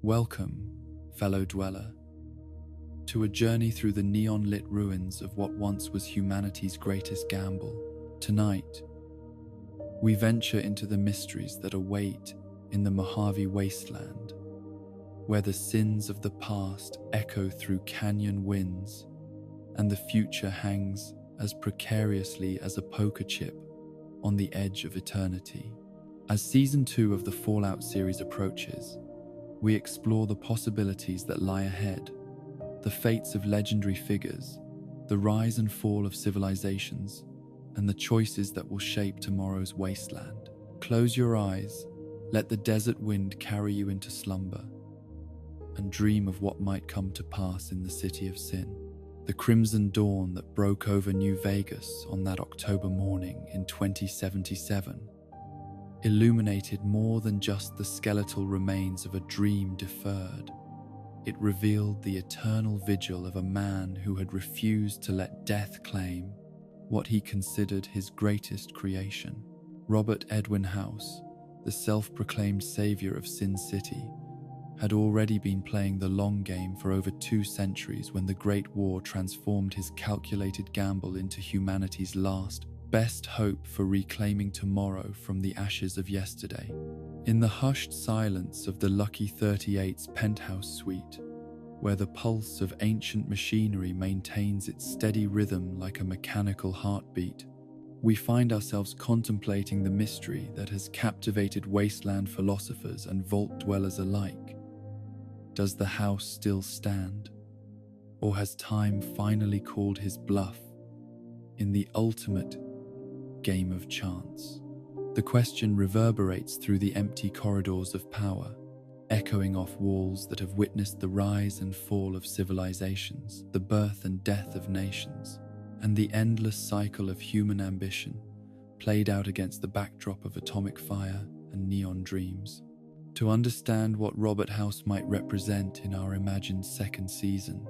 Welcome, fellow dweller, to a journey through the neon-lit ruins of what once was humanity's greatest gamble. Tonight, we venture into the mysteries that await in the Mojave wasteland, where the sins of the past echo through canyon winds and the future hangs as precariously as a poker chip on the edge of eternity. As Season 2 of the Fallout series approaches, we explore the possibilities that lie ahead, the fates of legendary figures, the rise and fall of civilizations, and the choices that will shape tomorrow's wasteland. Close your eyes, let the desert wind carry you into slumber, and dream of what might come to pass in the City of Sin. The crimson dawn that broke over New Vegas on that October morning in 2077 illuminated more than just the skeletal remains of a dream deferred. It revealed the eternal vigil of a man who had refused to let death claim what he considered his greatest creation. Robert Edwin House, the self-proclaimed savior of Sin City, had already been playing the long game for over 2 centuries when the Great War transformed his calculated gamble into humanity's last, best hope for reclaiming tomorrow from the ashes of yesterday. In the hushed silence of the Lucky 38's penthouse suite, where the pulse of ancient machinery maintains its steady rhythm like a mechanical heartbeat, we find ourselves contemplating the mystery that has captivated wasteland philosophers and vault dwellers alike. Does the house still stand? Or has time finally called his bluff in the ultimate game of chance? The question reverberates through the empty corridors of power, echoing off walls that have witnessed the rise and fall of civilizations, the birth and death of nations, and the endless cycle of human ambition played out against the backdrop of atomic fire and neon dreams. To understand what Robert House might represent in our imagined second season,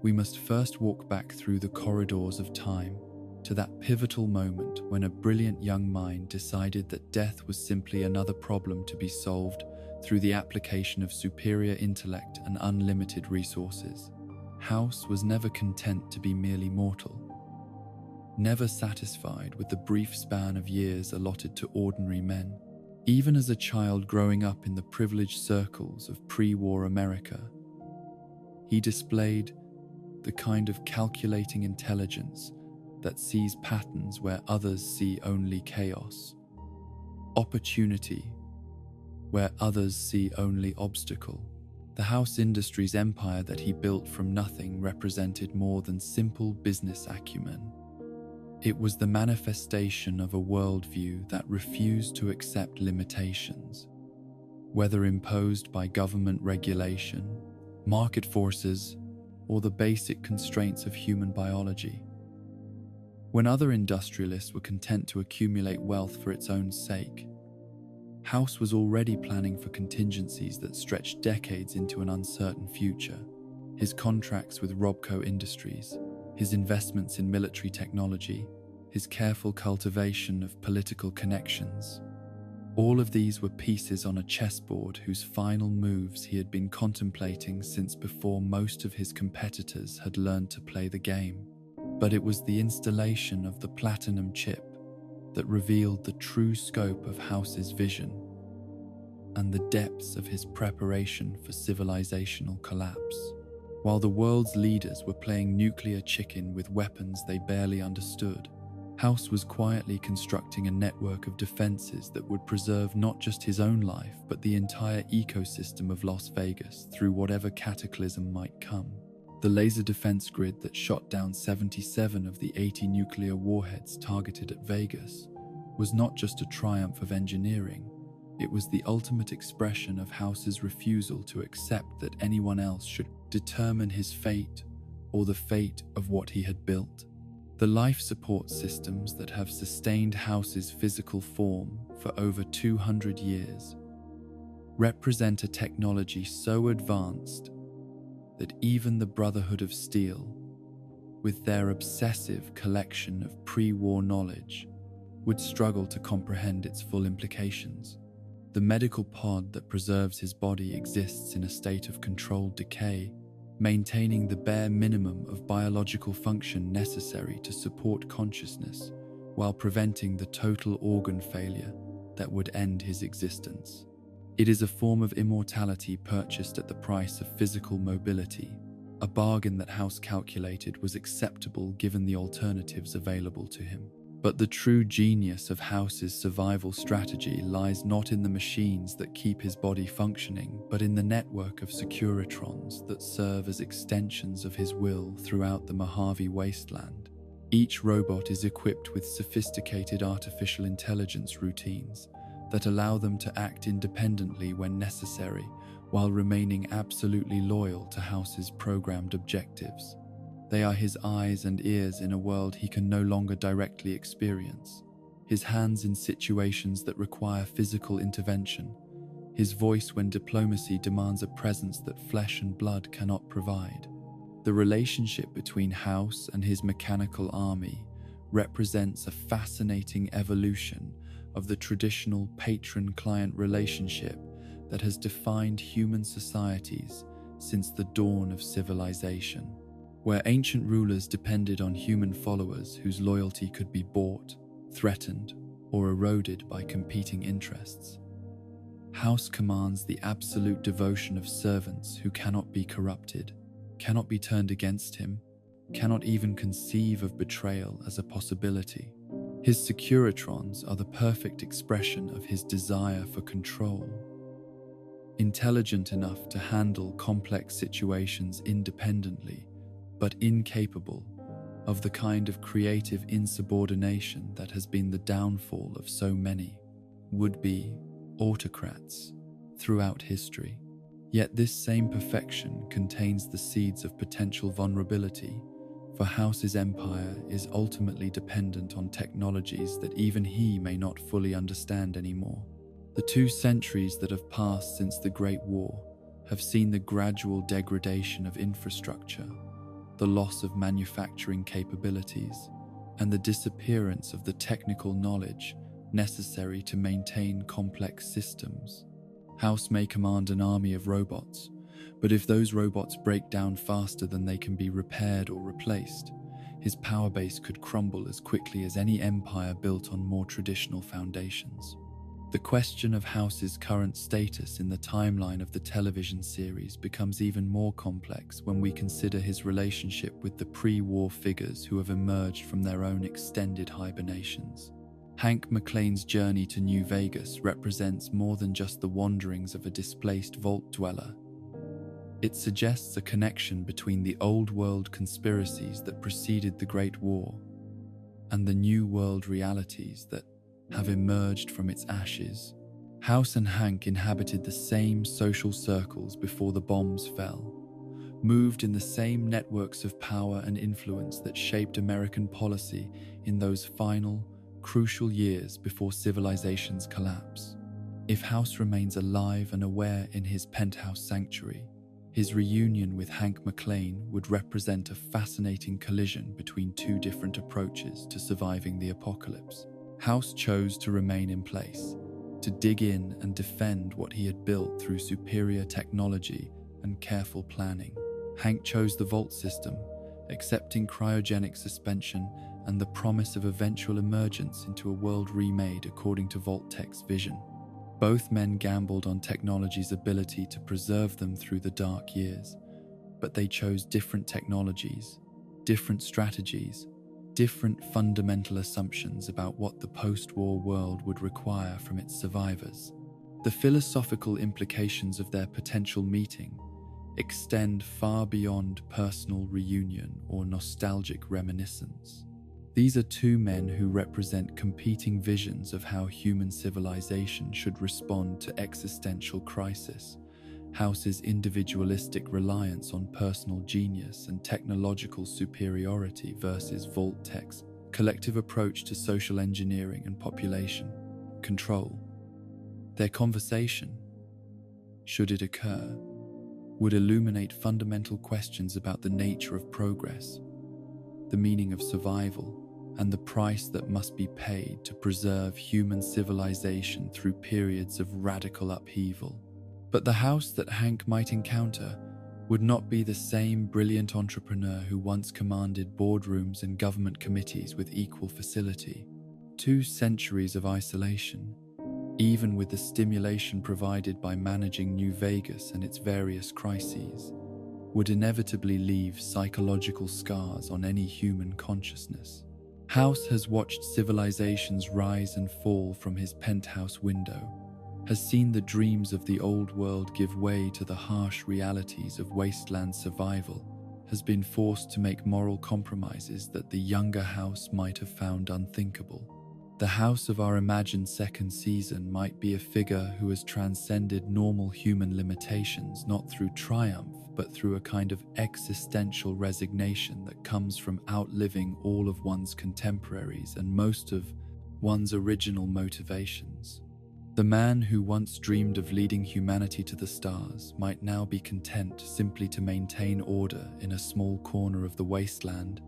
we must first walk back through the corridors of time to that pivotal moment when a brilliant young mind decided that death was simply another problem to be solved through the application of superior intellect and unlimited resources. House was never content to be merely mortal, never satisfied with the brief span of years allotted to ordinary men. Even as a child growing up in the privileged circles of pre-war America, he displayed the kind of calculating intelligence that sees patterns where others see only chaos, opportunity where others see only obstacle. The House Industries empire that he built from nothing represented more than simple business acumen. It was the manifestation of a worldview that refused to accept limitations, whether imposed by government regulation, market forces, or the basic constraints of human biology. When other industrialists were content to accumulate wealth for its own sake, House was already planning for contingencies that stretched decades into an uncertain future. His contracts with Robco Industries, his investments in military technology, his careful cultivation of political connections, all of these were pieces on a chessboard whose final moves he had been contemplating since before most of his competitors had learned to play the game. But it was the installation of the platinum chip that revealed the true scope of House's vision and the depths of his preparation for civilizational collapse. While the world's leaders were playing nuclear chicken with weapons they barely understood, House was quietly constructing a network of defenses that would preserve not just his own life, but the entire ecosystem of Las Vegas through whatever cataclysm might come. The laser defense grid that shot down 77 of the 80 nuclear warheads targeted at Vegas was not just a triumph of engineering, it was the ultimate expression of House's refusal to accept that anyone else should determine his fate or the fate of what he had built. The life support systems that have sustained House's physical form for over 200 years represent a technology so advanced that even the Brotherhood of Steel, with their obsessive collection of pre-war knowledge, would struggle to comprehend its full implications. The medical pod that preserves his body exists in a state of controlled decay, maintaining the bare minimum of biological function necessary to support consciousness, while preventing the total organ failure that would end his existence. It is a form of immortality purchased at the price of physical mobility, a bargain that House calculated was acceptable given the alternatives available to him. But the true genius of House's survival strategy lies not in the machines that keep his body functioning, but in the network of securitrons that serve as extensions of his will throughout the Mojave wasteland. Each robot is equipped with sophisticated artificial intelligence routines that allow them to act independently when necessary, while remaining absolutely loyal to House's programmed objectives. They are his eyes and ears in a world he can no longer directly experience, his hands in situations that require physical intervention, his voice when diplomacy demands a presence that flesh and blood cannot provide. The relationship between House and his mechanical army represents a fascinating evolution of the traditional patron-client relationship that has defined human societies since the dawn of civilization, where ancient rulers depended on human followers whose loyalty could be bought, threatened, or eroded by competing interests. House commands the absolute devotion of servants who cannot be corrupted, cannot be turned against him, cannot even conceive of betrayal as a possibility. His securitrons are the perfect expression of his desire for control. Intelligent enough to handle complex situations independently, but incapable of the kind of creative insubordination that has been the downfall of so many would-be autocrats throughout history. Yet this same perfection contains the seeds of potential vulnerability, for House's empire is ultimately dependent on technologies that even he may not fully understand anymore. The 2 centuries that have passed since the Great War have seen the gradual degradation of infrastructure, the loss of manufacturing capabilities, and the disappearance of the technical knowledge necessary to maintain complex systems. House may command an army of robots, but if those robots break down faster than they can be repaired or replaced, his power base could crumble as quickly as any empire built on more traditional foundations. The question of House's current status in the timeline of the television series becomes even more complex when we consider his relationship with the pre-war figures who have emerged from their own extended hibernations. Hank McClane's journey to New Vegas represents more than just the wanderings of a displaced vault dweller. It suggests a connection between the old world conspiracies that preceded the Great War and the new world realities that have emerged from its ashes. House and Hank inhabited the same social circles before the bombs fell, moved in the same networks of power and influence that shaped American policy in those final, crucial years before civilization's collapse. If House remains alive and aware in his penthouse sanctuary, his reunion with Hank McClane would represent a fascinating collision between 2 different approaches to surviving the apocalypse. House chose to remain in place, to dig in and defend what he had built through superior technology and careful planning. Hank chose the vault system, accepting cryogenic suspension and the promise of eventual emergence into a world remade according to Vault-Tech's vision. Both men gambled on technology's ability to preserve them through the dark years, but they chose different technologies, different strategies, different fundamental assumptions about what the post-war world would require from its survivors. The philosophical implications of their potential meeting extend far beyond personal reunion or nostalgic reminiscence. These are 2 men who represent competing visions of how human civilization should respond to existential crisis. House's individualistic reliance on personal genius and technological superiority versus Vault-Tech's collective approach to social engineering and population control. Their conversation, should it occur, would illuminate fundamental questions about the nature of progress, the meaning of survival, and the price that must be paid to preserve human civilization through periods of radical upheaval. But the house that Hank might encounter would not be the same brilliant entrepreneur who once commanded boardrooms and government committees with equal facility. 2 centuries of isolation, even with the stimulation provided by managing New Vegas and its various crises, would inevitably leave psychological scars on any human consciousness. House has watched civilizations rise and fall from his penthouse window, has seen the dreams of the old world give way to the harsh realities of wasteland survival, has been forced to make moral compromises that the younger House might have found unthinkable. The House of our imagined second season might be a figure who has transcended normal human limitations not through triumph but through a kind of existential resignation that comes from outliving all of one's contemporaries and most of one's original motivations. The man who once dreamed of leading humanity to the stars might now be content simply to maintain order in a small corner of the wasteland,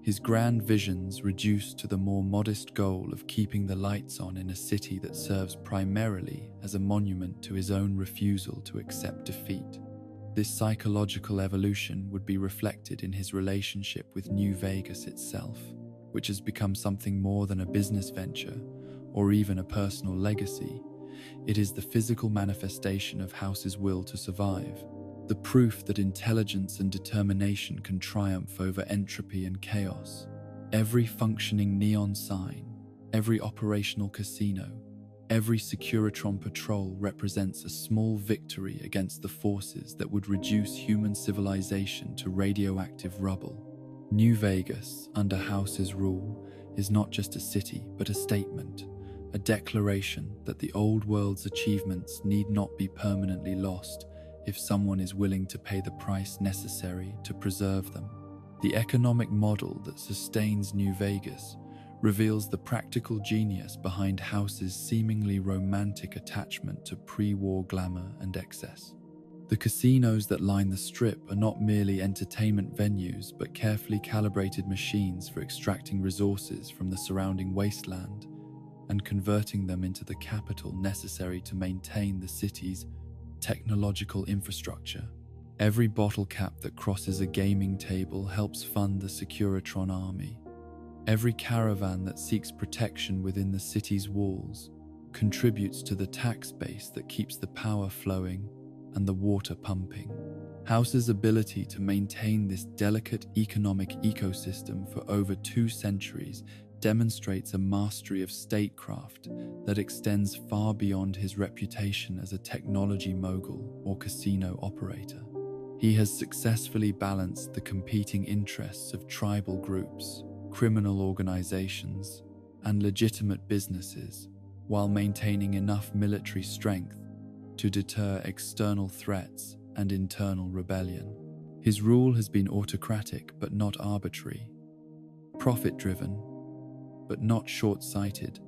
his grand visions reduced to the more modest goal of keeping the lights on in a city that serves primarily as a monument to his own refusal to accept defeat. This psychological evolution would be reflected in his relationship with New Vegas itself, which has become something more than a business venture or even a personal legacy. It is the physical manifestation of House's will to survive, the proof that intelligence and determination can triumph over entropy and chaos. Every functioning neon sign, every operational casino, every Securitron patrol represents a small victory against the forces that would reduce human civilization to radioactive rubble. New Vegas, under House's rule, is not just a city but a statement, a declaration that the old world's achievements need not be permanently lost if someone is willing to pay the price necessary to preserve them. The economic model that sustains New Vegas reveals the practical genius behind House's seemingly romantic attachment to pre-war glamour and excess. The casinos that line the Strip are not merely entertainment venues but carefully calibrated machines for extracting resources from the surrounding wasteland and converting them into the capital necessary to maintain the city's technological infrastructure. Every bottle cap that crosses a gaming table helps fund the Securitron army. Every caravan that seeks protection within the city's walls contributes to the tax base that keeps the power flowing and the water pumping. House's ability to maintain this delicate economic ecosystem for over 2 centuries demonstrates a mastery of statecraft that extends far beyond his reputation as a technology mogul or casino operator. He has successfully balanced the competing interests of tribal groups, criminal organizations, and legitimate businesses, while maintaining enough military strength to deter external threats and internal rebellion. His rule has been autocratic but not arbitrary, profit-driven but not short-sighted,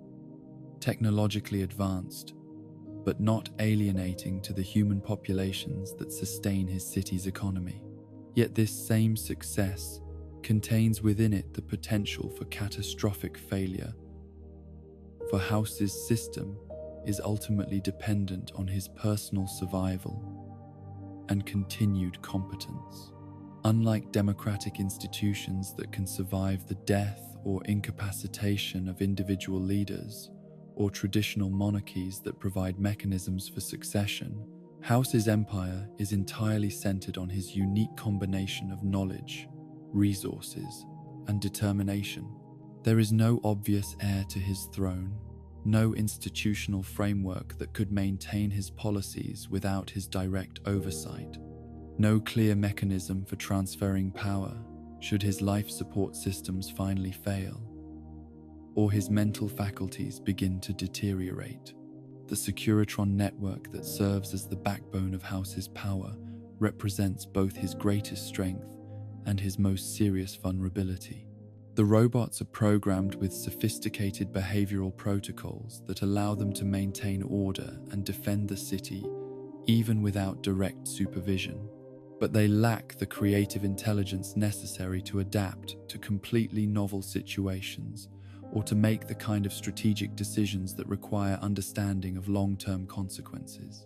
technologically advanced but not alienating to the human populations that sustain his city's economy. Yet this same success contains within it the potential for catastrophic failure, for House's system is ultimately dependent on his personal survival and continued competence. Unlike democratic institutions that can survive the death or incapacitation of individual leaders, or traditional monarchies that provide mechanisms for succession, House's empire is entirely centered on his unique combination of knowledge, resources, and determination. There is no obvious heir to his throne, no institutional framework that could maintain his policies without his direct oversight, no clear mechanism for transferring power should his life support systems finally fail, or his mental faculties begin to deteriorate. The Securitron network that serves as the backbone of House's power represents both his greatest strength and his most serious vulnerability. The robots are programmed with sophisticated behavioral protocols that allow them to maintain order and defend the city even without direct supervision. but they lack the creative intelligence necessary to adapt to completely novel situations or to make the kind of strategic decisions that require understanding of long-term consequences.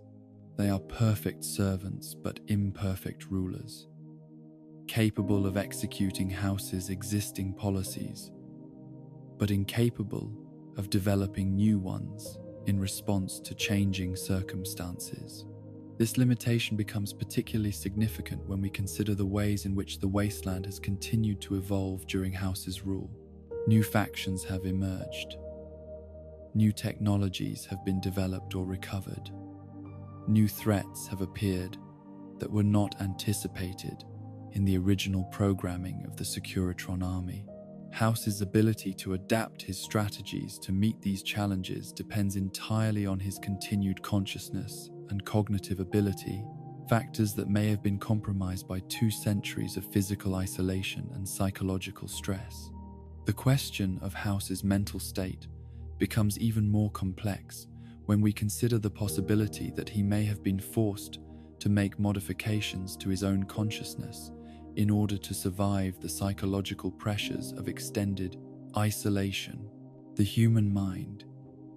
They are perfect servants but imperfect rulers, capable of executing House's existing policies, but incapable of developing new ones in response to changing circumstances. This limitation becomes particularly significant when we consider the ways in which the wasteland has continued to evolve during House's rule. New factions have emerged. New technologies have been developed or recovered. New threats have appeared that were not anticipated in the original programming of the Securitron army. House's ability to adapt his strategies to meet these challenges depends entirely on his continued consciousness and cognitive ability, factors that may have been compromised by 2 centuries of physical isolation and psychological stress. The question of House's mental state becomes even more complex when we consider the possibility that he may have been forced to make modifications to his own consciousness in order to survive the psychological pressures of extended isolation. The human mind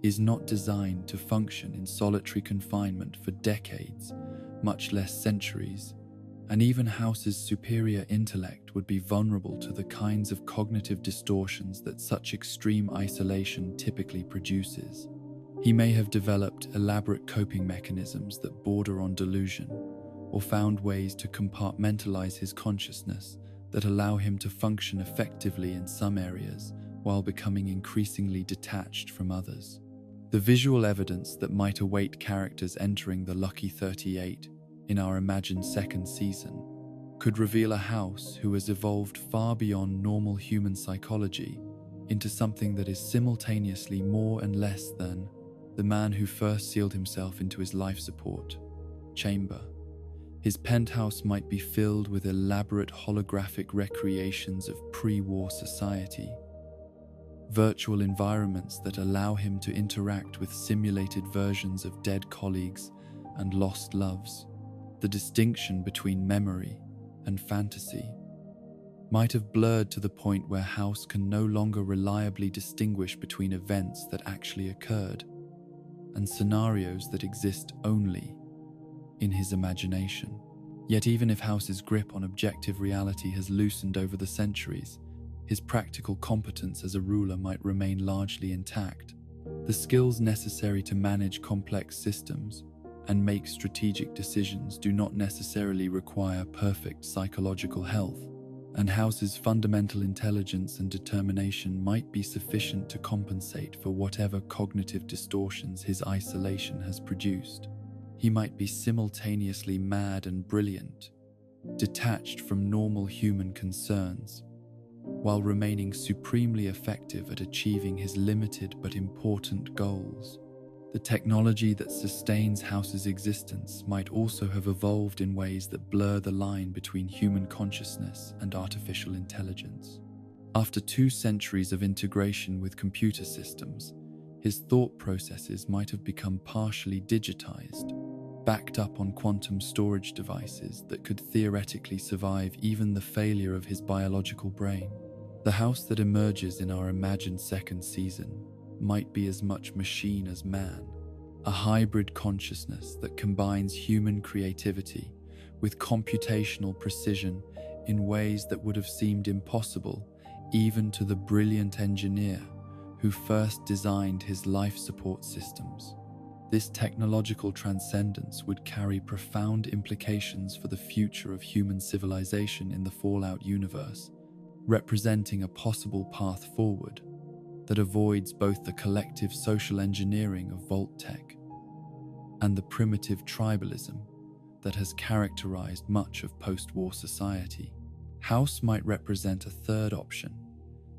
is not designed to function in solitary confinement for decades, much less centuries, and even House's superior intellect would be vulnerable to the kinds of cognitive distortions that such extreme isolation typically produces. He may have developed elaborate coping mechanisms that border on delusion, or found ways to compartmentalize his consciousness that allow him to function effectively in some areas while becoming increasingly detached from others. The visual evidence that might await characters entering the Lucky 38 in our imagined second season could reveal a House who has evolved far beyond normal human psychology into something that is simultaneously more and less than the man who first sealed himself into his life support chamber. His penthouse might be filled with elaborate holographic recreations of pre-war society, virtual environments that allow him to interact with simulated versions of dead colleagues and lost loves. The distinction between memory and fantasy might have blurred to the point where House can no longer reliably distinguish between events that actually occurred and scenarios that exist only in his imagination. Yet even if House's grip on objective reality has loosened over the centuries, his practical competence as a ruler might remain largely intact. The skills necessary to manage complex systems and make strategic decisions do not necessarily require perfect psychological health, and House's fundamental intelligence and determination might be sufficient to compensate for whatever cognitive distortions his isolation has produced. He might be simultaneously mad and brilliant, detached from normal human concerns, while remaining supremely effective at achieving his limited but important goals. The technology that sustains House's existence might also have evolved in ways that blur the line between human consciousness and artificial intelligence. After 2 centuries of integration with computer systems, his thought processes might have become partially digitized, backed up on quantum storage devices that could theoretically survive even the failure of his biological brain. The House that emerges in our imagined second season might be as much machine as man, a hybrid consciousness that combines human creativity with computational precision in ways that would have seemed impossible even to the brilliant engineer who first designed his life support systems. This technological transcendence would carry profound implications for the future of human civilization in the Fallout universe, representing a possible path forward that avoids both the collective social engineering of Vault tech and the primitive tribalism that has characterized much of post-war society. House might represent a third option,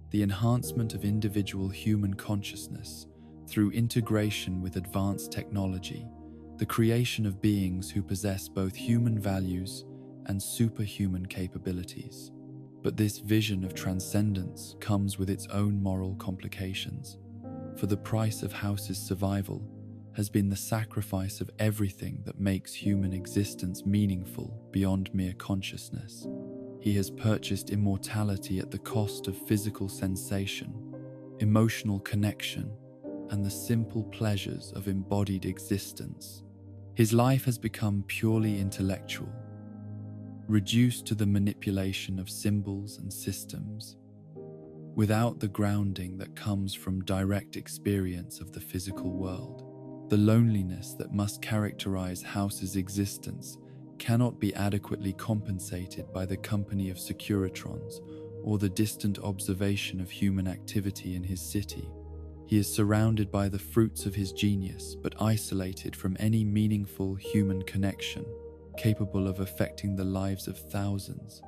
the enhancement of individual human consciousness through integration with advanced technology, the creation of beings who possess both human values and superhuman capabilities. But this vision of transcendence comes with its own moral complications. For the price of House's survival has been the sacrifice of everything that makes human existence meaningful beyond mere consciousness. He has purchased immortality at the cost of physical sensation, emotional connection, and the simple pleasures of embodied existence. His life has become purely intellectual, reduced to the manipulation of symbols and systems, without the grounding that comes from direct experience of the physical world. The loneliness that must characterize House's existence cannot be adequately compensated by the company of Securitrons or the distant observation of human activity in his city. He is surrounded by the fruits of his genius, but isolated from any meaningful human connection, capable of affecting the lives of thousands,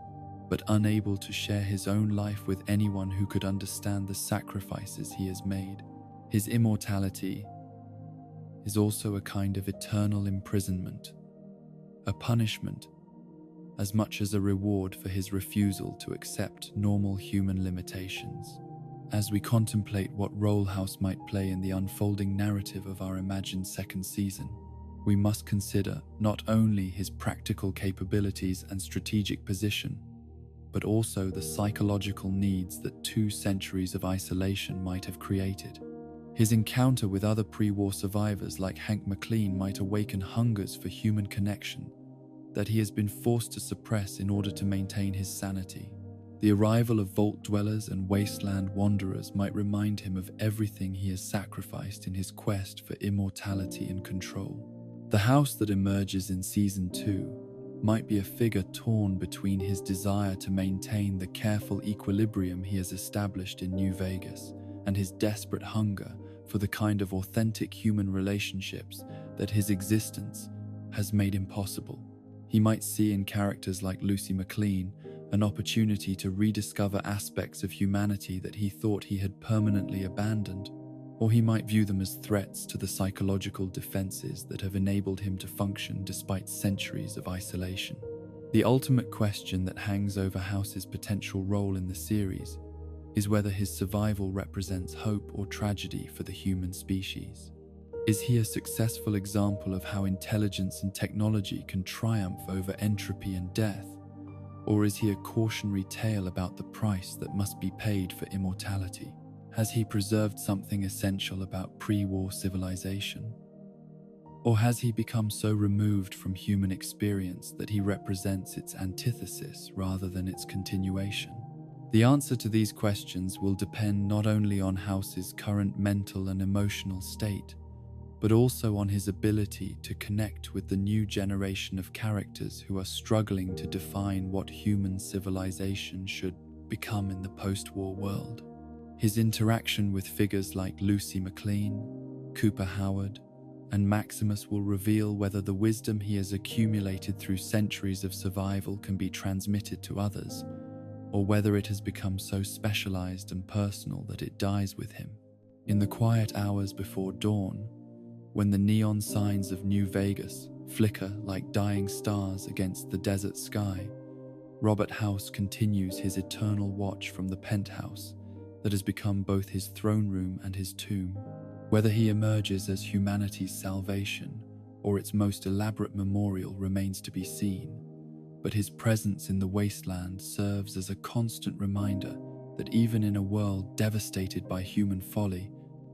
but unable to share his own life with anyone who could understand the sacrifices he has made. His immortality is also a kind of eternal imprisonment, a punishment as much as a reward for his refusal to accept normal human limitations. As we contemplate what role House might play in the unfolding narrative of our imagined second season, we must consider not only his practical capabilities and strategic position, but also the psychological needs that 2 centuries of isolation might have created. His encounter with other pre-war survivors like Hank McLean might awaken hungers for human connection that he has been forced to suppress in order to maintain his sanity. The arrival of vault dwellers and wasteland wanderers might remind him of everything he has sacrificed in his quest for immortality and control. The house that emerges in Season 2 might be a figure torn between his desire to maintain the careful equilibrium he has established in New Vegas and his desperate hunger for the kind of authentic human relationships that his existence has made impossible. He might see in characters like Lucy McLean an opportunity to rediscover aspects of humanity that he thought he had permanently abandoned, or he might view them as threats to the psychological defenses that have enabled him to function despite centuries of isolation. The ultimate question that hangs over House's potential role in the series is whether his survival represents hope or tragedy for the human species. Is he a successful example of how intelligence and technology can triumph over entropy and death? Or is he a cautionary tale about the price that must be paid for immortality? Has he preserved something essential about pre-war civilization? Or has he become so removed from human experience that he represents its antithesis rather than its continuation? The answer to these questions will depend not only on House's current mental and emotional state, but also on his ability to connect with the new generation of characters who are struggling to define what human civilization should become in the post-war world. His interaction with figures like Lucy McLean, Cooper Howard, and Maximus will reveal whether the wisdom he has accumulated through centuries of survival can be transmitted to others, or whether it has become so specialized and personal that it dies with him. In the quiet hours before dawn, when the neon signs of New Vegas flicker like dying stars against the desert sky, Robert House continues his eternal watch from the penthouse that has become both his throne room and his tomb. Whether he emerges as humanity's salvation or its most elaborate memorial remains to be seen, but his presence in the wasteland serves as a constant reminder that even in a world devastated by human folly,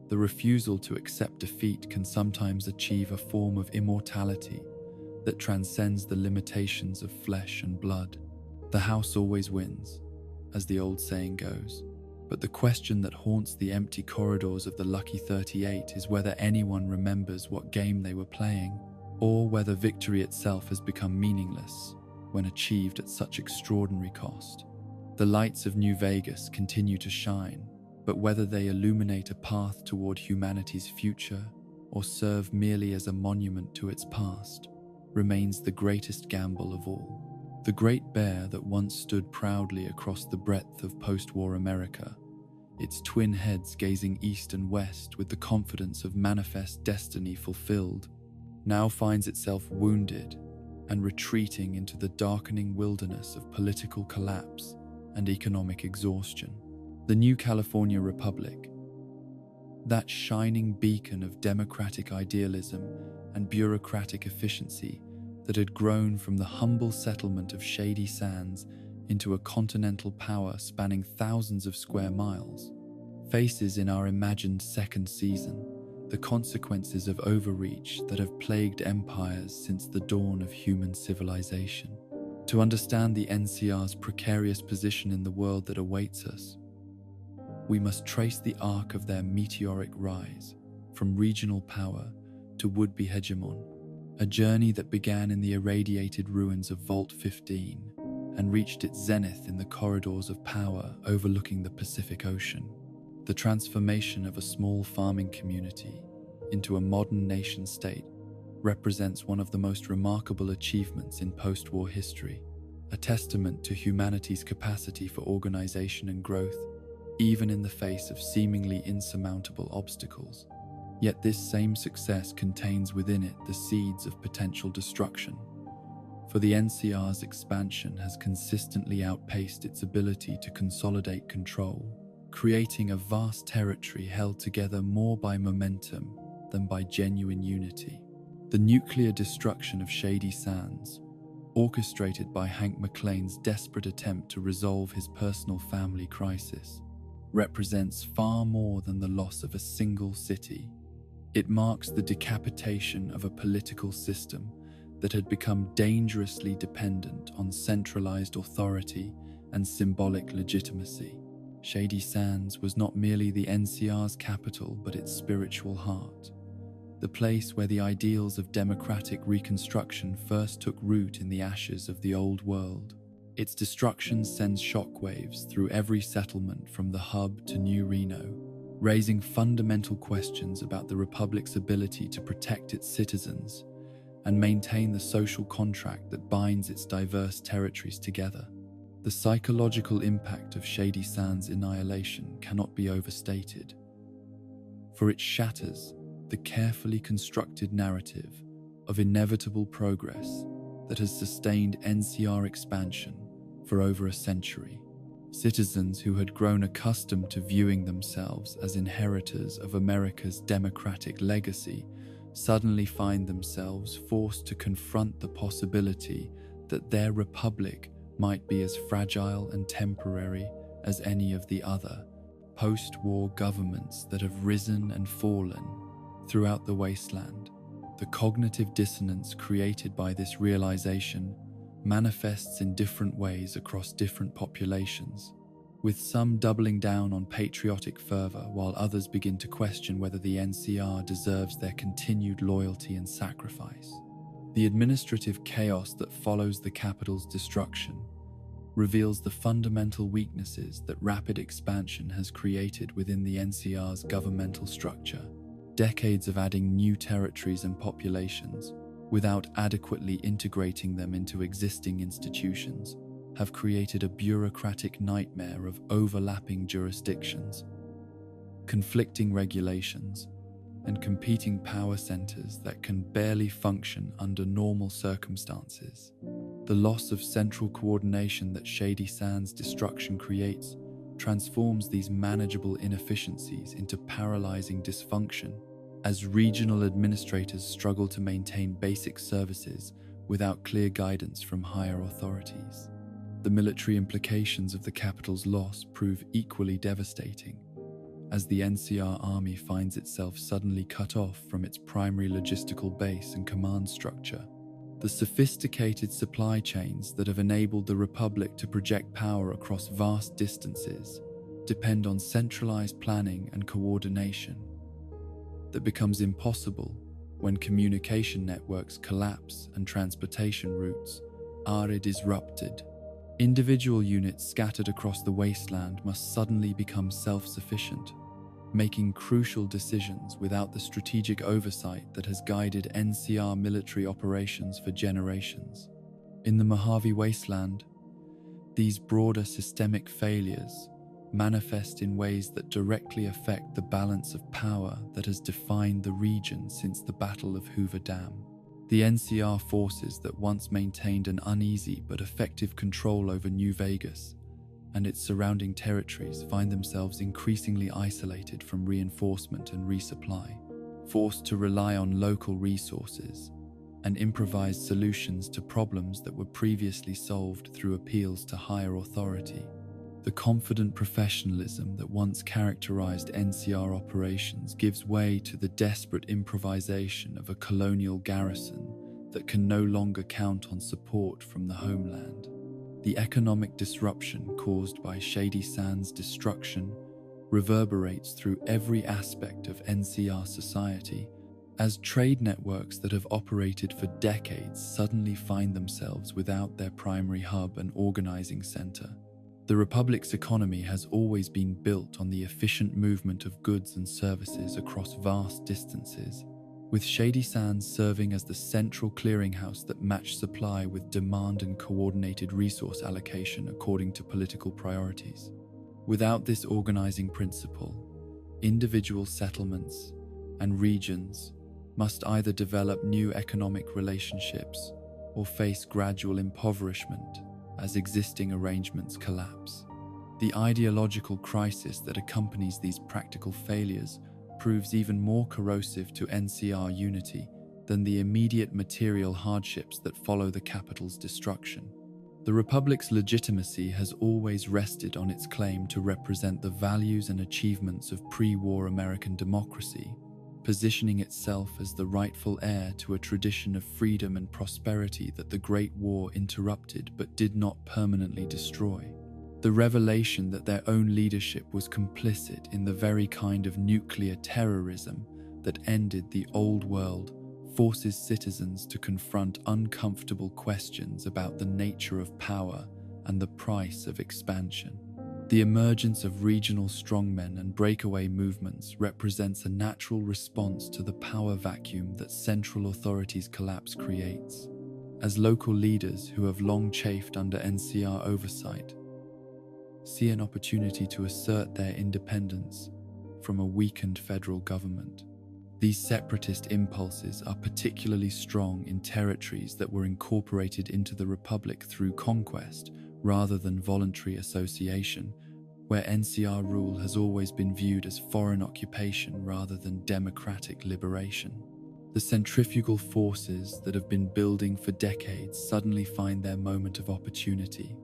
the refusal to accept defeat can sometimes achieve a form of immortality that transcends the limitations of flesh and blood. The house always wins, as the old saying goes, but the question that haunts the empty corridors of the Lucky 38 is whether anyone remembers what game they were playing, or whether victory itself has become meaningless when achieved at such extraordinary cost. The lights of New Vegas continue to shine, but whether they illuminate a path toward humanity's future or serve merely as a monument to its past remains the greatest gamble of all. The Great Bear that once stood proudly across the breadth of post-war America, its twin heads gazing east and west with the confidence of manifest destiny fulfilled, now finds itself wounded and retreating into the darkening wilderness of political collapse and economic exhaustion. The new California Republic, that shining beacon of democratic idealism and bureaucratic efficiency that had grown from the humble settlement of Shady Sands into a continental power spanning thousands of square miles, faces in our imagined second season the consequences of overreach that have plagued empires since the dawn of human civilization. To understand the NCR's precarious position in the world that awaits us, we must trace the arc of their meteoric rise from regional power to would-be hegemon, a journey that began in the irradiated ruins of Vault 15 and reached its zenith in the corridors of power overlooking the Pacific Ocean. The transformation of a small farming community into a modern nation-state represents one of the most remarkable achievements in post-war history, a testament to humanity's capacity for organization and growth, even in the face of seemingly insurmountable obstacles. Yet this same success contains within it the seeds of potential destruction, for the NCR's expansion has consistently outpaced its ability to consolidate control, creating a vast territory held together more by momentum than by genuine unity. The nuclear destruction of Shady Sands, orchestrated by Hank McClane's desperate attempt to resolve his personal family crisis, represents far more than the loss of a single city. It marks the decapitation of a political system that had become dangerously dependent on centralized authority and symbolic legitimacy. Shady Sands was not merely the NCR's capital, but its spiritual heart, the place where the ideals of democratic reconstruction first took root in the ashes of the old world. Its destruction sends shockwaves through every settlement from the hub to New Reno, raising fundamental questions about the Republic's ability to protect its citizens and maintain the social contract that binds its diverse territories together. The psychological impact of Shady Sands' annihilation cannot be overstated, for it shatters the carefully constructed narrative of inevitable progress that has sustained NCR expansion for over a century. Citizens who had grown accustomed to viewing themselves as inheritors of America's democratic legacy suddenly find themselves forced to confront the possibility that their republic might be as fragile and temporary as any of the other post-war governments that have risen and fallen throughout the wasteland. The cognitive dissonance created by this realization manifests in different ways across different populations, with some doubling down on patriotic fervor while others begin to question whether the NCR deserves their continued loyalty and sacrifice. The administrative chaos that follows the capital's destruction reveals the fundamental weaknesses that rapid expansion has created within the NCR's governmental structure. Decades of adding new territories and populations without adequately integrating them into existing institutions have created a bureaucratic nightmare of overlapping jurisdictions, conflicting regulations, and competing power centers that can barely function under normal circumstances. The loss of central coordination that Shady Sands' destruction creates transforms these manageable inefficiencies into paralyzing dysfunction as regional administrators struggle to maintain basic services without clear guidance from higher authorities. The military implications of the capital's loss prove equally devastating, as the NCR army finds itself suddenly cut off from its primary logistical base and command structure. The sophisticated supply chains that have enabled the Republic to project power across vast distances depend on centralized planning and coordination that becomes impossible when communication networks collapse and transportation routes are disrupted. Individual units scattered across the wasteland must suddenly become self-sufficient, making crucial decisions without the strategic oversight that has guided NCR military operations for generations. In the Mojave Wasteland, these broader systemic failures manifest in ways that directly affect the balance of power that has defined the region since the Battle of Hoover Dam. The NCR forces that once maintained an uneasy but effective control over New Vegas and its surrounding territories find themselves increasingly isolated from reinforcement and resupply, forced to rely on local resources and improvised solutions to problems that were previously solved through appeals to higher authority. The confident professionalism that once characterized NCR operations gives way to the desperate improvisation of a colonial garrison that can no longer count on support from the homeland. The economic disruption caused by Shady Sands' destruction reverberates through every aspect of NCR society, as trade networks that have operated for decades suddenly find themselves without their primary hub and organizing center. The Republic's economy has always been built on the efficient movement of goods and services across vast distances, with Shady Sands serving as the central clearinghouse that matched supply with demand and coordinated resource allocation according to political priorities. Without this organizing principle, individual settlements and regions must either develop new economic relationships or face gradual impoverishment as existing arrangements collapse. The ideological crisis that accompanies these practical failures proves even more corrosive to NCR unity than the immediate material hardships that follow the capital's destruction. The Republic's legitimacy has always rested on its claim to represent the values and achievements of pre-war American democracy, positioning itself as the rightful heir to a tradition of freedom and prosperity that the Great War interrupted but did not permanently destroy. The revelation that their own leadership was complicit in the very kind of nuclear terrorism that ended the old world forces citizens to confront uncomfortable questions about the nature of power and the price of expansion. The emergence of regional strongmen and breakaway movements represents a natural response to the power vacuum that central authorities' collapse creates, as local leaders who have long chafed under NCR oversight see an opportunity to assert their independence from a weakened federal government. These separatist impulses are particularly strong in territories that were incorporated into the Republic through conquest rather than voluntary association, where NCR rule has always been viewed as foreign occupation rather than democratic liberation. The centrifugal forces that have been building for decades suddenly find their moment of opportunity,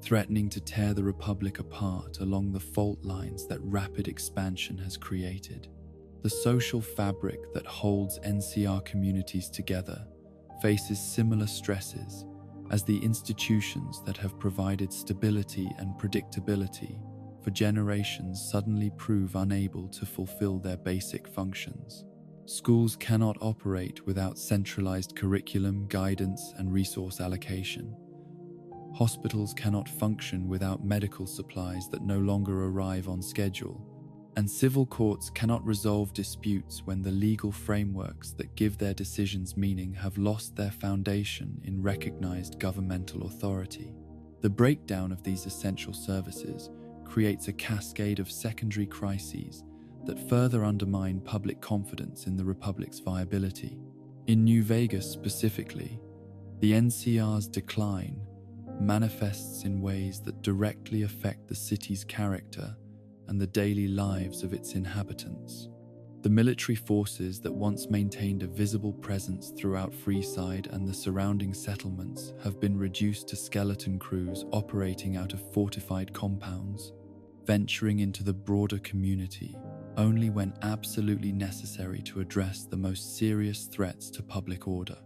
threatening to tear the Republic apart along the fault lines that rapid expansion has created. The social fabric that holds NCR communities together faces similar stresses as the institutions that have provided stability and predictability for generations suddenly prove unable to fulfill their basic functions. Schools cannot operate without centralized curriculum, guidance, and resource allocation. Hospitals cannot function without medical supplies that no longer arrive on schedule, and civil courts cannot resolve disputes when the legal frameworks that give their decisions meaning have lost their foundation in recognized governmental authority. The breakdown of these essential services creates a cascade of secondary crises that further undermine public confidence in the Republic's viability. In New Vegas specifically, the NCR's decline manifests in ways that directly affect the city's character and the daily lives of its inhabitants. The military forces that once maintained a visible presence throughout Freeside and the surrounding settlements have been reduced to skeleton crews operating out of fortified compounds, venturing into the broader community only when absolutely necessary to address the most serious threats to public order.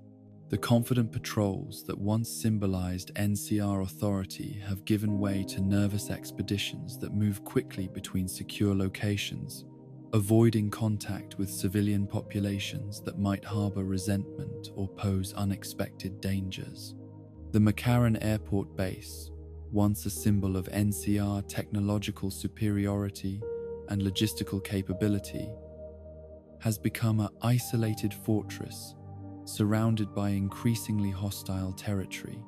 The confident patrols that once symbolized NCR authority have given way to nervous expeditions that move quickly between secure locations, avoiding contact with civilian populations that might harbor resentment or pose unexpected dangers. The McCarran Airport Base, once a symbol of NCR technological superiority and logistical capability, has become an isolated fortress surrounded by increasingly hostile territory.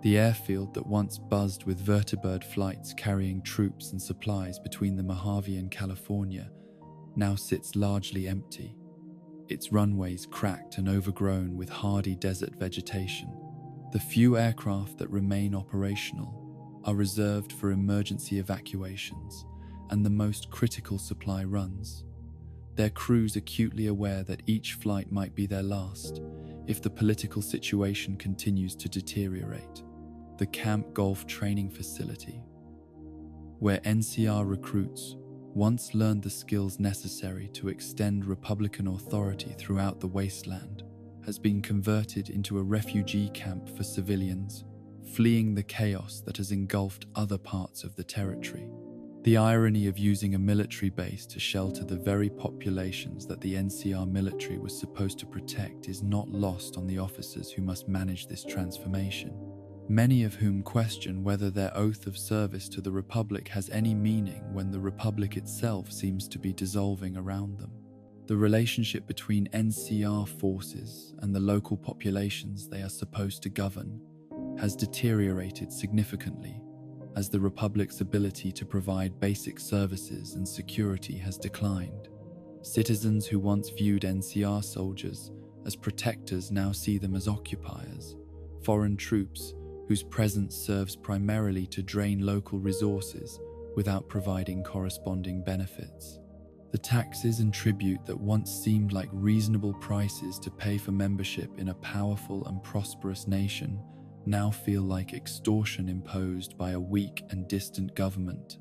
The airfield that once buzzed with vertibird flights carrying troops and supplies between the Mojave and California now sits largely empty, its runways cracked and overgrown with hardy desert vegetation. The few aircraft that remain operational are reserved for emergency evacuations and the most critical supply runs, their crews acutely aware that each flight might be their last if the political situation continues to deteriorate. The Camp Golf Training Facility, where NCR recruits once learned the skills necessary to extend Republican authority throughout the wasteland, has been converted into a refugee camp for civilians fleeing the chaos that has engulfed other parts of the territory. The irony of using a military base to shelter the very populations that the NCR military was supposed to protect is not lost on the officers who must manage this transformation, many of whom question whether their oath of service to the Republic has any meaning when the Republic itself seems to be dissolving around them. The relationship between NCR forces and the local populations they are supposed to govern has deteriorated significantly as the Republic's ability to provide basic services and security has declined. Citizens who once viewed NCR soldiers as protectors now see them as occupiers, foreign troops whose presence serves primarily to drain local resources without providing corresponding benefits. The taxes and tribute that once seemed like reasonable prices to pay for membership in a powerful and prosperous nation now feel like extortion imposed by a weak and distant government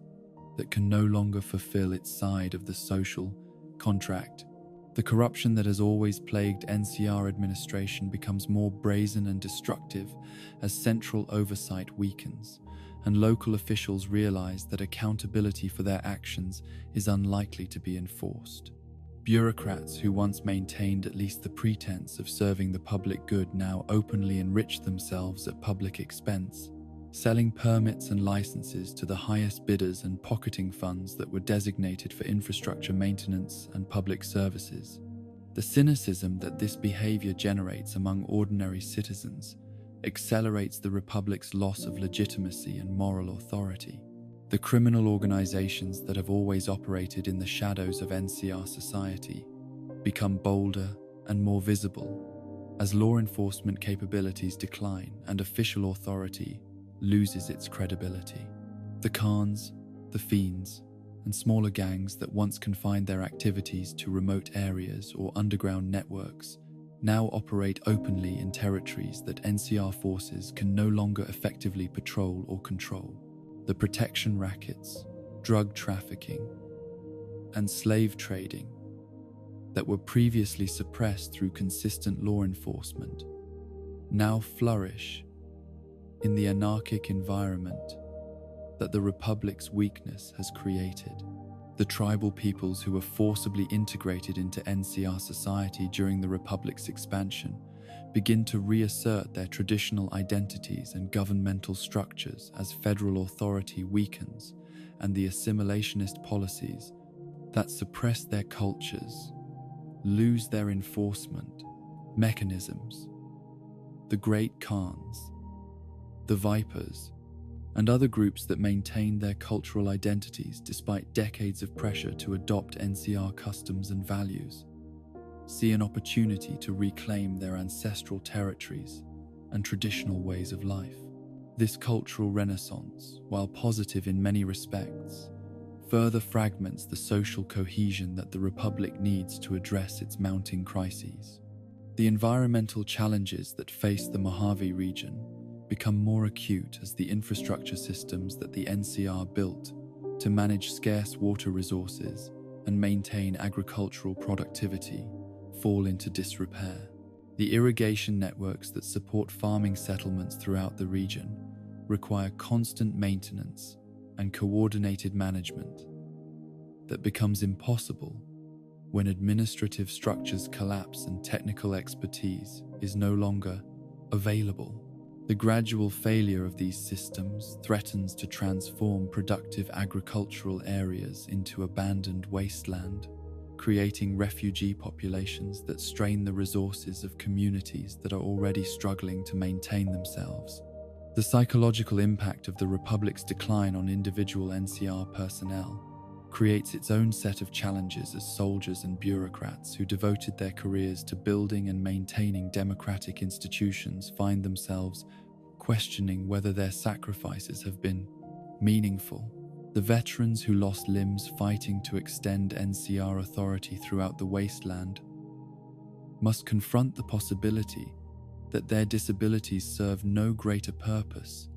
that can no longer fulfill its side of the social contract. The corruption that has always plagued NCR administration becomes more brazen and destructive as central oversight weakens, and local officials realize that accountability for their actions is unlikely to be enforced. Bureaucrats who once maintained at least the pretense of serving the public good now openly enrich themselves at public expense, selling permits and licenses to the highest bidders and pocketing funds that were designated for infrastructure maintenance and public services. The cynicism that this behavior generates among ordinary citizens accelerates the Republic's loss of legitimacy and moral authority. The criminal organizations that have always operated in the shadows of NCR society become bolder and more visible as law enforcement capabilities decline and official authority loses its credibility. The Khans, the Fiends, and smaller gangs that once confined their activities to remote areas or underground networks now operate openly in territories that NCR forces can no longer effectively patrol or control. The protection rackets, drug trafficking, and slave trading that were previously suppressed through consistent law enforcement now flourish in the anarchic environment that the Republic's weakness has created. The tribal peoples who were forcibly integrated into NCR society during the Republic's expansion begin to reassert their traditional identities and governmental structures as federal authority weakens and the assimilationist policies that suppress their cultures lose their enforcement mechanisms. The Great Khans, the Vipers, and other groups that maintain their cultural identities despite decades of pressure to adopt NCR customs and values, see an opportunity to reclaim their ancestral territories and traditional ways of life. This cultural renaissance, while positive in many respects, further fragments the social cohesion that the Republic needs to address its mounting crises. The environmental challenges that face the Mojave region become more acute as the infrastructure systems that the NCR built to manage scarce water resources and maintain agricultural productivity fall into disrepair. The irrigation networks that support farming settlements throughout the region require constant maintenance and coordinated management that becomes impossible when administrative structures collapse and technical expertise is no longer available. The gradual failure of these systems threatens to transform productive agricultural areas into abandoned wasteland, creating refugee populations that strain the resources of communities that are already struggling to maintain themselves. The psychological impact of the Republic's decline on individual NCR personnel creates its own set of challenges as soldiers and bureaucrats who devoted their careers to building and maintaining democratic institutions find themselves questioning whether their sacrifices have been meaningful. The veterans who lost limbs fighting to extend NCR authority throughout the wasteland must confront the possibility that their disabilities serve no greater purpose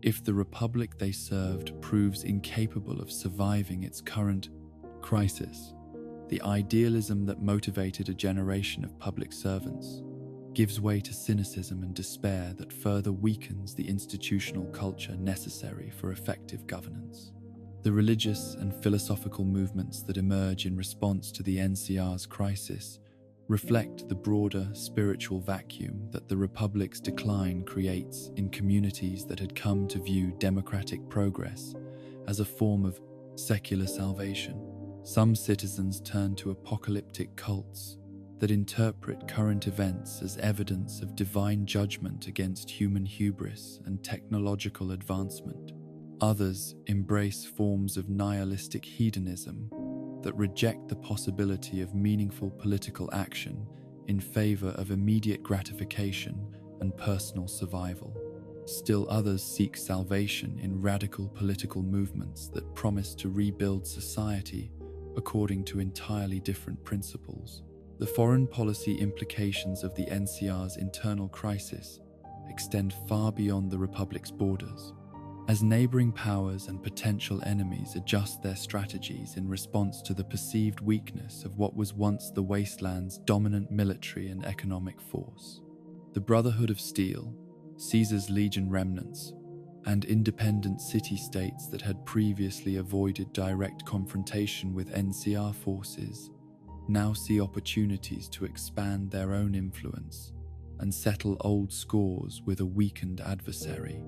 if the republic they served proves incapable of surviving its current crisis. The idealism that motivated a generation of public servants gives way to cynicism and despair that further weakens the institutional culture necessary for effective governance. The religious and philosophical movements that emerge in response to the NCR's crisis reflect the broader spiritual vacuum that the Republic's decline creates in communities that had come to view democratic progress as a form of secular salvation. Some citizens turn to apocalyptic cults that interpret current events as evidence of divine judgment against human hubris and technological advancement. Others embrace forms of nihilistic hedonism that reject the possibility of meaningful political action in favor of immediate gratification and personal survival. Still others seek salvation in radical political movements that promise to rebuild society according to entirely different principles. The foreign policy implications of the NCR's internal crisis extend far beyond the Republic's borders. As neighboring powers and potential enemies adjust their strategies in response to the perceived weakness of what was once the wasteland's dominant military and economic force. The Brotherhood of Steel, Caesar's Legion remnants, and independent city-states that had previously avoided direct confrontation with NCR forces now see opportunities to expand their own influence and settle old scores with a weakened adversary.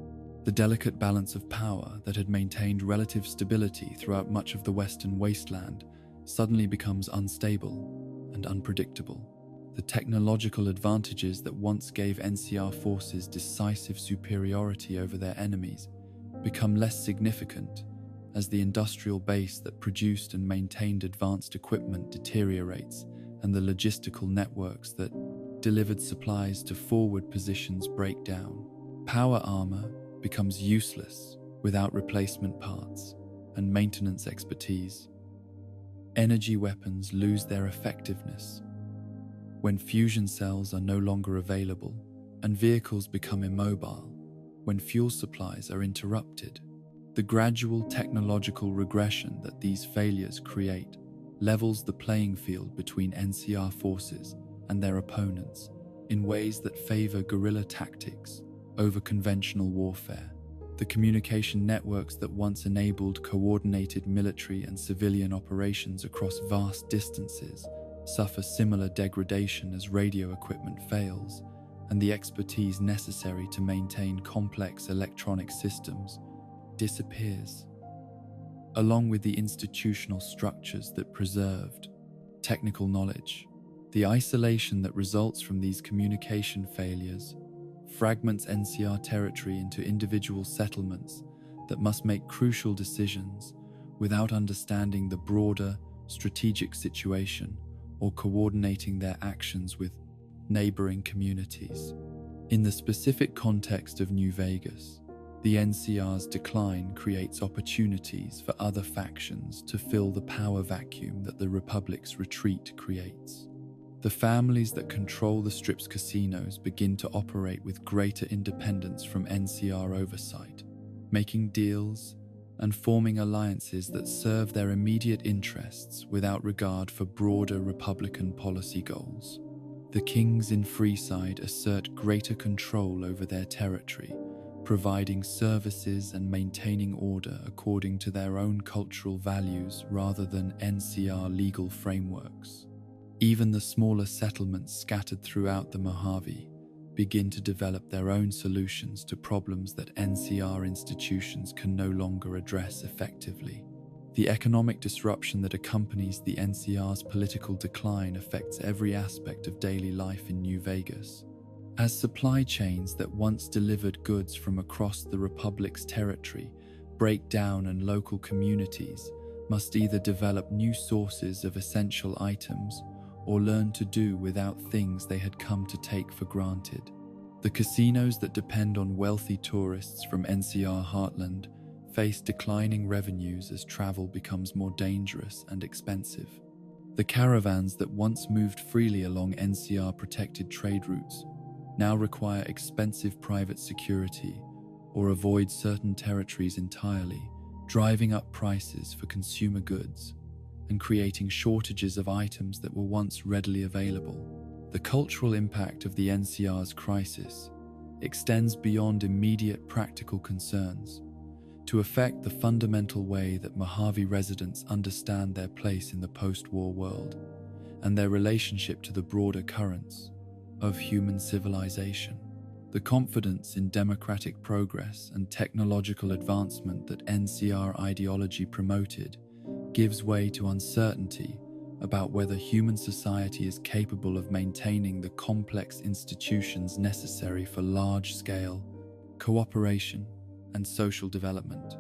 The delicate balance of power that had maintained relative stability throughout much of the Western wasteland suddenly becomes unstable and unpredictable. The technological advantages that once gave NCR forces decisive superiority over their enemies become less significant as the industrial base that produced and maintained advanced equipment deteriorates and the logistical networks that delivered supplies to forward positions break down. Power armor becomes useless without replacement parts and maintenance expertise. Energy weapons lose their effectiveness when fusion cells are no longer available, and vehicles become immobile when fuel supplies are interrupted. The gradual technological regression that these failures create levels the playing field between NCR forces and their opponents in ways that favor guerrilla tactics over conventional warfare. The communication networks that once enabled coordinated military and civilian operations across vast distances suffer similar degradation as radio equipment fails, and the expertise necessary to maintain complex electronic systems disappears, along with the institutional structures that preserved technical knowledge. The isolation that results from these communication failures fragments NCR territory into individual settlements that must make crucial decisions without understanding the broader strategic situation or coordinating their actions with neighboring communities. In the specific context of New Vegas, the NCR's decline creates opportunities for other factions to fill the power vacuum that the Republic's retreat creates. The families that control the Strip's casinos begin to operate with greater independence from NCR oversight, making deals and forming alliances that serve their immediate interests without regard for broader Republican policy goals. The kings in Freeside assert greater control over their territory, providing services and maintaining order according to their own cultural values rather than NCR legal frameworks. Even the smaller settlements scattered throughout the Mojave begin to develop their own solutions to problems that NCR institutions can no longer address effectively. The economic disruption that accompanies the NCR's political decline affects every aspect of daily life in New Vegas. As supply chains that once delivered goods from across the Republic's territory break down and local communities must either develop new sources of essential items or learn to do without things they had come to take for granted. The casinos that depend on wealthy tourists from NCR Heartland face declining revenues as travel becomes more dangerous and expensive. The caravans that once moved freely along NCR-protected trade routes now require expensive private security or avoid certain territories entirely, driving up prices for consumer goods and creating shortages of items that were once readily available. The cultural impact of the NCR's crisis extends beyond immediate practical concerns to affect the fundamental way that Mojave residents understand their place in the post-war world and their relationship to the broader currents of human civilization. The confidence in democratic progress and technological advancement that NCR ideology promoted gives way to uncertainty about whether human society is capable of maintaining the complex institutions necessary for large-scale cooperation and social development.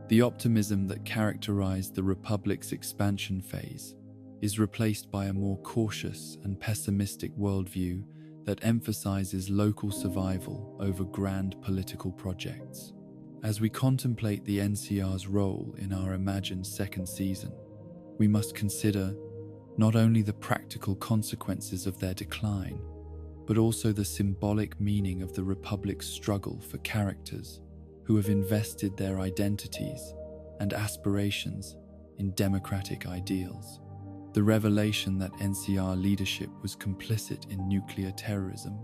The optimism that characterized the Republic's expansion phase is replaced by a more cautious and pessimistic worldview that emphasizes local survival over grand political projects. As we contemplate the NCR's role in our imagined second season, we must consider not only the practical consequences of their decline, but also the symbolic meaning of the Republic's struggle for characters who have invested their identities and aspirations in democratic ideals. The revelation that NCR leadership was complicit in nuclear terrorism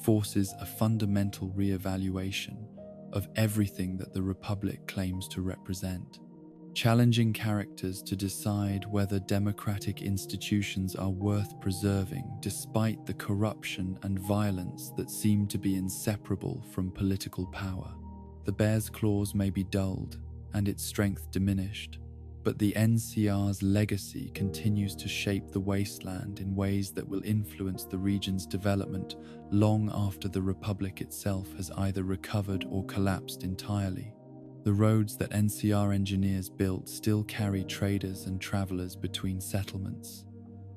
forces a fundamental re-evaluation of everything that the Republic claims to represent, challenging characters to decide whether democratic institutions are worth preserving despite the corruption and violence that seem to be inseparable from political power. The bear's claws may be dulled and its strength diminished, but the NCR's legacy continues to shape the wasteland in ways that will influence the region's development long after the Republic itself has either recovered or collapsed entirely. The roads that NCR engineers built still carry traders and travelers between settlements.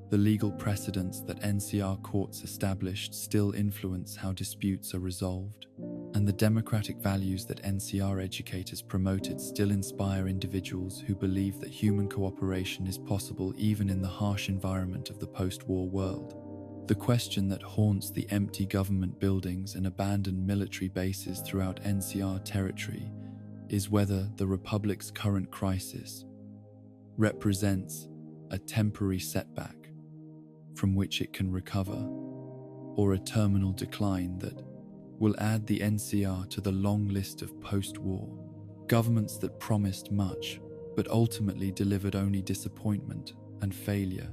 The legal precedents that NCR courts established still influence how disputes are resolved, and the democratic values that NCR educators promoted still inspire individuals who believe that human cooperation is possible even in the harsh environment of the post-war world. The question that haunts the empty government buildings and abandoned military bases throughout NCR territory is whether the Republic's current crisis represents a temporary setback from which it can recover, or a terminal decline that will add the NCR to the long list of post-war governments that promised much but ultimately delivered only disappointment and failure.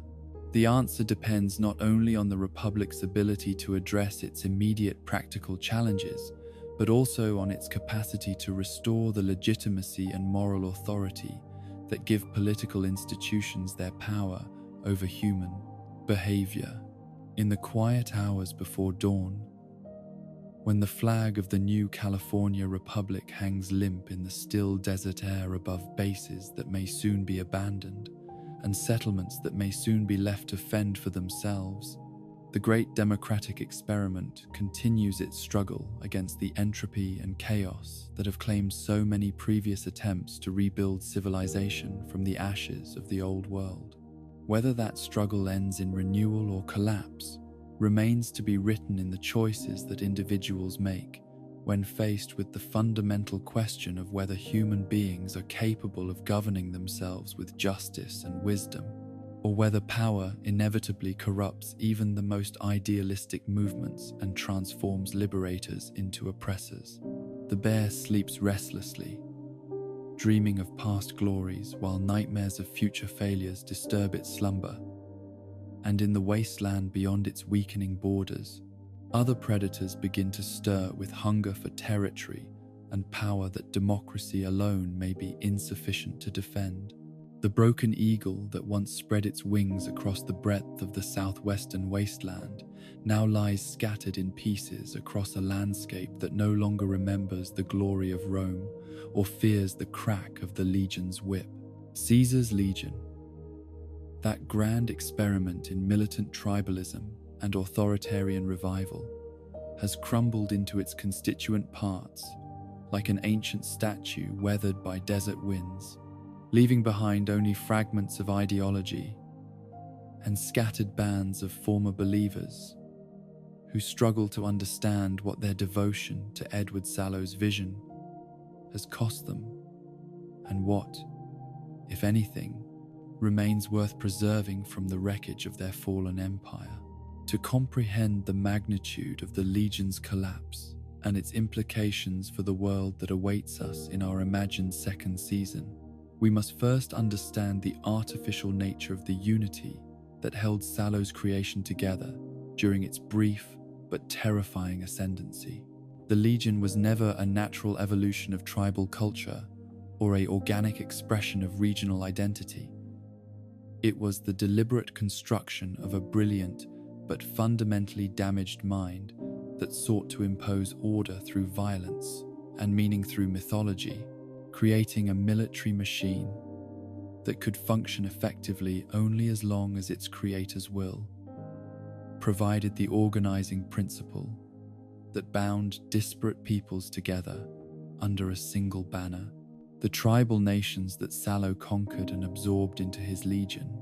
The answer depends not only on the Republic's ability to address its immediate practical challenges, but also on its capacity to restore the legitimacy and moral authority that give political institutions their power over human behavior. In the quiet hours before dawn, when the flag of the new California Republic hangs limp in the still desert air above bases that may soon be abandoned and settlements that may soon be left to fend for themselves, the great democratic experiment continues its struggle against the entropy and chaos that have claimed so many previous attempts to rebuild civilization from the ashes of the old world. Whether that struggle ends in renewal or collapse remains to be written in the choices that individuals make when faced with the fundamental question of whether human beings are capable of governing themselves with justice and wisdom, or whether power inevitably corrupts even the most idealistic movements and transforms liberators into oppressors. The bear sleeps restlessly, dreaming of past glories while nightmares of future failures disturb its slumber. And in the wasteland beyond its weakening borders, other predators begin to stir with hunger for territory and power that democracy alone may be insufficient to defend. The broken eagle that once spread its wings across the breadth of the southwestern wasteland now lies scattered in pieces across a landscape that no longer remembers the glory of Rome or fears the crack of the legion's whip. Caesar's legion, that grand experiment in militant tribalism and authoritarian revival, has crumbled into its constituent parts like an ancient statue weathered by desert winds, leaving behind only fragments of ideology and scattered bands of former believers who struggle to understand what their devotion to Edward Sallow's vision has cost them, and what, if anything, remains worth preserving from the wreckage of their fallen empire. To comprehend the magnitude of the Legion's collapse and its implications for the world that awaits us in our imagined second season, we must first understand the artificial nature of the unity that held Sallow's creation together during its brief but terrifying ascendancy. The Legion was never a natural evolution of tribal culture or an organic expression of regional identity. It was the deliberate construction of a brilliant but fundamentally damaged mind that sought to impose order through violence and meaning through mythology, creating a military machine that could function effectively only as long as its creator's will provided the organizing principle that bound disparate peoples together under a single banner. The tribal nations that Sallow conquered and absorbed into his Legion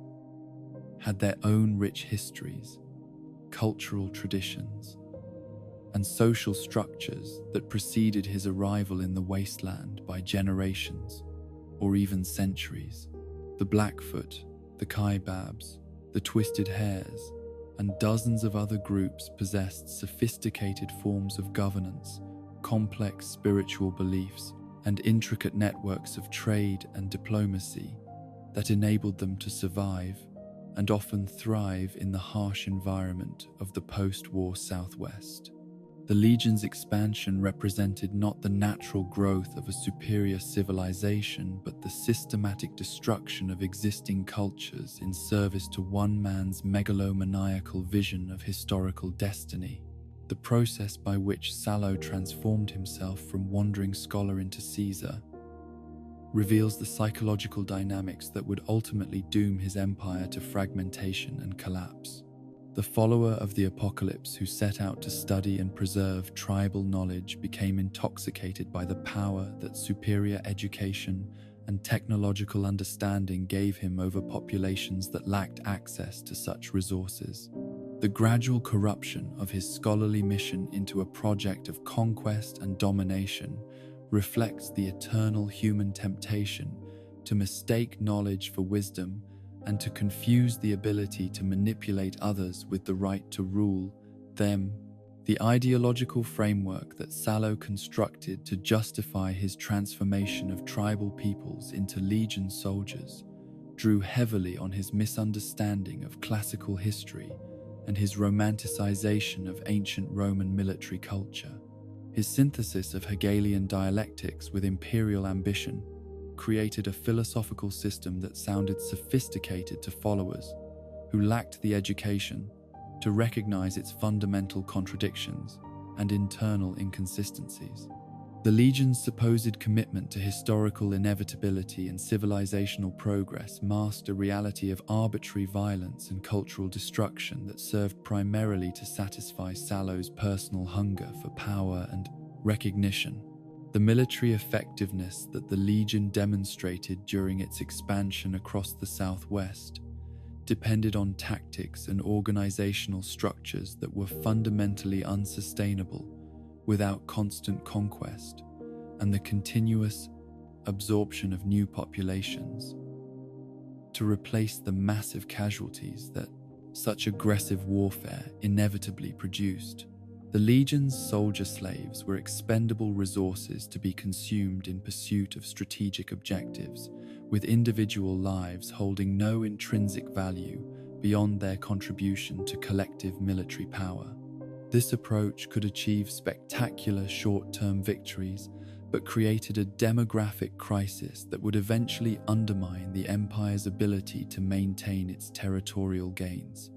had their own rich histories, cultural traditions, and social structures that preceded his arrival in the wasteland by generations or even centuries. The Blackfoot, the Kaibabs, the Twisted Hares, and dozens of other groups possessed sophisticated forms of governance, complex spiritual beliefs, and intricate networks of trade and diplomacy that enabled them to survive and often thrive in the harsh environment of the post-war Southwest. The Legion's expansion represented not the natural growth of a superior civilization, but the systematic destruction of existing cultures in service to one man's megalomaniacal vision of historical destiny. The process by which Sallow transformed himself from wandering scholar into Caesar reveals the psychological dynamics that would ultimately doom his empire to fragmentation and collapse. The follower of the apocalypse who set out to study and preserve tribal knowledge became intoxicated by the power that superior education and technological understanding gave him over populations that lacked access to such resources. The gradual corruption of his scholarly mission into a project of conquest and domination reflects the eternal human temptation to mistake knowledge for wisdom and to confuse the ability to manipulate others with the right to rule them. The ideological framework that Sallow constructed to justify his transformation of tribal peoples into Legion soldiers drew heavily on his misunderstanding of classical history and his romanticization of ancient Roman military culture. His synthesis of Hegelian dialectics with imperial ambition created a philosophical system that sounded sophisticated to followers who lacked the education to recognize its fundamental contradictions and internal inconsistencies. The Legion's supposed commitment to historical inevitability and civilizational progress masked a reality of arbitrary violence and cultural destruction that served primarily to satisfy Sallow's personal hunger for power and recognition. The military effectiveness that the Legion demonstrated during its expansion across the Southwest depended on tactics and organizational structures that were fundamentally unsustainable without constant conquest and the continuous absorption of new populations. To replace the massive casualties that such aggressive warfare inevitably produced, the Legion's soldier slaves were expendable resources to be consumed in pursuit of strategic objectives, with individual lives holding no intrinsic value beyond their contribution to collective military power. This approach could achieve spectacular short-term victories, but created a demographic crisis that would eventually undermine the Empire's ability to maintain its territorial gains.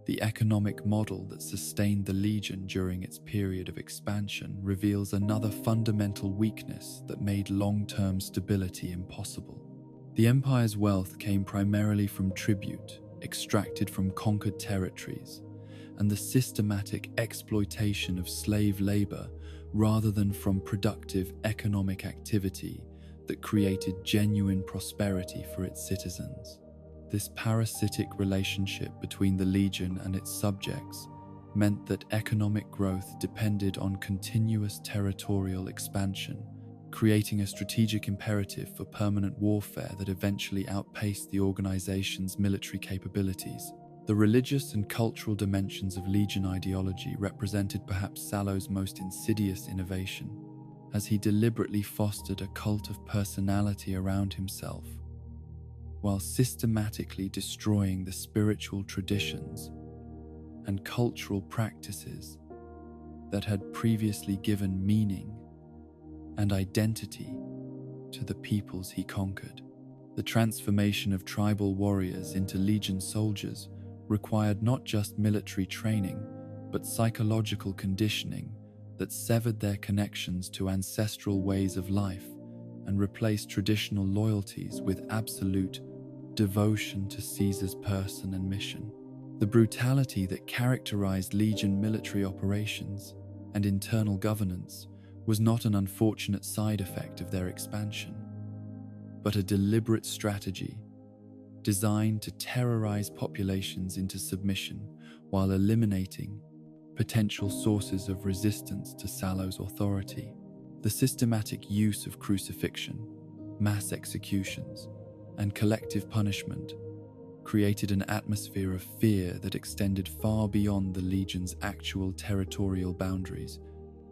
The economic model that sustained the Legion during its period of expansion reveals another fundamental weakness that made long-term stability impossible. The Empire's wealth came primarily from tribute, extracted from conquered territories, and the systematic exploitation of slave labor rather than from productive economic activity that created genuine prosperity for its citizens. This parasitic relationship between the Legion and its subjects meant that economic growth depended on continuous territorial expansion, creating a strategic imperative for permanent warfare that eventually outpaced the organization's military capabilities. The religious and cultural dimensions of Legion ideology represented perhaps Sallow's most insidious innovation, as he deliberately fostered a cult of personality around himself, while systematically destroying the spiritual traditions and cultural practices that had previously given meaning and identity to the peoples he conquered. The transformation of tribal warriors into Legion soldiers required not just military training, but psychological conditioning that severed their connections to ancestral ways of life and replaced traditional loyalties with absolute devotion to Caesar's person and mission. The brutality that characterized Legion military operations and internal governance was not an unfortunate side effect of their expansion, but a deliberate strategy designed to terrorize populations into submission while eliminating potential sources of resistance to Sallow's authority. The systematic use of crucifixion, mass executions, and collective punishment created an atmosphere of fear that extended far beyond the Legion's actual territorial boundaries,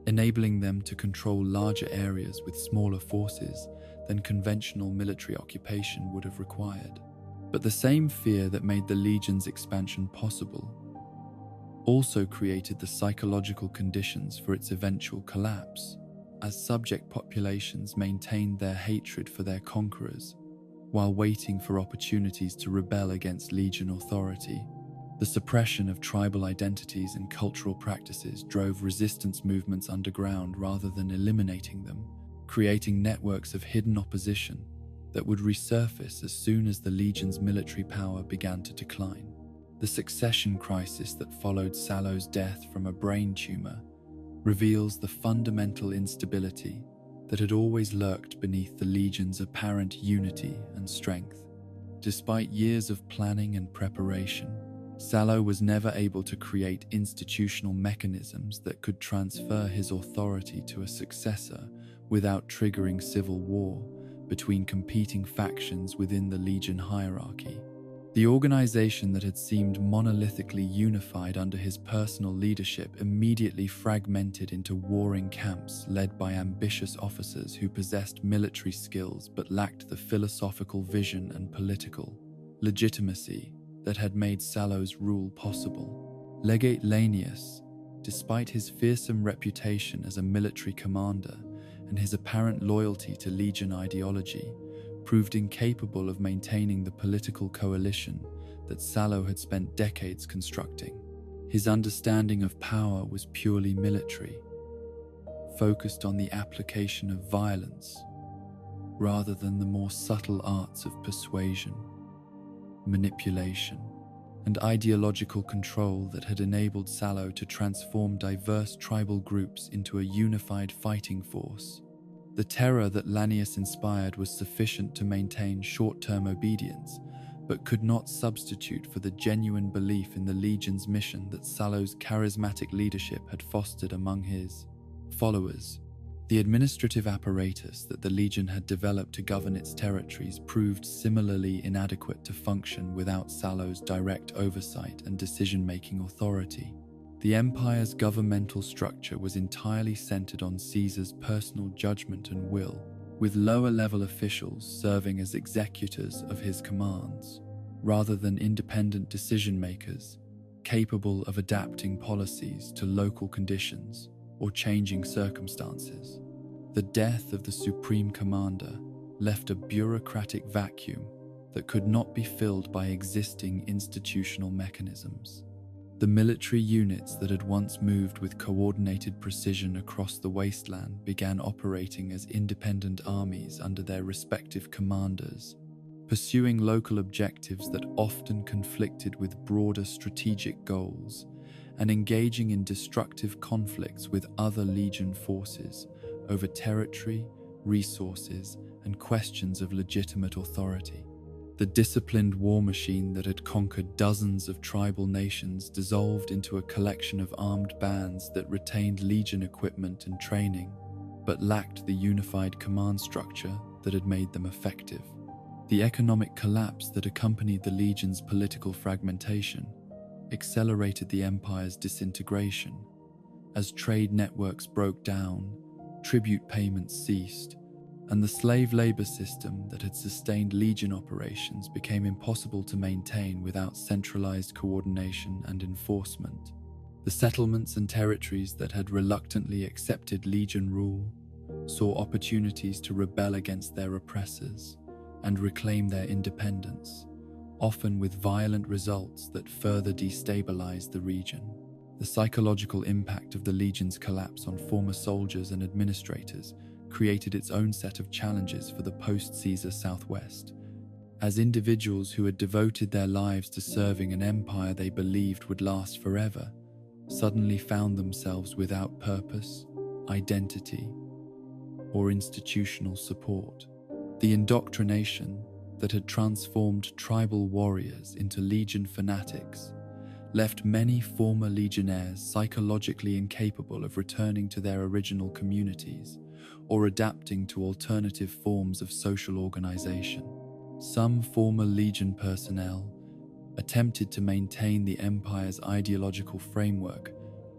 enabling them to control larger areas with smaller forces than conventional military occupation would have required. But the same fear that made the Legion's expansion possible also created the psychological conditions for its eventual collapse, as subject populations maintained their hatred for their conquerors while waiting for opportunities to rebel against Legion authority. The suppression of tribal identities and cultural practices drove resistance movements underground rather than eliminating them, creating networks of hidden opposition that would resurface as soon as the Legion's military power began to decline. The succession crisis that followed Sallow's death from a brain tumor reveals the fundamental instability that had always lurked beneath the Legion's apparent unity and strength. Despite years of planning and preparation, Sallow was never able to create institutional mechanisms that could transfer his authority to a successor without triggering civil war between competing factions within the Legion hierarchy. The organization that had seemed monolithically unified under his personal leadership immediately fragmented into warring camps led by ambitious officers who possessed military skills but lacked the philosophical vision and political legitimacy that had made Sallow's rule possible. Legate Lanius, despite his fearsome reputation as a military commander and his apparent loyalty to Legion ideology, proved incapable of maintaining the political coalition that Sallow had spent decades constructing. His understanding of power was purely military, focused on the application of violence rather than the more subtle arts of persuasion, manipulation, and ideological control that had enabled Sallow to transform diverse tribal groups into a unified fighting force. The terror that Lanius inspired was sufficient to maintain short-term obedience, but could not substitute for the genuine belief in the Legion's mission that Sallow's charismatic leadership had fostered among his followers. The administrative apparatus that the Legion had developed to govern its territories proved similarly inadequate to function without Sallow's direct oversight and decision-making authority. The Empire's governmental structure was entirely centered on Caesar's personal judgment and will, with lower-level officials serving as executors of his commands, rather than independent decision-makers capable of adapting policies to local conditions or changing circumstances. The death of the Supreme Commander left a bureaucratic vacuum that could not be filled by existing institutional mechanisms. The military units that had once moved with coordinated precision across the wasteland began operating as independent armies under their respective commanders, pursuing local objectives that often conflicted with broader strategic goals and engaging in destructive conflicts with other Legion forces over territory, resources, and questions of legitimate authority. The disciplined war machine that had conquered dozens of tribal nations dissolved into a collection of armed bands that retained Legion equipment and training, but lacked the unified command structure that had made them effective. The economic collapse that accompanied the Legion's political fragmentation accelerated the Empire's disintegration. As trade networks broke down, tribute payments ceased, and the slave labor system that had sustained Legion operations became impossible to maintain without centralized coordination and enforcement. The settlements and territories that had reluctantly accepted Legion rule saw opportunities to rebel against their oppressors and reclaim their independence, often with violent results that further destabilized the region. The psychological impact of the Legion's collapse on former soldiers and administrators created its own set of challenges for the post-Caesar Southwest, as individuals who had devoted their lives to serving an empire they believed would last forever suddenly found themselves without purpose, identity, or institutional support. The indoctrination that had transformed tribal warriors into Legion fanatics left many former Legionnaires psychologically incapable of returning to their original communities or adapting to alternative forms of social organization. Some former Legion personnel attempted to maintain the Empire's ideological framework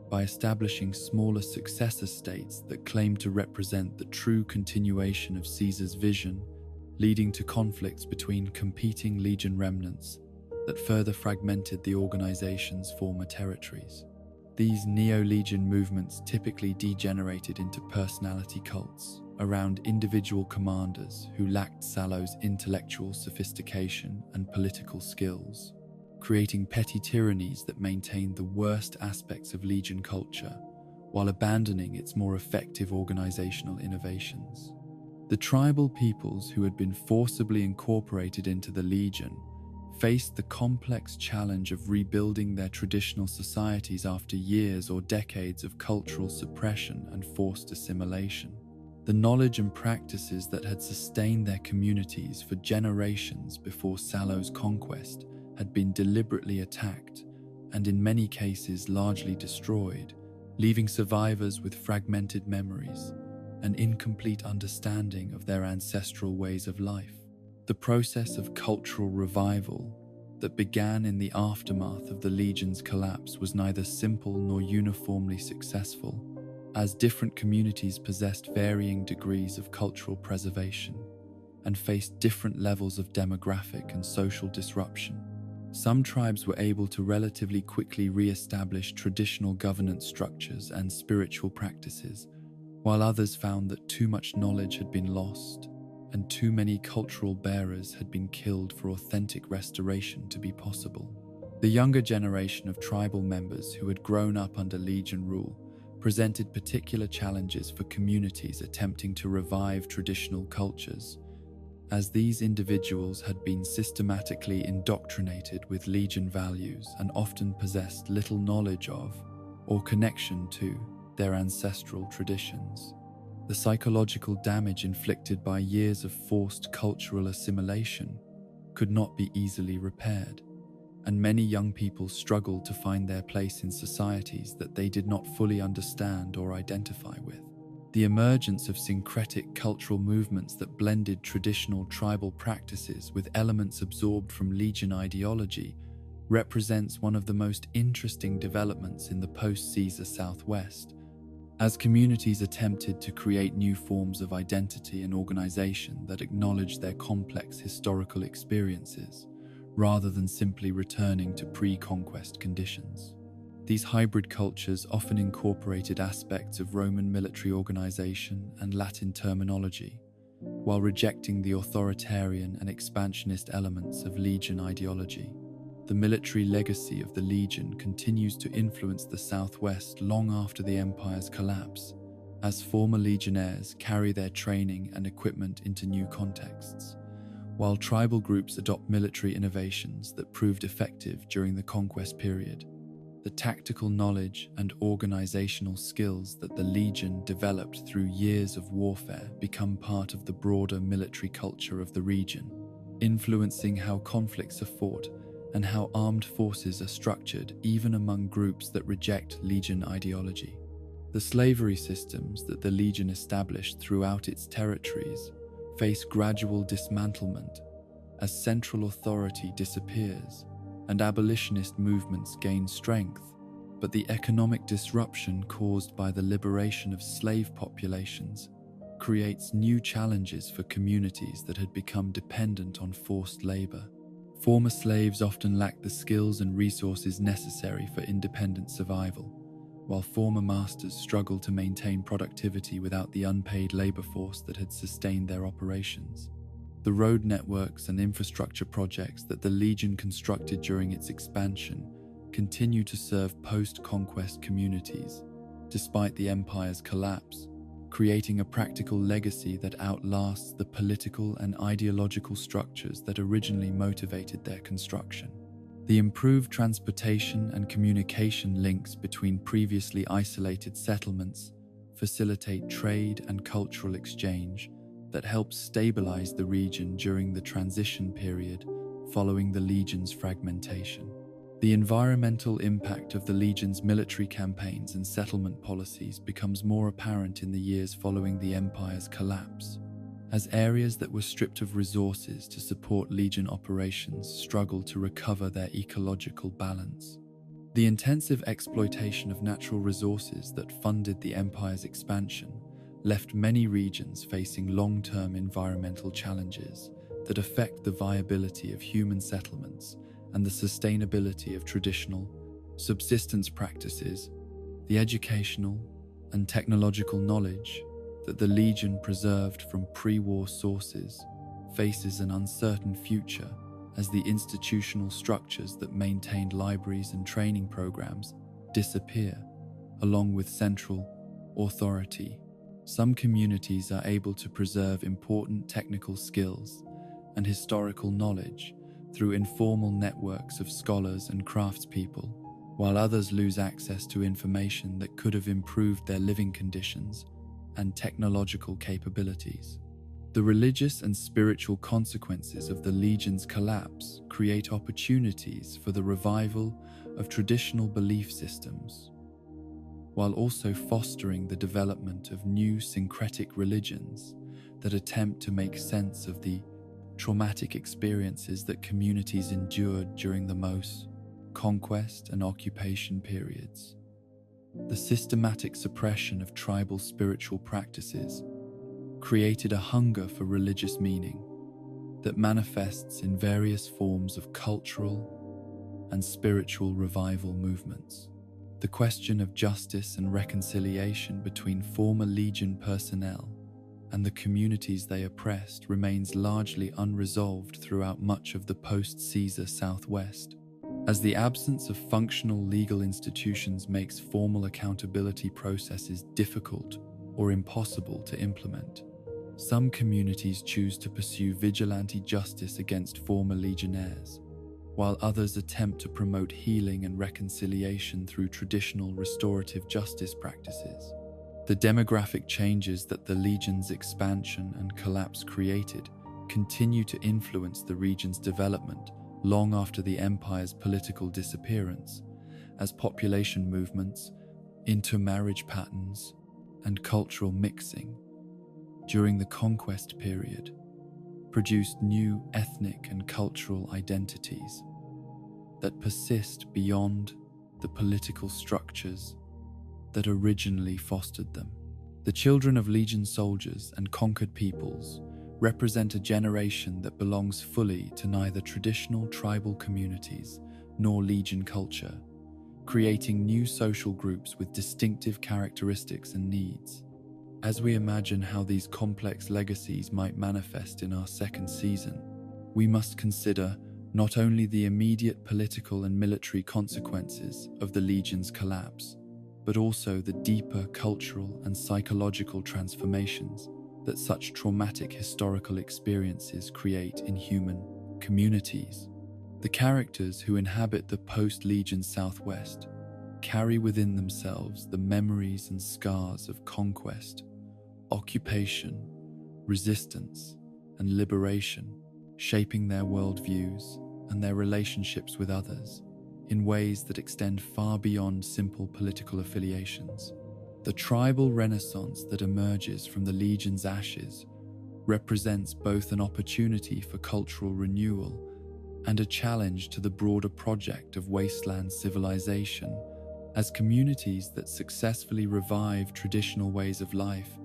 by establishing smaller successor states that claimed to represent the true continuation of Caesar's vision, leading to conflicts between competing Legion remnants that further fragmented the organization's former territories. These neo-Legion movements typically degenerated into personality cults around individual commanders who lacked Sallow's intellectual sophistication and political skills, creating petty tyrannies that maintained the worst aspects of Legion culture while abandoning its more effective organizational innovations. The tribal peoples who had been forcibly incorporated into the Legion faced the complex challenge of rebuilding their traditional societies after years or decades of cultural suppression and forced assimilation. The knowledge and practices that had sustained their communities for generations before Sallow's conquest had been deliberately attacked and in many cases largely destroyed, leaving survivors with fragmented memories, an incomplete understanding of their ancestral ways of life. The process of cultural revival that began in the aftermath of the Legion's collapse was neither simple nor uniformly successful, as different communities possessed varying degrees of cultural preservation and faced different levels of demographic and social disruption. Some tribes were able to relatively quickly re-establish traditional governance structures and spiritual practices, while others found that too much knowledge had been lost and too many cultural bearers had been killed for authentic restoration to be possible. The younger generation of tribal members who had grown up under Legion rule presented particular challenges for communities attempting to revive traditional cultures, as these individuals had been systematically indoctrinated with Legion values and often possessed little knowledge of or connection to their ancestral traditions. The psychological damage inflicted by years of forced cultural assimilation could not be easily repaired, and many young people struggled to find their place in societies that they did not fully understand or identify with. The emergence of syncretic cultural movements that blended traditional tribal practices with elements absorbed from Legion ideology represents one of the most interesting developments in the post-Caesar Southwest, as communities attempted to create new forms of identity and organization that acknowledged their complex historical experiences, rather than simply returning to pre-conquest conditions. These hybrid cultures often incorporated aspects of Roman military organization and Latin terminology, while rejecting the authoritarian and expansionist elements of Legion ideology. The military legacy of the Legion continues to influence the Southwest long after the Empire's collapse, as former Legionnaires carry their training and equipment into new contexts, while tribal groups adopt military innovations that proved effective during the conquest period. The tactical knowledge and organizational skills that the Legion developed through years of warfare become part of the broader military culture of the region, influencing how conflicts are fought and how armed forces are structured even among groups that reject Legion ideology. The slavery systems that the Legion established throughout its territories face gradual dismantlement as central authority disappears and abolitionist movements gain strength, but the economic disruption caused by the liberation of slave populations creates new challenges for communities that had become dependent on forced labor. Former slaves often lacked the skills and resources necessary for independent survival, while former masters struggled to maintain productivity without the unpaid labor force that had sustained their operations. The road networks and infrastructure projects that the Legion constructed during its expansion continue to serve post-conquest communities, despite the Empire's collapse, creating a practical legacy that outlasts the political and ideological structures that originally motivated their construction. The improved transportation and communication links between previously isolated settlements facilitate trade and cultural exchange that helps stabilize the region during the transition period following the Legion's fragmentation. The environmental impact of the Legion's military campaigns and settlement policies becomes more apparent in the years following the Empire's collapse, as areas that were stripped of resources to support Legion operations struggle to recover their ecological balance. The intensive exploitation of natural resources that funded the Empire's expansion left many regions facing long-term environmental challenges that affect the viability of human settlements and the sustainability of traditional subsistence practices. The educational and technological knowledge that the Legion preserved from pre-war sources faces an uncertain future as the institutional structures that maintained libraries and training programs disappear, along with central authority. Some communities are able to preserve important technical skills and historical knowledge through informal networks of scholars and craftspeople, while others lose access to information that could have improved their living conditions and technological capabilities. The religious and spiritual consequences of the Legion's collapse create opportunities for the revival of traditional belief systems, while also fostering the development of new syncretic religions that attempt to make sense of the traumatic experiences that communities endured during the most conquest and occupation periods. The systematic suppression of tribal spiritual practices created a hunger for religious meaning that manifests in various forms of cultural and spiritual revival movements. The question of justice and reconciliation between former Legion personnel and the communities they oppressed remains largely unresolved throughout much of the post-Caesar Southwest, as the absence of functional legal institutions makes formal accountability processes difficult or impossible to implement. Some communities choose to pursue vigilante justice against former legionnaires, while others attempt to promote healing and reconciliation through traditional restorative justice practices. The demographic changes that the Legion's expansion and collapse created continue to influence the region's development long after the Empire's political disappearance, as population movements, intermarriage patterns, and cultural mixing during the conquest period produced new ethnic and cultural identities that persist beyond the political structures that originally fostered them. The children of Legion soldiers and conquered peoples represent a generation that belongs fully to neither traditional tribal communities nor Legion culture, creating new social groups with distinctive characteristics and needs. As we imagine how these complex legacies might manifest in our second season, we must consider not only the immediate political and military consequences of the Legion's collapse, but also the deeper cultural and psychological transformations that such traumatic historical experiences create in human communities. The characters who inhabit the post-Legion Southwest carry within themselves the memories and scars of conquest, occupation, resistance, and liberation, shaping their worldviews and their relationships with others in ways that extend far beyond simple political affiliations. The tribal renaissance that emerges from the Legion's ashes represents both an opportunity for cultural renewal and a challenge to the broader project of wasteland civilization, as communities that successfully revive traditional ways of life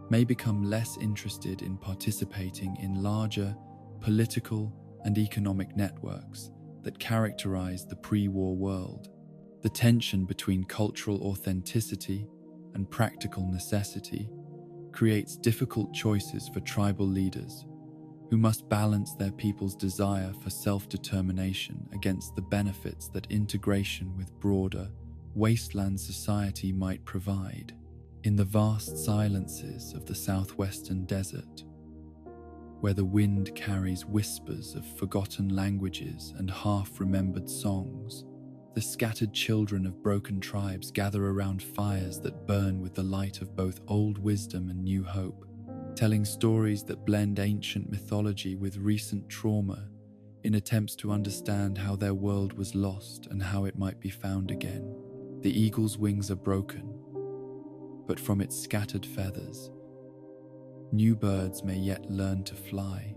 may become less interested in participating in larger political and economic networks that characterize the pre-war world. The tension between cultural authenticity and practical necessity creates difficult choices for tribal leaders who must balance their people's desire for self-determination against the benefits that integration with broader wasteland society might provide. In the vast silences of the southwestern desert, where the wind carries whispers of forgotten languages and half-remembered songs, the scattered children of broken tribes gather around fires that burn with the light of both old wisdom and new hope, telling stories that blend ancient mythology with recent trauma in attempts to understand how their world was lost and how it might be found again. The eagle's wings are broken, but from its scattered feathers, new birds may yet learn to fly,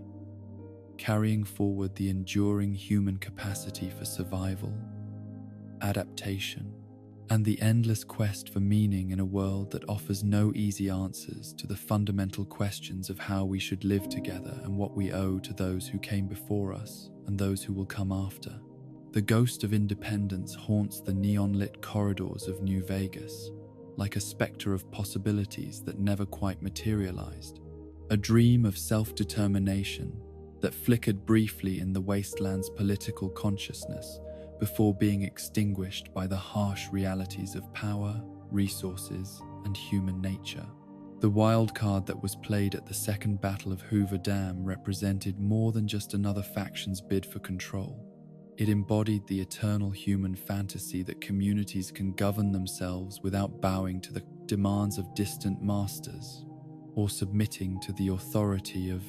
carrying forward the enduring human capacity for survival, adaptation, and the endless quest for meaning in a world that offers no easy answers to the fundamental questions of how we should live together and what we owe to those who came before us and those who will come after. The ghost of independence haunts the neon-lit corridors of New Vegas, like a specter of possibilities that never quite materialized, a dream of self-determination that flickered briefly in the wasteland's political consciousness before being extinguished by the harsh realities of power, resources, and human nature. The wild card that was played at the Second Battle of Hoover Dam represented more than just another faction's bid for control. It embodied the eternal human fantasy that communities can govern themselves without bowing to the demands of distant masters or submitting to the authority of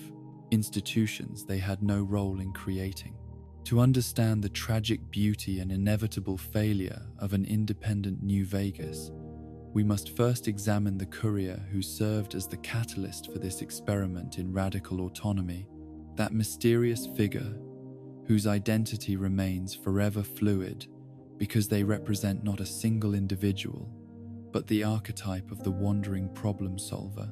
institutions they had no role in creating. To understand the tragic beauty and inevitable failure of an independent New Vegas, we must first examine the courier who served as the catalyst for this experiment in radical autonomy, that mysterious figure whose identity remains forever fluid because they represent not a single individual, but the archetype of the wandering problem solver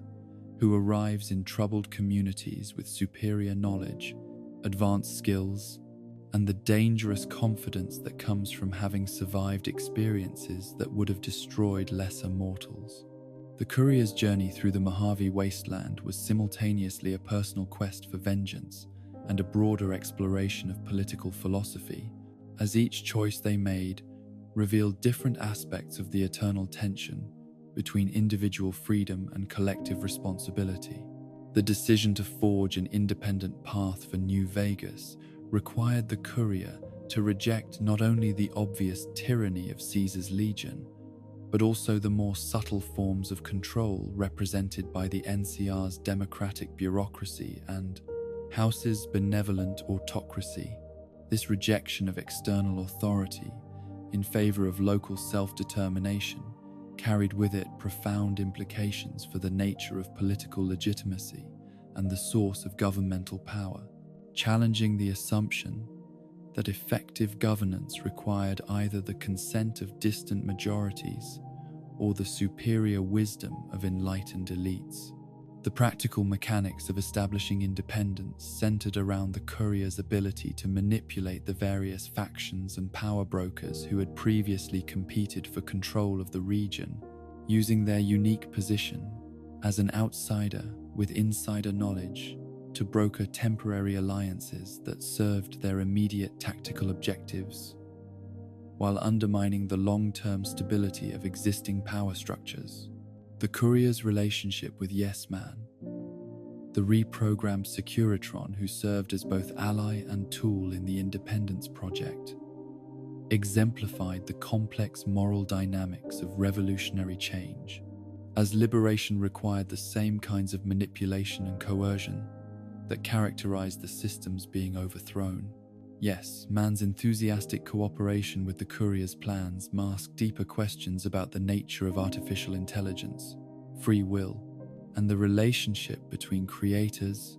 who arrives in troubled communities with superior knowledge, advanced skills, and the dangerous confidence that comes from having survived experiences that would have destroyed lesser mortals. The courier's journey through the Mojave wasteland was simultaneously a personal quest for vengeance and a broader exploration of political philosophy, as each choice they made revealed different aspects of the eternal tension between individual freedom and collective responsibility. The decision to forge an independent path for New Vegas required the courier to reject not only the obvious tyranny of Caesar's legion, but also the more subtle forms of control represented by the NCR's democratic bureaucracy and House's benevolent autocracy. This rejection of external authority in favor of local self-determination carried with it profound implications for the nature of political legitimacy and the source of governmental power, challenging the assumption that effective governance required either the consent of distant majorities or the superior wisdom of enlightened elites. The practical mechanics of establishing independence centered around the courier's ability to manipulate the various factions and power brokers who had previously competed for control of the region, using their unique position as an outsider with insider knowledge to broker temporary alliances that served their immediate tactical objectives, while undermining the long-term stability of existing power structures. The courier's relationship with Yes Man, the reprogrammed Securitron who served as both ally and tool in the Independence Project, exemplified the complex moral dynamics of revolutionary change, as liberation required the same kinds of manipulation and coercion that characterized the systems being overthrown. Yes, man's enthusiastic cooperation with the courier's plans masked deeper questions about the nature of artificial intelligence, free will, and the relationship between creators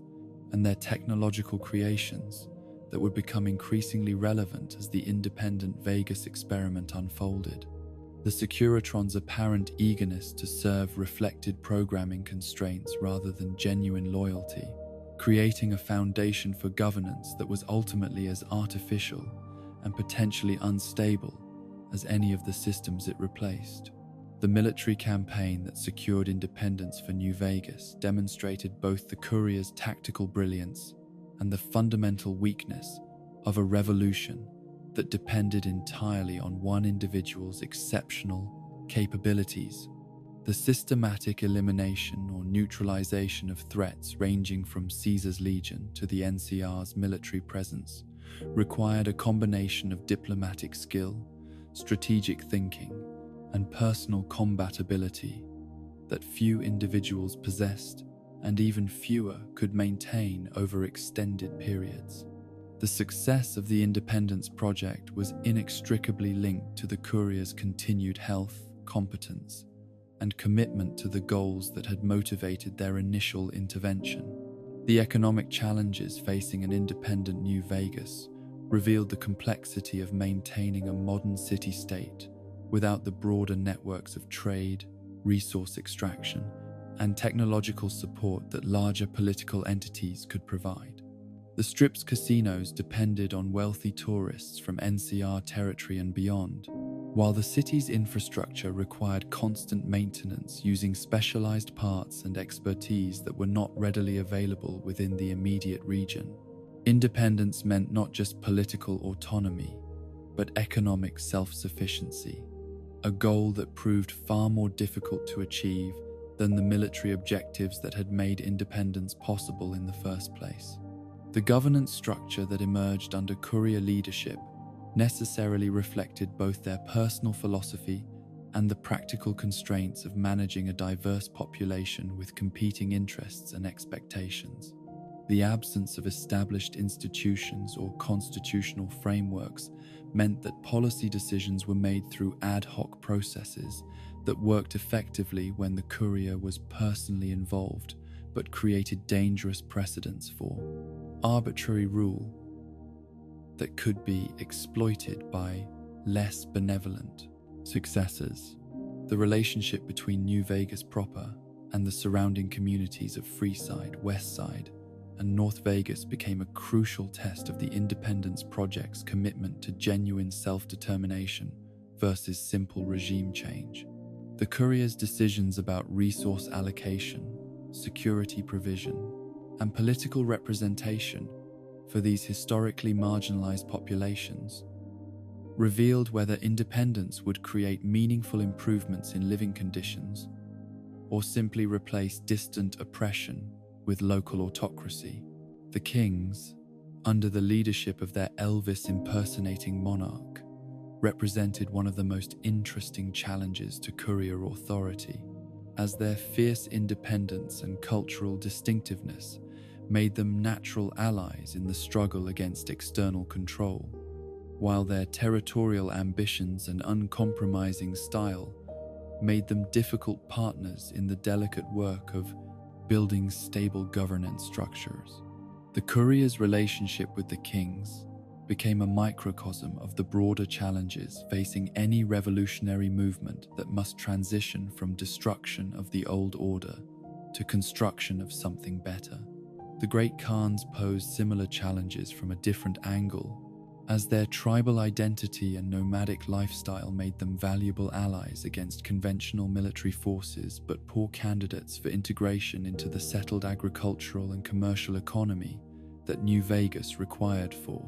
and their technological creations that would become increasingly relevant as the independent Vegas experiment unfolded. The Securitron's apparent eagerness to serve reflected programming constraints rather than genuine loyalty, creating a foundation for governance that was ultimately as artificial and potentially unstable as any of the systems it replaced. The military campaign that secured independence for New Vegas demonstrated both the courier's tactical brilliance and the fundamental weakness of a revolution that depended entirely on one individual's exceptional capabilities. The systematic elimination or neutralization of threats ranging from Caesar's Legion to the NCR's military presence required a combination of diplomatic skill, strategic thinking, and personal combat ability that few individuals possessed and even fewer could maintain over extended periods. The success of the Independence Project was inextricably linked to the courier's continued health, competence, and commitment to the goals that had motivated their initial intervention. The economic challenges facing an independent New Vegas revealed the complexity of maintaining a modern city-state without the broader networks of trade, resource extraction, and technological support that larger political entities could provide. The Strip's casinos depended on wealthy tourists from NCR territory and beyond, while the city's infrastructure required constant maintenance using specialized parts and expertise that were not readily available within the immediate region. Independence meant not just political autonomy, but economic self-sufficiency, a goal that proved far more difficult to achieve than the military objectives that had made independence possible in the first place. The governance structure that emerged under courier leadership necessarily reflected both their personal philosophy and the practical constraints of managing a diverse population with competing interests and expectations. The absence of established institutions or constitutional frameworks meant that policy decisions were made through ad hoc processes that worked effectively when the courier was personally involved, but created dangerous precedents for arbitrary rule that could be exploited by less benevolent successors. The relationship between New Vegas proper and the surrounding communities of Freeside, Westside, and North Vegas became a crucial test of the Independence Project's commitment to genuine self-determination versus simple regime change. The courier's decisions about resource allocation, security provision, and political representation for these historically marginalized populations revealed whether independence would create meaningful improvements in living conditions or simply replace distant oppression with local autocracy. The kings, under the leadership of their Elvis impersonating monarch, represented one of the most interesting challenges to courier authority, as their fierce independence and cultural distinctiveness made them natural allies in the struggle against external control, while their territorial ambitions and uncompromising style made them difficult partners in the delicate work of building stable governance structures. The courier's relationship with the kings became a microcosm of the broader challenges facing any revolutionary movement that must transition from destruction of the old order to construction of something better. The great Khans posed similar challenges from a different angle, as their tribal identity and nomadic lifestyle made them valuable allies against conventional military forces but poor candidates for integration into the settled agricultural and commercial economy that New Vegas required for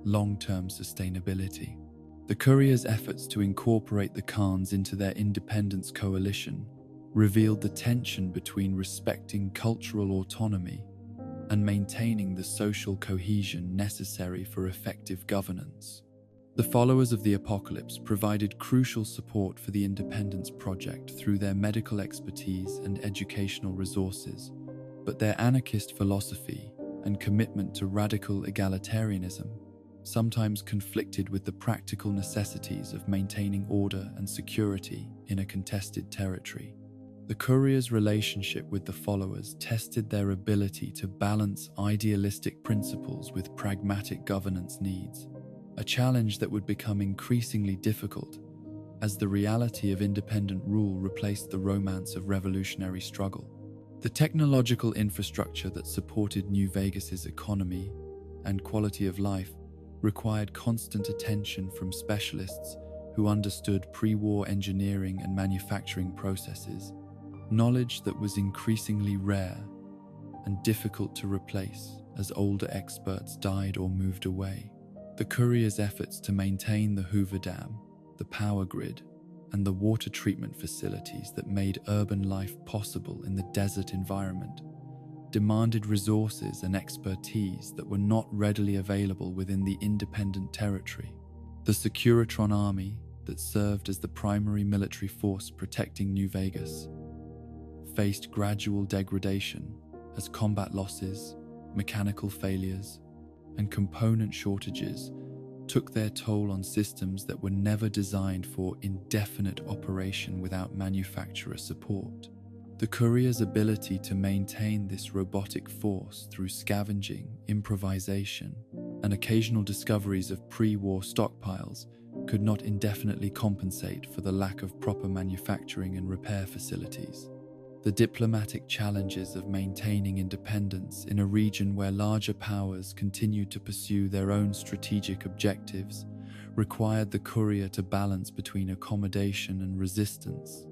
long-term sustainability. The courier's efforts to incorporate the Khans into their independence coalition revealed the tension between respecting cultural autonomy and maintaining the social cohesion necessary for effective governance. The followers of the apocalypse provided crucial support for the independence project through their medical expertise and educational resources, but their anarchist philosophy and commitment to radical egalitarianism sometimes conflicted with the practical necessities of maintaining order and security in a contested territory. The courier's relationship with the followers tested their ability to balance idealistic principles with pragmatic governance needs, a challenge that would become increasingly difficult as the reality of independent rule replaced the romance of revolutionary struggle. The technological infrastructure that supported New Vegas's economy and quality of life required constant attention from specialists who understood pre-war engineering and manufacturing processes, knowledge that was increasingly rare and difficult to replace as older experts died or moved away. The courier's efforts to maintain the Hoover Dam, the power grid, and the water treatment facilities that made urban life possible in the desert environment demanded resources and expertise that were not readily available within the independent territory. The Securitron Army, that served as the primary military force protecting New Vegas, faced gradual degradation as combat losses, mechanical failures, and component shortages took their toll on systems that were never designed for indefinite operation without manufacturer support. The courier's ability to maintain this robotic force through scavenging, improvisation, and occasional discoveries of pre-war stockpiles could not indefinitely compensate for the lack of proper manufacturing and repair facilities. The diplomatic challenges of maintaining independence in a region where larger powers continued to pursue their own strategic objectives required the courier to balance between accommodation and resistance,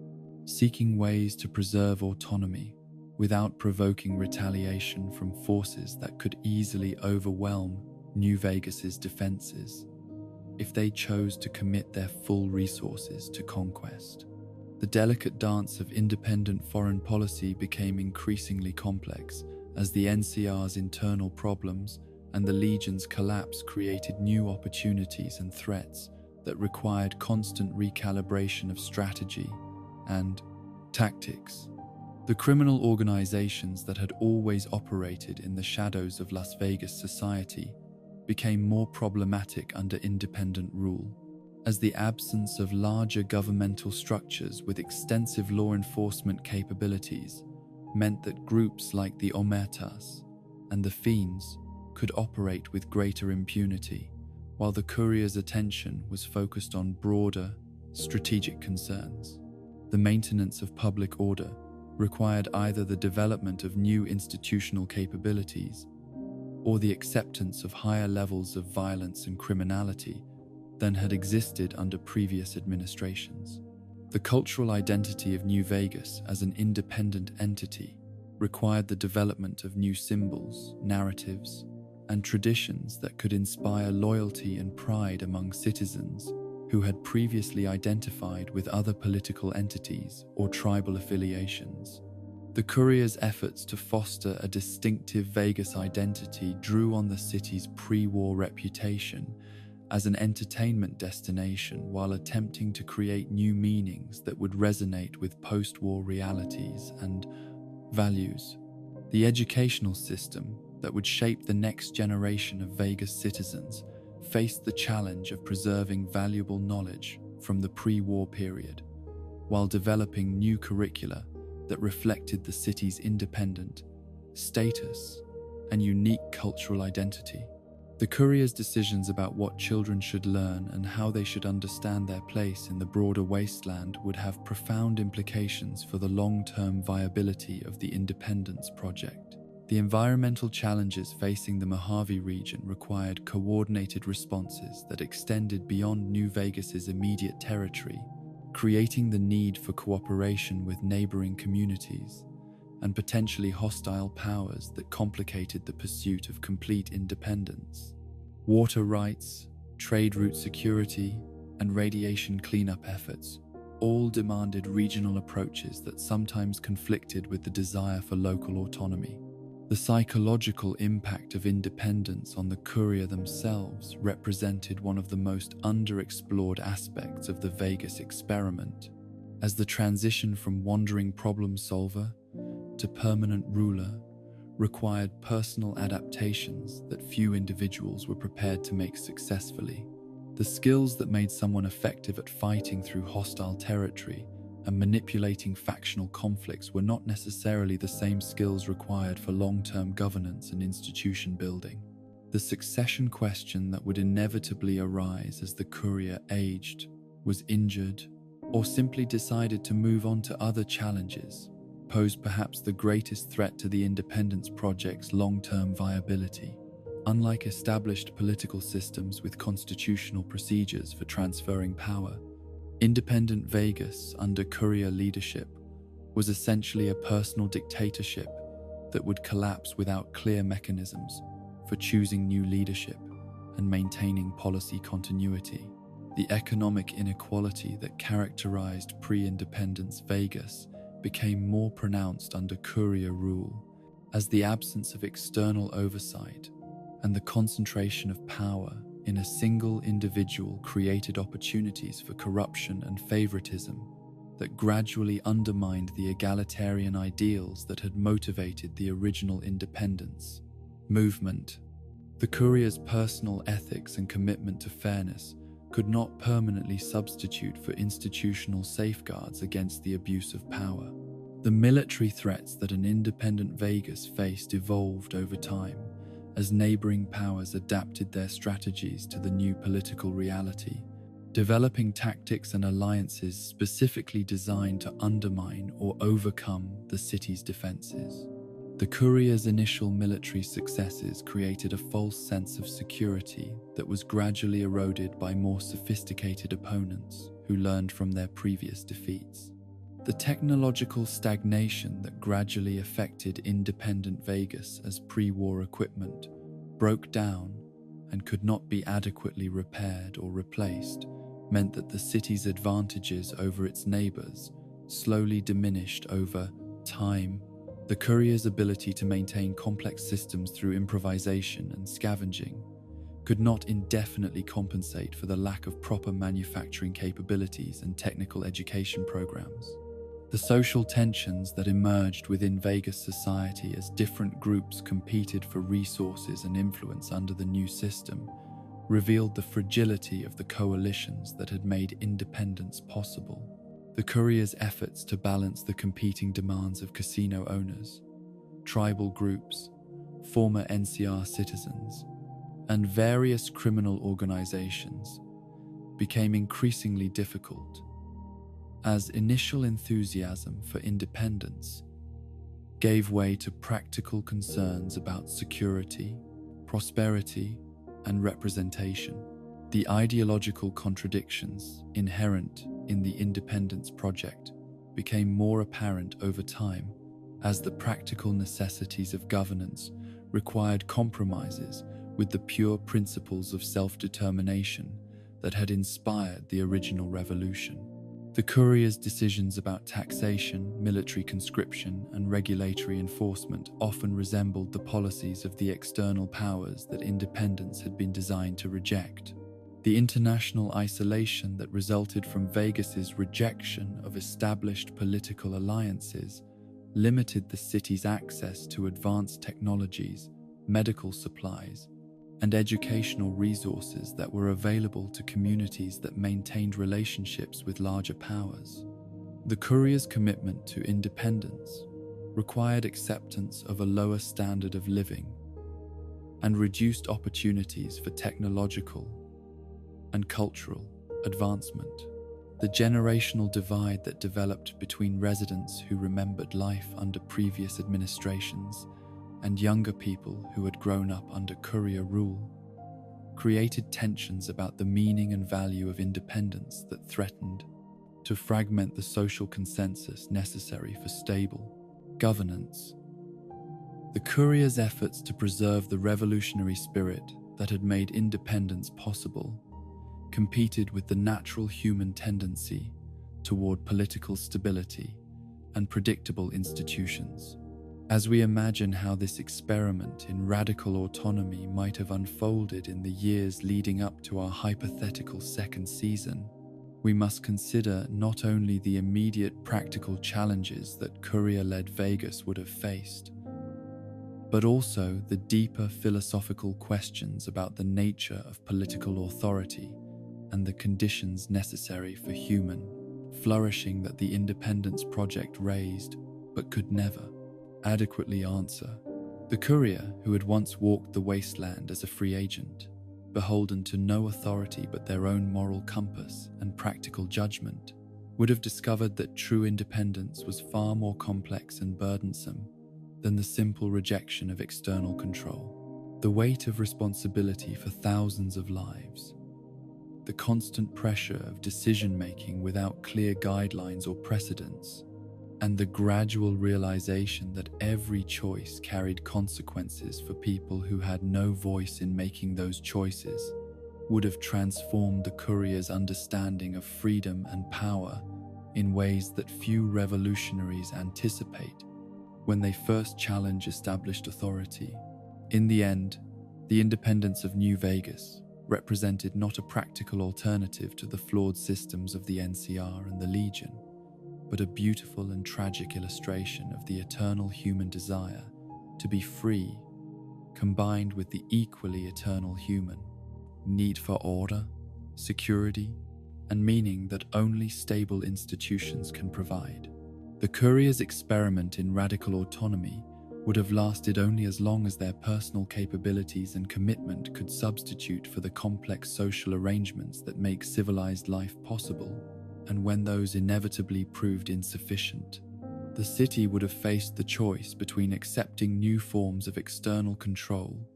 seeking ways to preserve autonomy without provoking retaliation from forces that could easily overwhelm New Vegas's defenses if they chose to commit their full resources to conquest. The delicate dance of independent foreign policy became increasingly complex as the NCR's internal problems and the Legion's collapse created new opportunities and threats that required constant recalibration of strategy and tactics. The criminal organizations that had always operated in the shadows of Las Vegas society became more problematic under independent rule, as the absence of larger governmental structures with extensive law enforcement capabilities meant that groups like the Omertas and the Fiends could operate with greater impunity, while the courier's attention was focused on broader, strategic concerns. The maintenance of public order required either the development of new institutional capabilities or the acceptance of higher levels of violence and criminality than had existed under previous administrations. The cultural identity of New Vegas as an independent entity required the development of new symbols, narratives, and traditions that could inspire loyalty and pride among citizens who had previously identified with other political entities or tribal affiliations. The courier's efforts to foster a distinctive Vegas identity drew on the city's pre-war reputation as an entertainment destination while attempting to create new meanings that would resonate with post-war realities and values. The educational system that would shape the next generation of Vegas citizens faced the challenge of preserving valuable knowledge from the pre-war period, while developing new curricula that reflected the city's independent status and unique cultural identity. The courier's decisions about what children should learn and how they should understand their place in the broader wasteland would have profound implications for the long-term viability of the Independence Project. The environmental challenges facing the Mojave region required coordinated responses that extended beyond New Vegas's immediate territory, creating the need for cooperation with neighboring communities and potentially hostile powers that complicated the pursuit of complete independence. Water rights, trade route security, and radiation cleanup efforts all demanded regional approaches that sometimes conflicted with the desire for local autonomy. The psychological impact of independence on the courier themselves represented one of the most underexplored aspects of the Vegas experiment, as the transition from wandering problem solver to permanent ruler required personal adaptations that few individuals were prepared to make successfully. The skills that made someone effective at fighting through hostile territory and manipulating factional conflicts were not necessarily the same skills required for long-term governance and institution building. The succession question that would inevitably arise as the courier aged, was injured, or simply decided to move on to other challenges, posed perhaps the greatest threat to the Independence Project's long-term viability. Unlike established political systems with constitutional procedures for transferring power, independent Vegas under courier leadership was essentially a personal dictatorship that would collapse without clear mechanisms for choosing new leadership and maintaining policy continuity. The economic inequality that characterized pre-independence Vegas became more pronounced under courier rule, as the absence of external oversight and the concentration of power in a single individual created opportunities for corruption and favoritism that gradually undermined the egalitarian ideals that had motivated the original independence movement. The courier's personal ethics and commitment to fairness could not permanently substitute for institutional safeguards against the abuse of power. The military threats that an independent Vegas faced evolved over time as neighboring powers adapted their strategies to the new political reality, developing tactics and alliances specifically designed to undermine or overcome the city's defenses. The courier's initial military successes created a false sense of security that was gradually eroded by more sophisticated opponents who learned from their previous defeats. The technological stagnation that gradually affected independent Vegas as pre-war equipment broke down and could not be adequately repaired or replaced meant that the city's advantages over its neighbors slowly diminished over time. The courier's ability to maintain complex systems through improvisation and scavenging could not indefinitely compensate for the lack of proper manufacturing capabilities and technical education programs. The social tensions that emerged within Vegas society as different groups competed for resources and influence under the new system revealed the fragility of the coalitions that had made independence possible. The courier's efforts to balance the competing demands of casino owners, tribal groups, former NCR citizens, and various criminal organizations became increasingly difficult, as initial enthusiasm for independence gave way to practical concerns about security, prosperity, and representation. The ideological contradictions inherent in the Independence Project became more apparent over time as the practical necessities of governance required compromises with the pure principles of self-determination that had inspired the original revolution. The courier's decisions about taxation, military conscription, and regulatory enforcement often resembled the policies of the external powers that independence had been designed to reject. The international isolation that resulted from Vegas's rejection of established political alliances limited the city's access to advanced technologies, medical supplies, and educational resources that were available to communities that maintained relationships with larger powers. The courier's commitment to independence required acceptance of a lower standard of living and reduced opportunities for technological and cultural advancement. The generational divide that developed between residents who remembered life under previous administrations and younger people who had grown up under courier rule created tensions about the meaning and value of independence that threatened to fragment the social consensus necessary for stable governance. The courier's efforts to preserve the revolutionary spirit that had made independence possible competed with the natural human tendency toward political stability and predictable institutions. As we imagine how this experiment in radical autonomy might have unfolded in the years leading up to our hypothetical second season, we must consider not only the immediate practical challenges that courier-led Vegas would have faced, but also the deeper philosophical questions about the nature of political authority and the conditions necessary for human flourishing that the Independence Project raised but could never adequately answer. The courier, who had once walked the wasteland as a free agent, beholden to no authority but their own moral compass and practical judgment, would have discovered that true independence was far more complex and burdensome than the simple rejection of external control. The weight of responsibility for thousands of lives, the constant pressure of decision-making without clear guidelines or precedents, and the gradual realization that every choice carried consequences for people who had no voice in making those choices, would have transformed the courier's understanding of freedom and power in ways that few revolutionaries anticipate when they first challenge established authority. In the end, the independence of New Vegas represented not a practical alternative to the flawed systems of the NCR and the Legion, but a beautiful and tragic illustration of the eternal human desire to be free, combined with the equally eternal human need for order, security, and meaning that only stable institutions can provide. The courier's experiment in radical autonomy would have lasted only as long as their personal capabilities and commitment could substitute for the complex social arrangements that make civilized life possible. And when those inevitably proved insufficient, the city would have faced the choice between accepting new forms of external control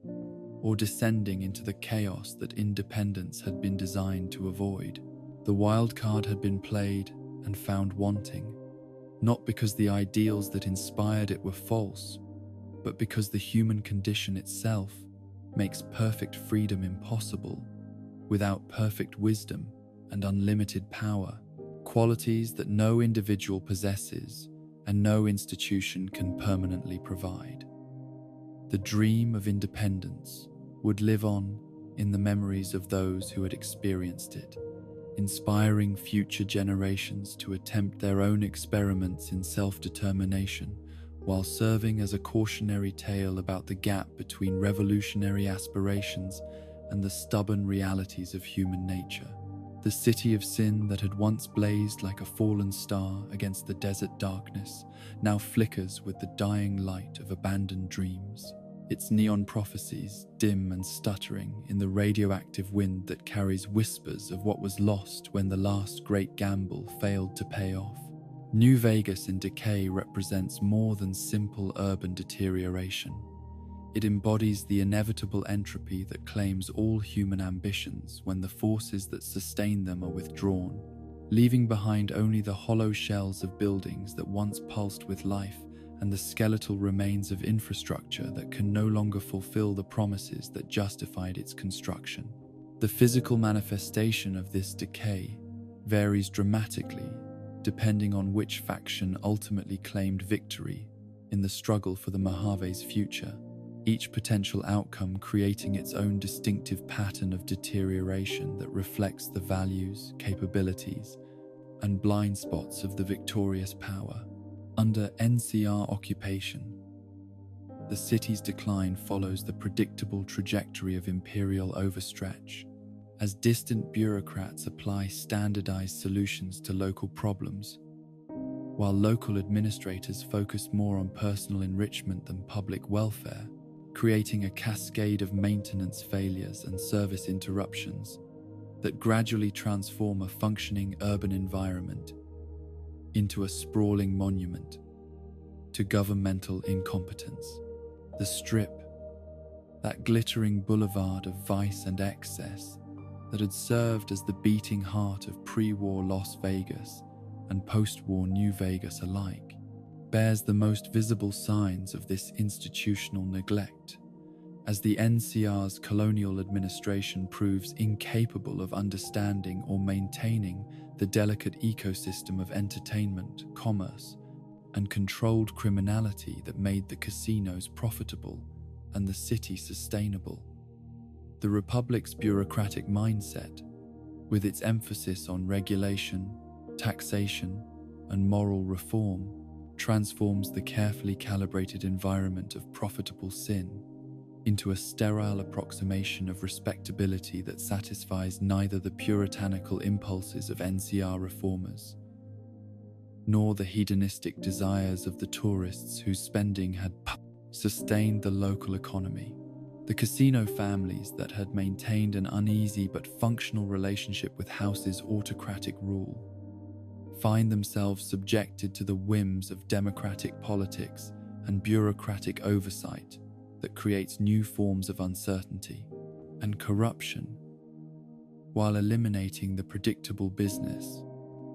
or descending into the chaos that independence had been designed to avoid. The wild card had been played and found wanting, not because the ideals that inspired it were false, but because the human condition itself makes perfect freedom impossible without perfect wisdom and unlimited power, qualities that no individual possesses and no institution can permanently provide. The dream of independence would live on in the memories of those who had experienced it, inspiring future generations to attempt their own experiments in self-determination, while serving as a cautionary tale about the gap between revolutionary aspirations and the stubborn realities of human nature. The city of sin that had once blazed like a fallen star against the desert darkness now flickers with the dying light of abandoned dreams, its neon prophecies dim and stuttering in the radioactive wind that carries whispers of what was lost when the last great gamble failed to pay off. New Vegas in decay represents more than simple urban deterioration. It embodies the inevitable entropy that claims all human ambitions when the forces that sustain them are withdrawn, leaving behind only the hollow shells of buildings that once pulsed with life and the skeletal remains of infrastructure that can no longer fulfill the promises that justified its construction. The physical manifestation of this decay varies dramatically depending on which faction ultimately claimed victory in the struggle for the Mojave's future, each potential outcome creating its own distinctive pattern of deterioration that reflects the values, capabilities, and blind spots of the victorious power. Under NCR occupation, the city's decline follows the predictable trajectory of imperial overstretch, as distant bureaucrats apply standardized solutions to local problems, while local administrators focus more on personal enrichment than public welfare, creating a cascade of maintenance failures and service interruptions that gradually transform a functioning urban environment into a sprawling monument to governmental incompetence. The Strip, that glittering boulevard of vice and excess that had served as the beating heart of pre-war Las Vegas and post-war New Vegas alike, bears the most visible signs of this institutional neglect, as the NCR's colonial administration proves incapable of understanding or maintaining the delicate ecosystem of entertainment, commerce, and controlled criminality that made the casinos profitable and the city sustainable. The Republic's bureaucratic mindset, with its emphasis on regulation, taxation, and moral reform, transforms the carefully calibrated environment of profitable sin into a sterile approximation of respectability that satisfies neither the puritanical impulses of NCR reformers nor the hedonistic desires of the tourists whose spending had sustained the local economy. The casino families that had maintained an uneasy but functional relationship with House's autocratic rule find themselves subjected to the whims of democratic politics and bureaucratic oversight that creates new forms of uncertainty and corruption, while eliminating the predictable business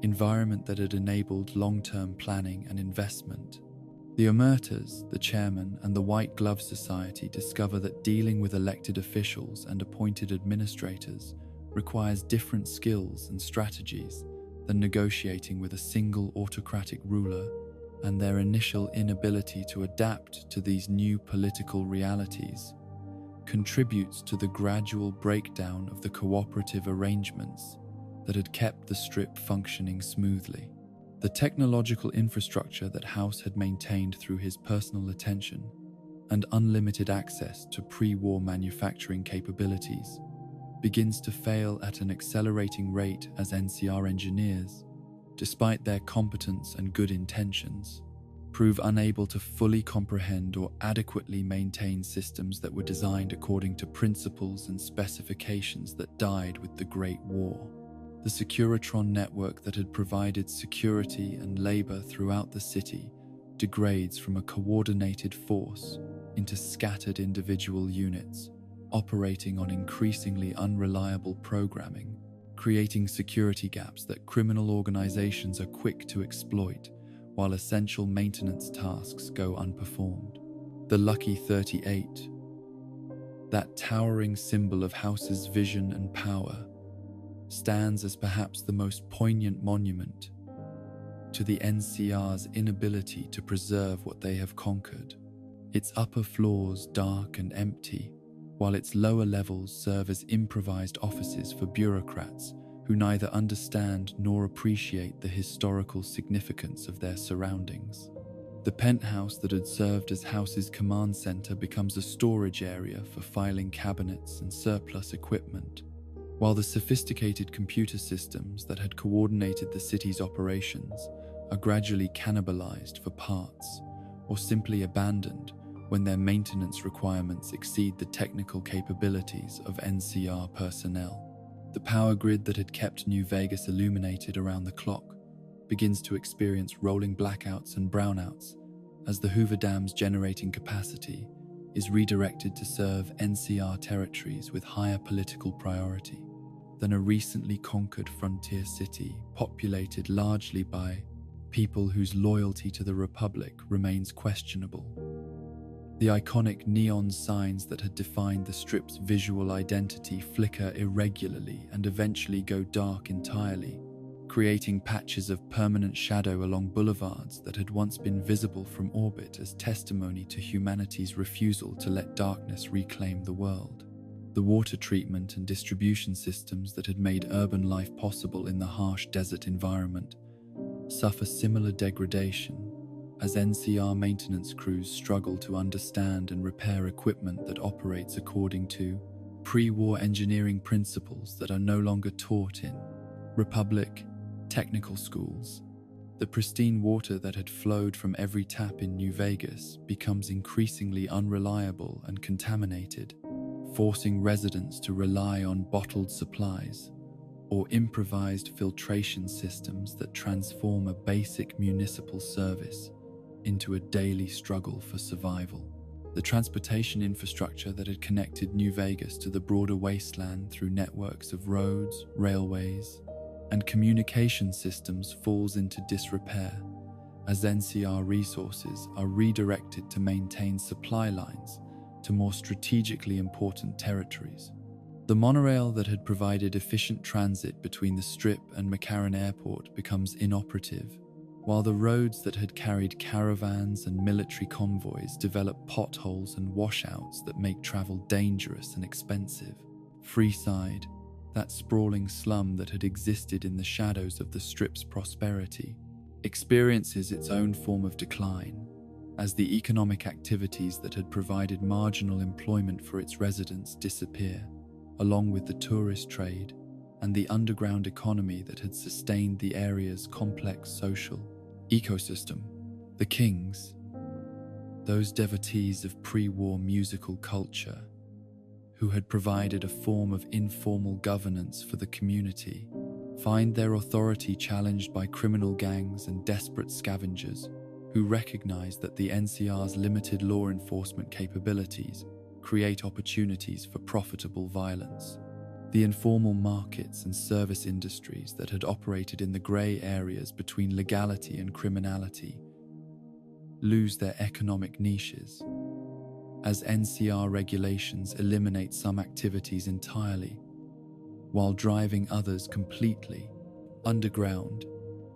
environment that had enabled long-term planning and investment. The Omertas, the chairman, and the White Glove Society discover that dealing with elected officials and appointed administrators requires different skills and strategies than negotiating with a single autocratic ruler, and their initial inability to adapt to these new political realities contributes to the gradual breakdown of the cooperative arrangements that had kept the Strip functioning smoothly. The technological infrastructure that House had maintained through his personal attention and unlimited access to pre-war manufacturing capabilities begins to fail at an accelerating rate as NCR engineers, despite their competence and good intentions, prove unable to fully comprehend or adequately maintain systems that were designed according to principles and specifications that died with the Great War. The Securitron network that had provided security and labor throughout the city degrades from a coordinated force into scattered individual units, operating on increasingly unreliable programming, creating security gaps that criminal organizations are quick to exploit, while essential maintenance tasks go unperformed. The Lucky 38, that towering symbol of House's vision and power, stands as perhaps the most poignant monument to the NCR's inability to preserve what they have conquered. Its upper floors dark and empty, while its lower levels serve as improvised offices for bureaucrats who neither understand nor appreciate the historical significance of their surroundings. The penthouse that had served as House's command center becomes a storage area for filing cabinets and surplus equipment, while the sophisticated computer systems that had coordinated the city's operations are gradually cannibalized for parts or simply abandoned when their maintenance requirements exceed the technical capabilities of NCR personnel. The power grid that had kept New Vegas illuminated around the clock begins to experience rolling blackouts and brownouts as the Hoover Dam's generating capacity is redirected to serve NCR territories with higher political priority than a recently conquered frontier city populated largely by people whose loyalty to the Republic remains questionable. The iconic neon signs that had defined the Strip's visual identity flicker irregularly and eventually go dark entirely, creating patches of permanent shadow along boulevards that had once been visible from orbit as testimony to humanity's refusal to let darkness reclaim the world. The water treatment and distribution systems that had made urban life possible in the harsh desert environment suffer similar degradation as NCR maintenance crews struggle to understand and repair equipment that operates according to pre-war engineering principles that are no longer taught in Republic technical schools. The pristine water that had flowed from every tap in New Vegas becomes increasingly unreliable and contaminated, forcing residents to rely on bottled supplies or improvised filtration systems that transform a basic municipal service into a daily struggle for survival. The transportation infrastructure that had connected New Vegas to the broader wasteland through networks of roads, railways, and communication systems falls into disrepair as NCR resources are redirected to maintain supply lines to more strategically important territories. The monorail that had provided efficient transit between the Strip and McCarran Airport becomes inoperative while the roads that had carried caravans and military convoys developed potholes and washouts that make travel dangerous and expensive. Freeside, that sprawling slum that had existed in the shadows of the Strip's prosperity, experiences its own form of decline, as the economic activities that had provided marginal employment for its residents disappear, along with the tourist trade and the underground economy that had sustained the area's complex social ecosystem. The Kings, those devotees of pre-war musical culture, who had provided a form of informal governance for the community, find their authority challenged by criminal gangs and desperate scavengers who recognize that the NCR's limited law enforcement capabilities create opportunities for profitable violence. The informal markets and service industries that had operated in the grey areas between legality and criminality lose their economic niches, as NCR regulations eliminate some activities entirely, while driving others completely underground,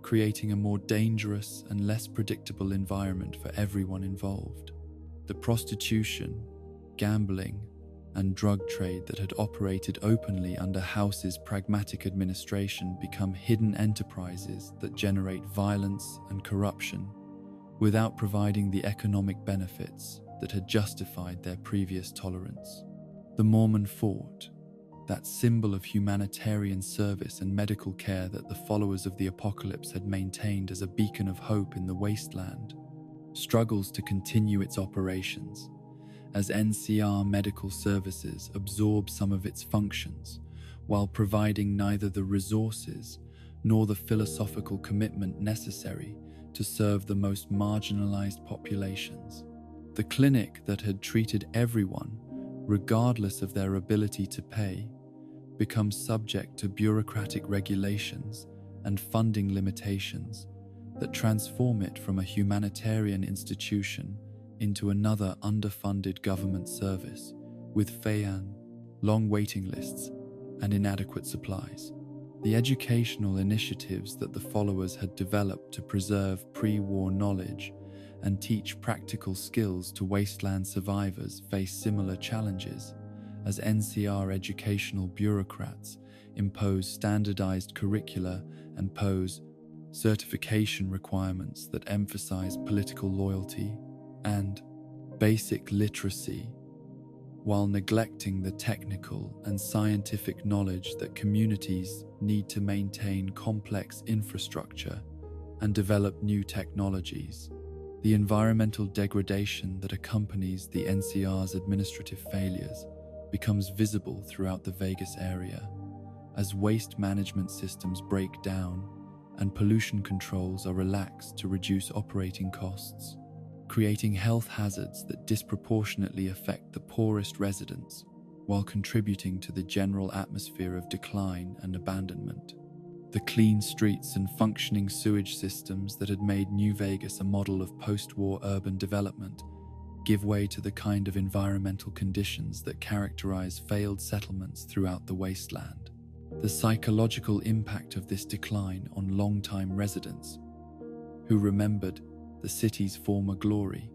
creating a more dangerous and less predictable environment for everyone involved. The prostitution, gambling, and drug trade that had operated openly under House's pragmatic administration become hidden enterprises that generate violence and corruption without providing the economic benefits that had justified their previous tolerance. The Mormon fort, that symbol of humanitarian service and medical care that the followers of the apocalypse had maintained as a beacon of hope in the wasteland, struggles to continue its operations as NCR Medical Services absorb some of its functions while providing neither the resources nor the philosophical commitment necessary to serve the most marginalized populations. The clinic that had treated everyone, regardless of their ability to pay, becomes subject to bureaucratic regulations and funding limitations that transform it from a humanitarian institution into another underfunded government service with long waiting lists and inadequate supplies. The educational initiatives that the followers had developed to preserve pre-war knowledge and teach practical skills to wasteland survivors face similar challenges, as NCR educational bureaucrats impose standardized curricula and pose certification requirements that emphasize political loyalty and basic literacy, while neglecting the technical and scientific knowledge that communities need to maintain complex infrastructure and develop new technologies. The environmental degradation that accompanies the NCR's administrative failures becomes visible throughout the Vegas area, as waste management systems break down and pollution controls are relaxed to reduce operating costs, creating health hazards that disproportionately affect the poorest residents while contributing to the general atmosphere of decline and abandonment. The clean streets and functioning sewage systems that had made New Vegas a model of post-war urban development give way to the kind of environmental conditions that characterize failed settlements throughout the wasteland. The psychological impact of this decline on long-time residents, who remembered the city's former glory,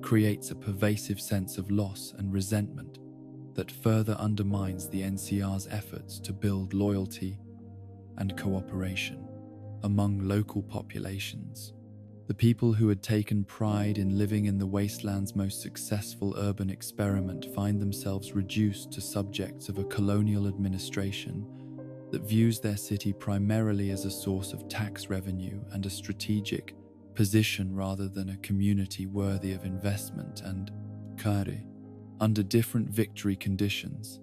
creates a pervasive sense of loss and resentment that further undermines the NCR's efforts to build loyalty and cooperation among local populations. The people who had taken pride in living in the wasteland's most successful urban experiment find themselves reduced to subjects of a colonial administration that views their city primarily as a source of tax revenue and a strategic position rather than a community worthy of investment. And under different victory conditions,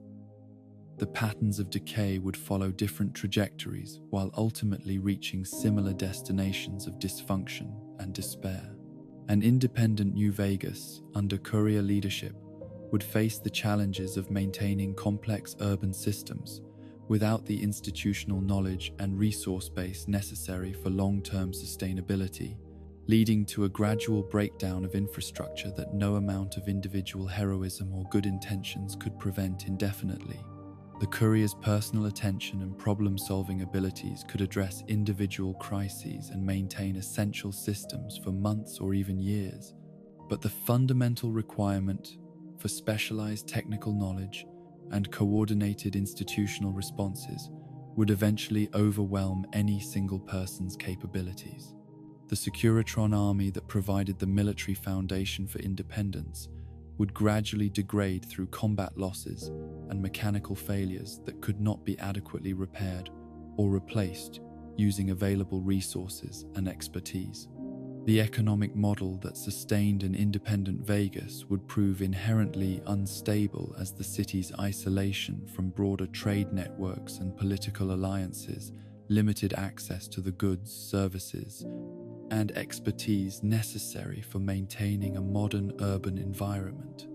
the patterns of decay would follow different trajectories while ultimately reaching similar destinations of dysfunction and despair. An independent New Vegas, under courier leadership, would face the challenges of maintaining complex urban systems without the institutional knowledge and resource base necessary for long-term sustainability, leading to a gradual breakdown of infrastructure that no amount of individual heroism or good intentions could prevent indefinitely. The courier's personal attention and problem-solving abilities could address individual crises and maintain essential systems for months or even years, but the fundamental requirement for specialized technical knowledge and coordinated institutional responses would eventually overwhelm any single person's capabilities. The Securitron army that provided the military foundation for independence would gradually degrade through combat losses and mechanical failures that could not be adequately repaired or replaced using available resources and expertise. The economic model that sustained an independent Vegas would prove inherently unstable as the city's isolation from broader trade networks and political alliances limited access to the goods, services, and expertise necessary for maintaining a modern urban environment.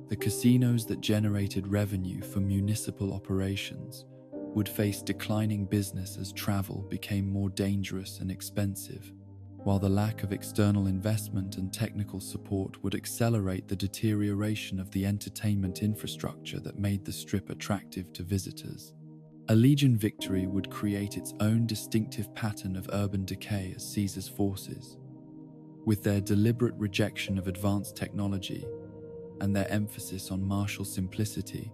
The casinos that generated revenue for municipal operations would face declining business as travel became more dangerous and expensive, while the lack of external investment and technical support would accelerate the deterioration of the entertainment infrastructure that made the Strip attractive to visitors. A Legion victory would create its own distinctive pattern of urban decay as Caesar's forces, with their deliberate rejection of advanced technology and their emphasis on martial simplicity,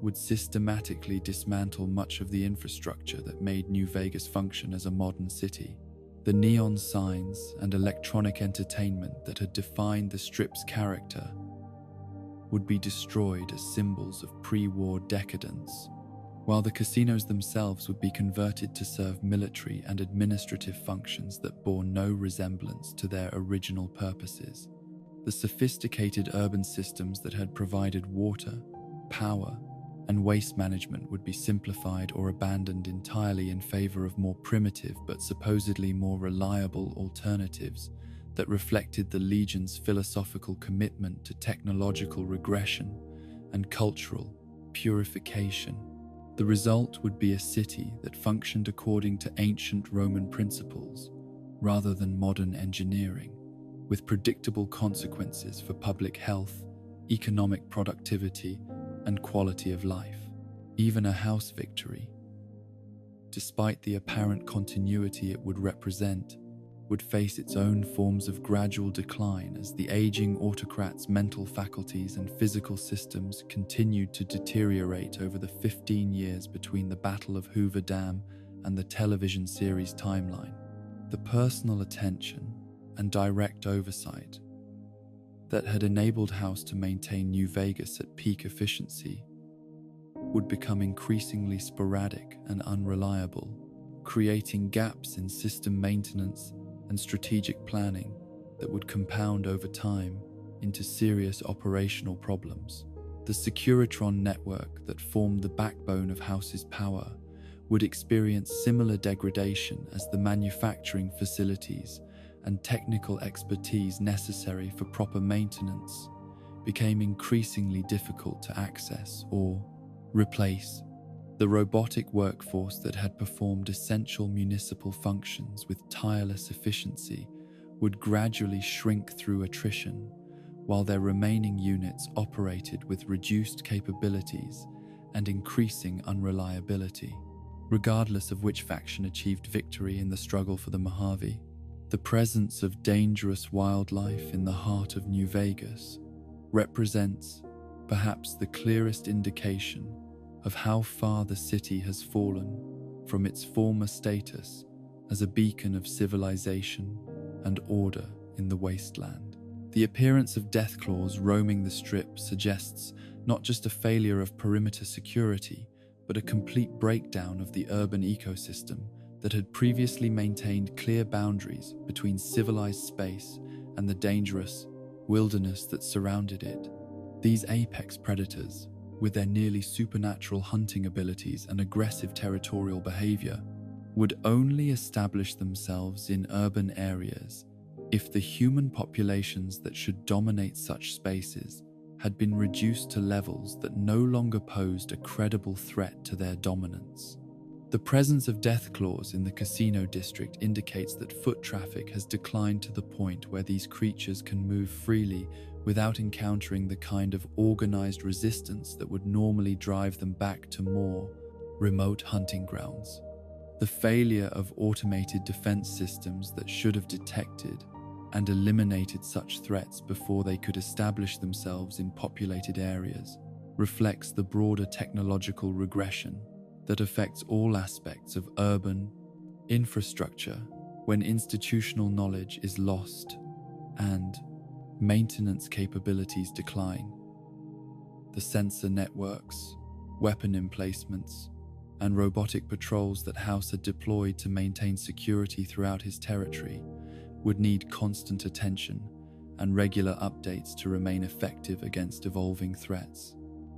would systematically dismantle much of the infrastructure that made New Vegas function as a modern city. The neon signs and electronic entertainment that had defined the Strip's character would be destroyed as symbols of pre-war decadence, while the casinos themselves would be converted to serve military and administrative functions that bore no resemblance to their original purposes. The sophisticated urban systems that had provided water, power, and waste management would be simplified or abandoned entirely in favor of more primitive but supposedly more reliable alternatives that reflected the Legion's philosophical commitment to technological regression and cultural purification. The result would be a city that functioned according to ancient Roman principles rather than modern engineering, with predictable consequences for public health, economic productivity, and quality of life. Even a house victory, despite the apparent continuity it would represent, would face its own forms of gradual decline as the aging autocrat's mental faculties and physical systems continued to deteriorate over the 15 years between the Battle of Hoover Dam and the television series timeline. The personal attention and direct oversight that had enabled House to maintain New Vegas at peak efficiency would become increasingly sporadic and unreliable, creating gaps in system maintenance and strategic planning that would compound over time into serious operational problems. The Securitron network that formed the backbone of House's power would experience similar degradation as the manufacturing facilities and technical expertise necessary for proper maintenance became increasingly difficult to access or replace. The robotic workforce that had performed essential municipal functions with tireless efficiency would gradually shrink through attrition, while their remaining units operated with reduced capabilities and increasing unreliability. Regardless of which faction achieved victory in the struggle for the Mojave, the presence of dangerous wildlife in the heart of New Vegas represents perhaps the clearest indication of how far the city has fallen from its former status as a beacon of civilization and order in the wasteland. The appearance of deathclaws roaming the Strip suggests not just a failure of perimeter security, but a complete breakdown of the urban ecosystem that had previously maintained clear boundaries between civilized space and the dangerous wilderness that surrounded it. These apex predators, with their nearly supernatural hunting abilities and aggressive territorial behavior, would only establish themselves in urban areas if the human populations that should dominate such spaces had been reduced to levels that no longer posed a credible threat to their dominance. The presence of deathclaws in the casino district indicates that foot traffic has declined to the point where these creatures can move freely without encountering the kind of organized resistance that would normally drive them back to more remote hunting grounds. The failure of automated defense systems that should have detected and eliminated such threats before they could establish themselves in populated areas reflects the broader technological regression that affects all aspects of urban infrastructure when institutional knowledge is lost and maintenance capabilities decline. The sensor networks, weapon emplacements, and robotic patrols that House had deployed to maintain security throughout his territory would need constant attention and regular updates to remain effective against evolving threats.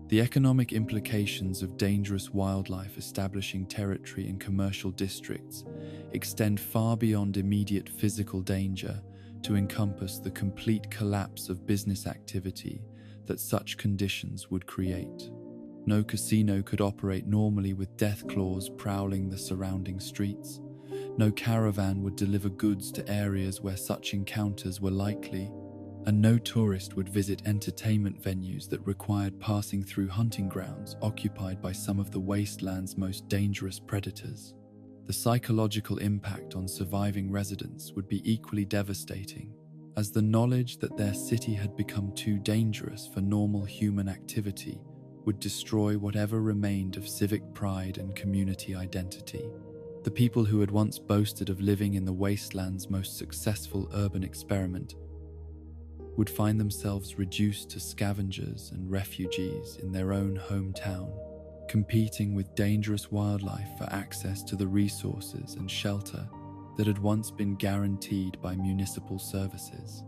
The economic implications of dangerous wildlife establishing territory in commercial districts extend far beyond immediate physical danger to encompass the complete collapse of business activity that such conditions would create. No casino could operate normally with death claws prowling the surrounding streets. No caravan would deliver goods to areas where such encounters were likely, and no tourist would visit entertainment venues that required passing through hunting grounds occupied by some of the wasteland's most dangerous predators. The psychological impact on surviving residents would be equally devastating, as the knowledge that their city had become too dangerous for normal human activity would destroy whatever remained of civic pride and community identity. The people who had once boasted of living in the wasteland's most successful urban experiment would find themselves reduced to scavengers and refugees in their own hometown, competing with dangerous wildlife for access to the resources and shelter that had once been guaranteed by municipal services.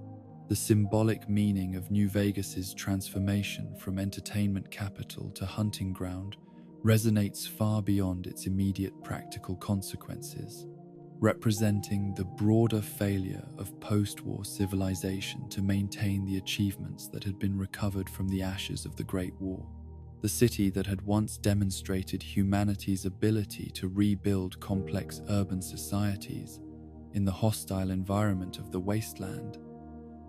The symbolic meaning of New Vegas's transformation from entertainment capital to hunting ground resonates far beyond its immediate practical consequences, representing the broader failure of post-war civilization to maintain the achievements that had been recovered from the ashes of the Great War. The city that had once demonstrated humanity's ability to rebuild complex urban societies in the hostile environment of the wasteland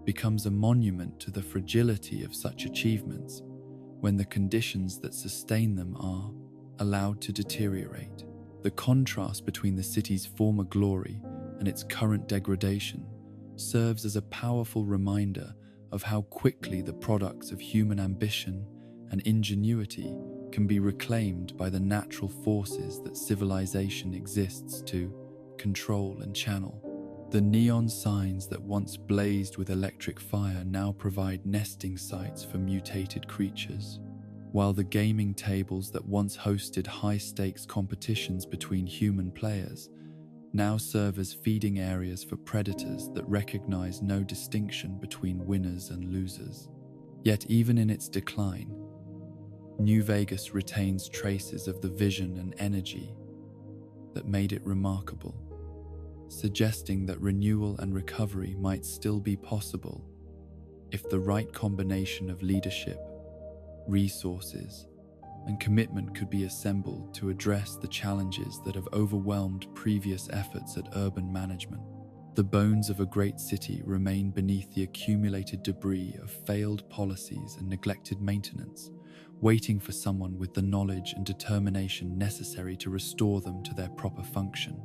becomes a monument to the fragility of such achievements when the conditions that sustain them are allowed to deteriorate. The contrast between the city's former glory and its current degradation serves as a powerful reminder of how quickly the products of human ambition and ingenuity can be reclaimed by the natural forces that civilization exists to control and channel. The neon signs that once blazed with electric fire now provide nesting sites for mutated creatures, while the gaming tables that once hosted high-stakes competitions between human players now serve as feeding areas for predators that recognize no distinction between winners and losers. Yet even in its decline, New Vegas retains traces of the vision and energy that made it remarkable, suggesting that renewal and recovery might still be possible if the right combination of leadership, resources, and commitment could be assembled to address the challenges that have overwhelmed previous efforts at urban management. The bones of a great city remain beneath the accumulated debris of failed policies and neglected maintenance, waiting for someone with the knowledge and determination necessary to restore them to their proper function.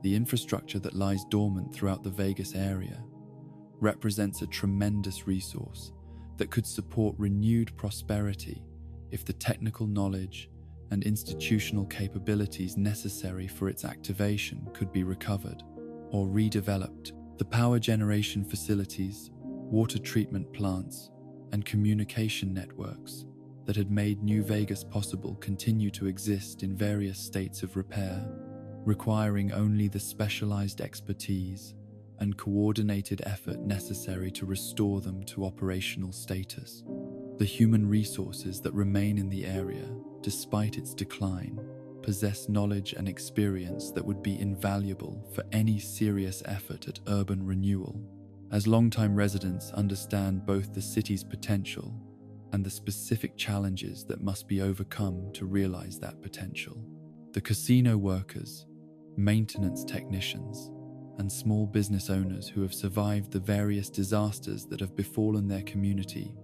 The infrastructure that lies dormant throughout the Vegas area represents a tremendous resource that could support renewed prosperity if the technical knowledge and institutional capabilities necessary for its activation could be recovered or redeveloped. The power generation facilities, water treatment plants, and communication networks that had made New Vegas possible continue to exist in various states of repair, requiring only the specialized expertise and coordinated effort necessary to restore them to operational status. The human resources that remain in the area, despite its decline, possess knowledge and experience that would be invaluable for any serious effort at urban renewal, as longtime residents understand both the city's potential and the specific challenges that must be overcome to realize that potential. The casino workers, maintenance technicians, and small business owners who have survived the various disasters that have befallen their community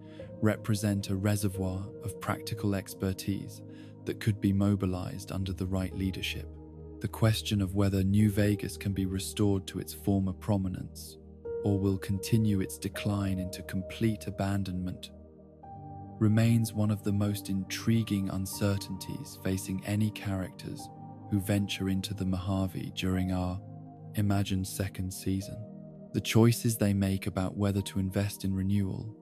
represent a reservoir of practical expertise that could be mobilized under the right leadership. The question of whether New Vegas can be restored to its former prominence or will continue its decline into complete abandonment remains one of the most intriguing uncertainties facing any characters who venture into the Mojave during our imagined second season. The choices they make about whether to invest in renewal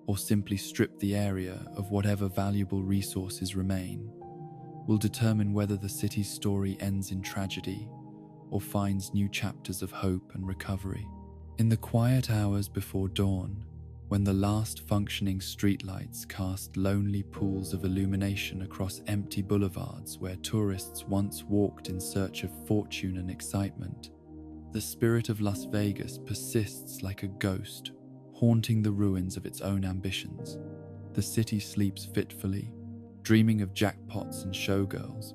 or simply strip the area of whatever valuable resources remain will determine whether the city's story ends in tragedy or finds new chapters of hope and recovery. In the quiet hours before dawn, when the last functioning streetlights cast lonely pools of illumination across empty boulevards where tourists once walked in search of fortune and excitement, the spirit of Las Vegas persists like a ghost, haunting the ruins of its own ambitions. The city sleeps fitfully, dreaming of jackpots and showgirls,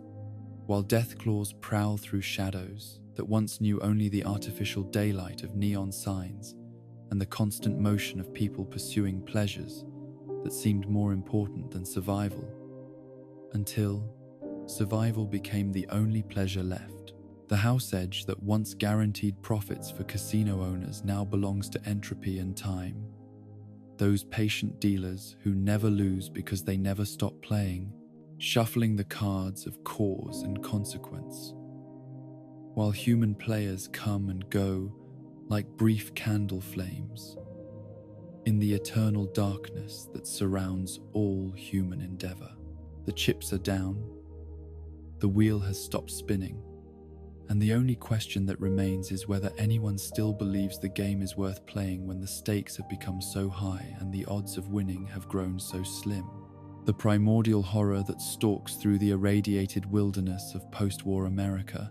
while deathclaws prowl through shadows that once knew only the artificial daylight of neon signs and the constant motion of people pursuing pleasures that seemed more important than survival, until survival became the only pleasure left. The house edge that once guaranteed profits for casino owners now belongs to entropy and time, those patient dealers who never lose because they never stop playing, shuffling the cards of cause and consequence, while human players come and go like brief candle flames in the eternal darkness that surrounds all human endeavor. The chips are down, the wheel has stopped spinning, and the only question that remains is whether anyone still believes the game is worth playing when the stakes have become so high and the odds of winning have grown so slim. The primordial horror that stalks through the irradiated wilderness of post-war America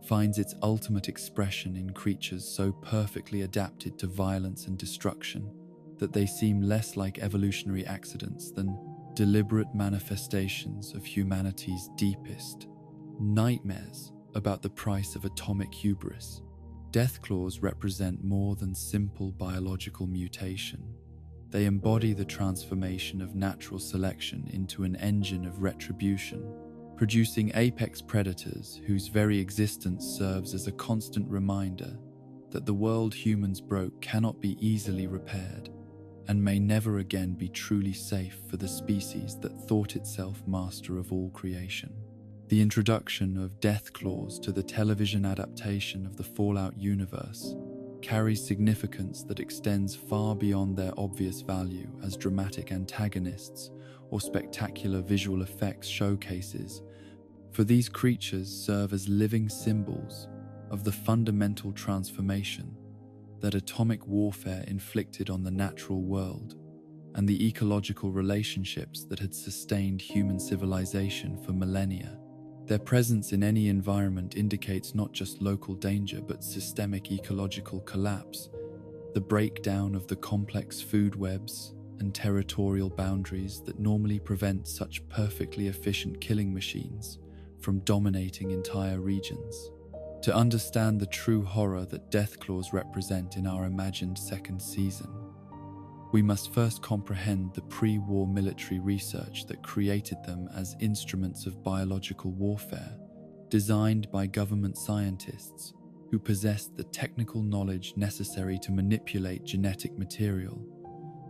finds its ultimate expression in creatures so perfectly adapted to violence and destruction that they seem less like evolutionary accidents than deliberate manifestations of humanity's deepest nightmares about the price of atomic hubris. Deathclaws represent more than simple biological mutation. They embody the transformation of natural selection into an engine of retribution, producing apex predators whose very existence serves as a constant reminder that the world humans broke cannot be easily repaired and may never again be truly safe for the species that thought itself master of all creation. The introduction of Deathclaws to the television adaptation of the Fallout universe carries significance that extends far beyond their obvious value as dramatic antagonists or spectacular visual effects showcases, for these creatures serve as living symbols of the fundamental transformation that atomic warfare inflicted on the natural world and the ecological relationships that had sustained human civilization for millennia. Their presence in any environment indicates not just local danger but systemic ecological collapse, the breakdown of the complex food webs and territorial boundaries that normally prevent such perfectly efficient killing machines from dominating entire regions. To understand the true horror that Deathclaws represent in our imagined second season, we must first comprehend the pre-war military research that created them as instruments of biological warfare, designed by government scientists who possessed the technical knowledge necessary to manipulate genetic material,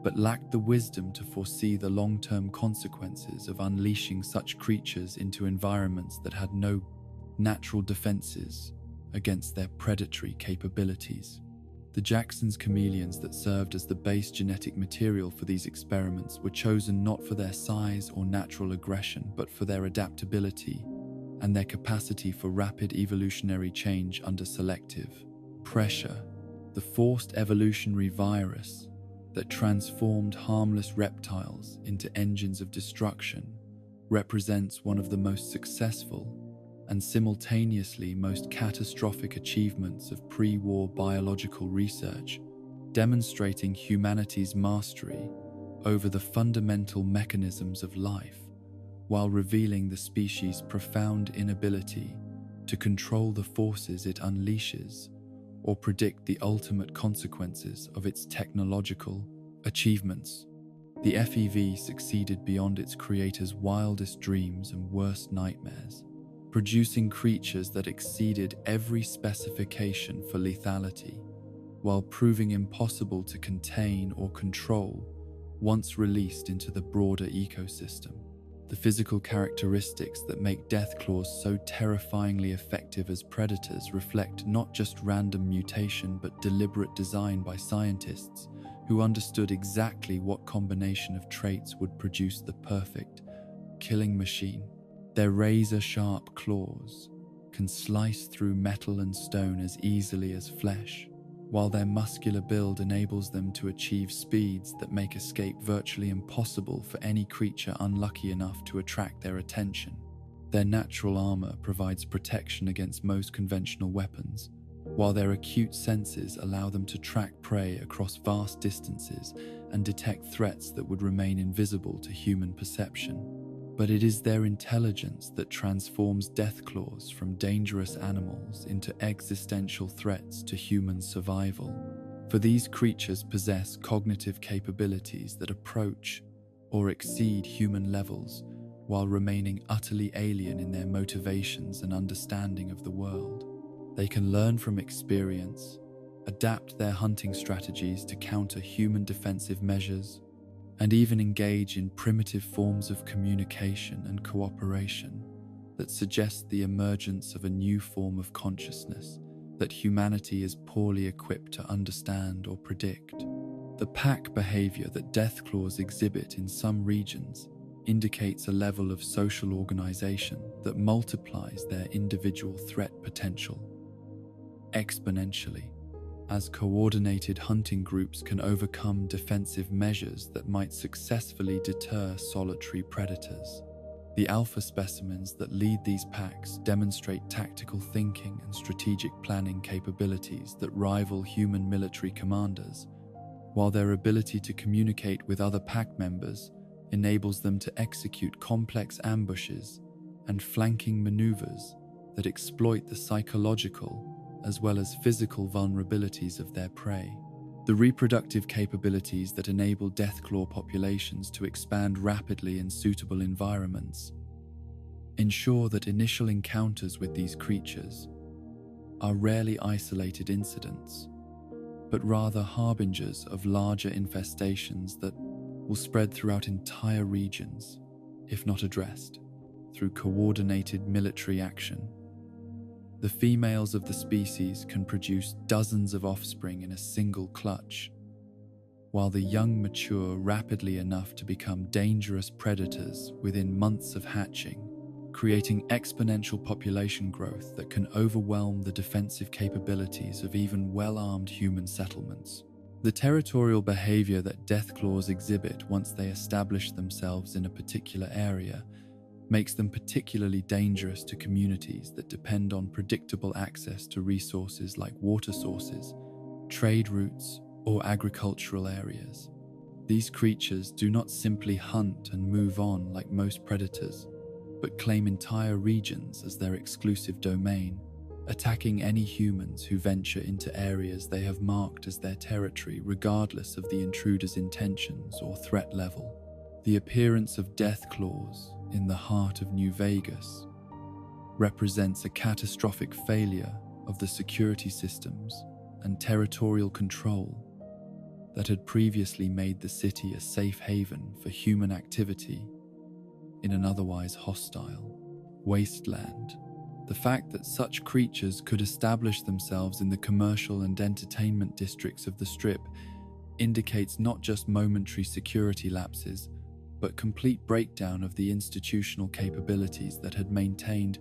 but lacked the wisdom to foresee the long-term consequences of unleashing such creatures into environments that had no natural defenses against their predatory capabilities. The Jackson's chameleons that served as the base genetic material for these experiments were chosen not for their size or natural aggression, but for their adaptability and their capacity for rapid evolutionary change under selective pressure. The forced evolutionary virus that transformed harmless reptiles into engines of destruction represents one of the most successful and simultaneously most catastrophic achievements of pre-war biological research, demonstrating humanity's mastery over the fundamental mechanisms of life, while revealing the species' profound inability to control the forces it unleashes or predict the ultimate consequences of its technological achievements. The FEV succeeded beyond its creator's wildest dreams and worst nightmares, producing creatures that exceeded every specification for lethality, while proving impossible to contain or control once released into the broader ecosystem. The physical characteristics that make deathclaws so terrifyingly effective as predators reflect not just random mutation but deliberate design by scientists who understood exactly what combination of traits would produce the perfect killing machine. Their razor-sharp claws can slice through metal and stone as easily as flesh, while their muscular build enables them to achieve speeds that make escape virtually impossible for any creature unlucky enough to attract their attention. Their natural armor provides protection against most conventional weapons, while their acute senses allow them to track prey across vast distances and detect threats that would remain invisible to human perception. But it is their intelligence that transforms deathclaws from dangerous animals into existential threats to human survival. For these creatures possess cognitive capabilities that approach or exceed human levels, while remaining utterly alien in their motivations and understanding of the world. They can learn from experience, adapt their hunting strategies to counter human defensive measures, and even engage in primitive forms of communication and cooperation that suggest the emergence of a new form of consciousness that humanity is poorly equipped to understand or predict. The pack behavior that deathclaws exhibit in some regions indicates a level of social organization that multiplies their individual threat potential exponentially, as coordinated hunting groups can overcome defensive measures that might successfully deter solitary predators. The alpha specimens that lead these packs demonstrate tactical thinking and strategic planning capabilities that rival human military commanders, while their ability to communicate with other pack members enables them to execute complex ambushes and flanking maneuvers that exploit the psychological as well as physical vulnerabilities of their prey. The reproductive capabilities that enable deathclaw populations to expand rapidly in suitable environments ensure that initial encounters with these creatures are rarely isolated incidents, but rather harbingers of larger infestations that will spread throughout entire regions, if not addressed, through coordinated military action. The females of the species can produce dozens of offspring in a single clutch, while the young mature rapidly enough to become dangerous predators within months of hatching, creating exponential population growth that can overwhelm the defensive capabilities of even well-armed human settlements. The territorial behavior that deathclaws exhibit once they establish themselves in a particular area makes them particularly dangerous to communities that depend on predictable access to resources like water sources, trade routes, or agricultural areas. These creatures do not simply hunt and move on like most predators, but claim entire regions as their exclusive domain, attacking any humans who venture into areas they have marked as their territory regardless of the intruder's intentions or threat level. The appearance of deathclaws in the heart of New Vegas represents a catastrophic failure of the security systems and territorial control that had previously made the city a safe haven for human activity in an otherwise hostile wasteland. The fact that such creatures could establish themselves in the commercial and entertainment districts of the Strip indicates not just momentary security lapses, but complete breakdown of the institutional capabilities that had maintained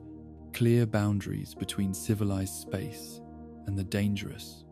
clear boundaries between civilized space and the dangerous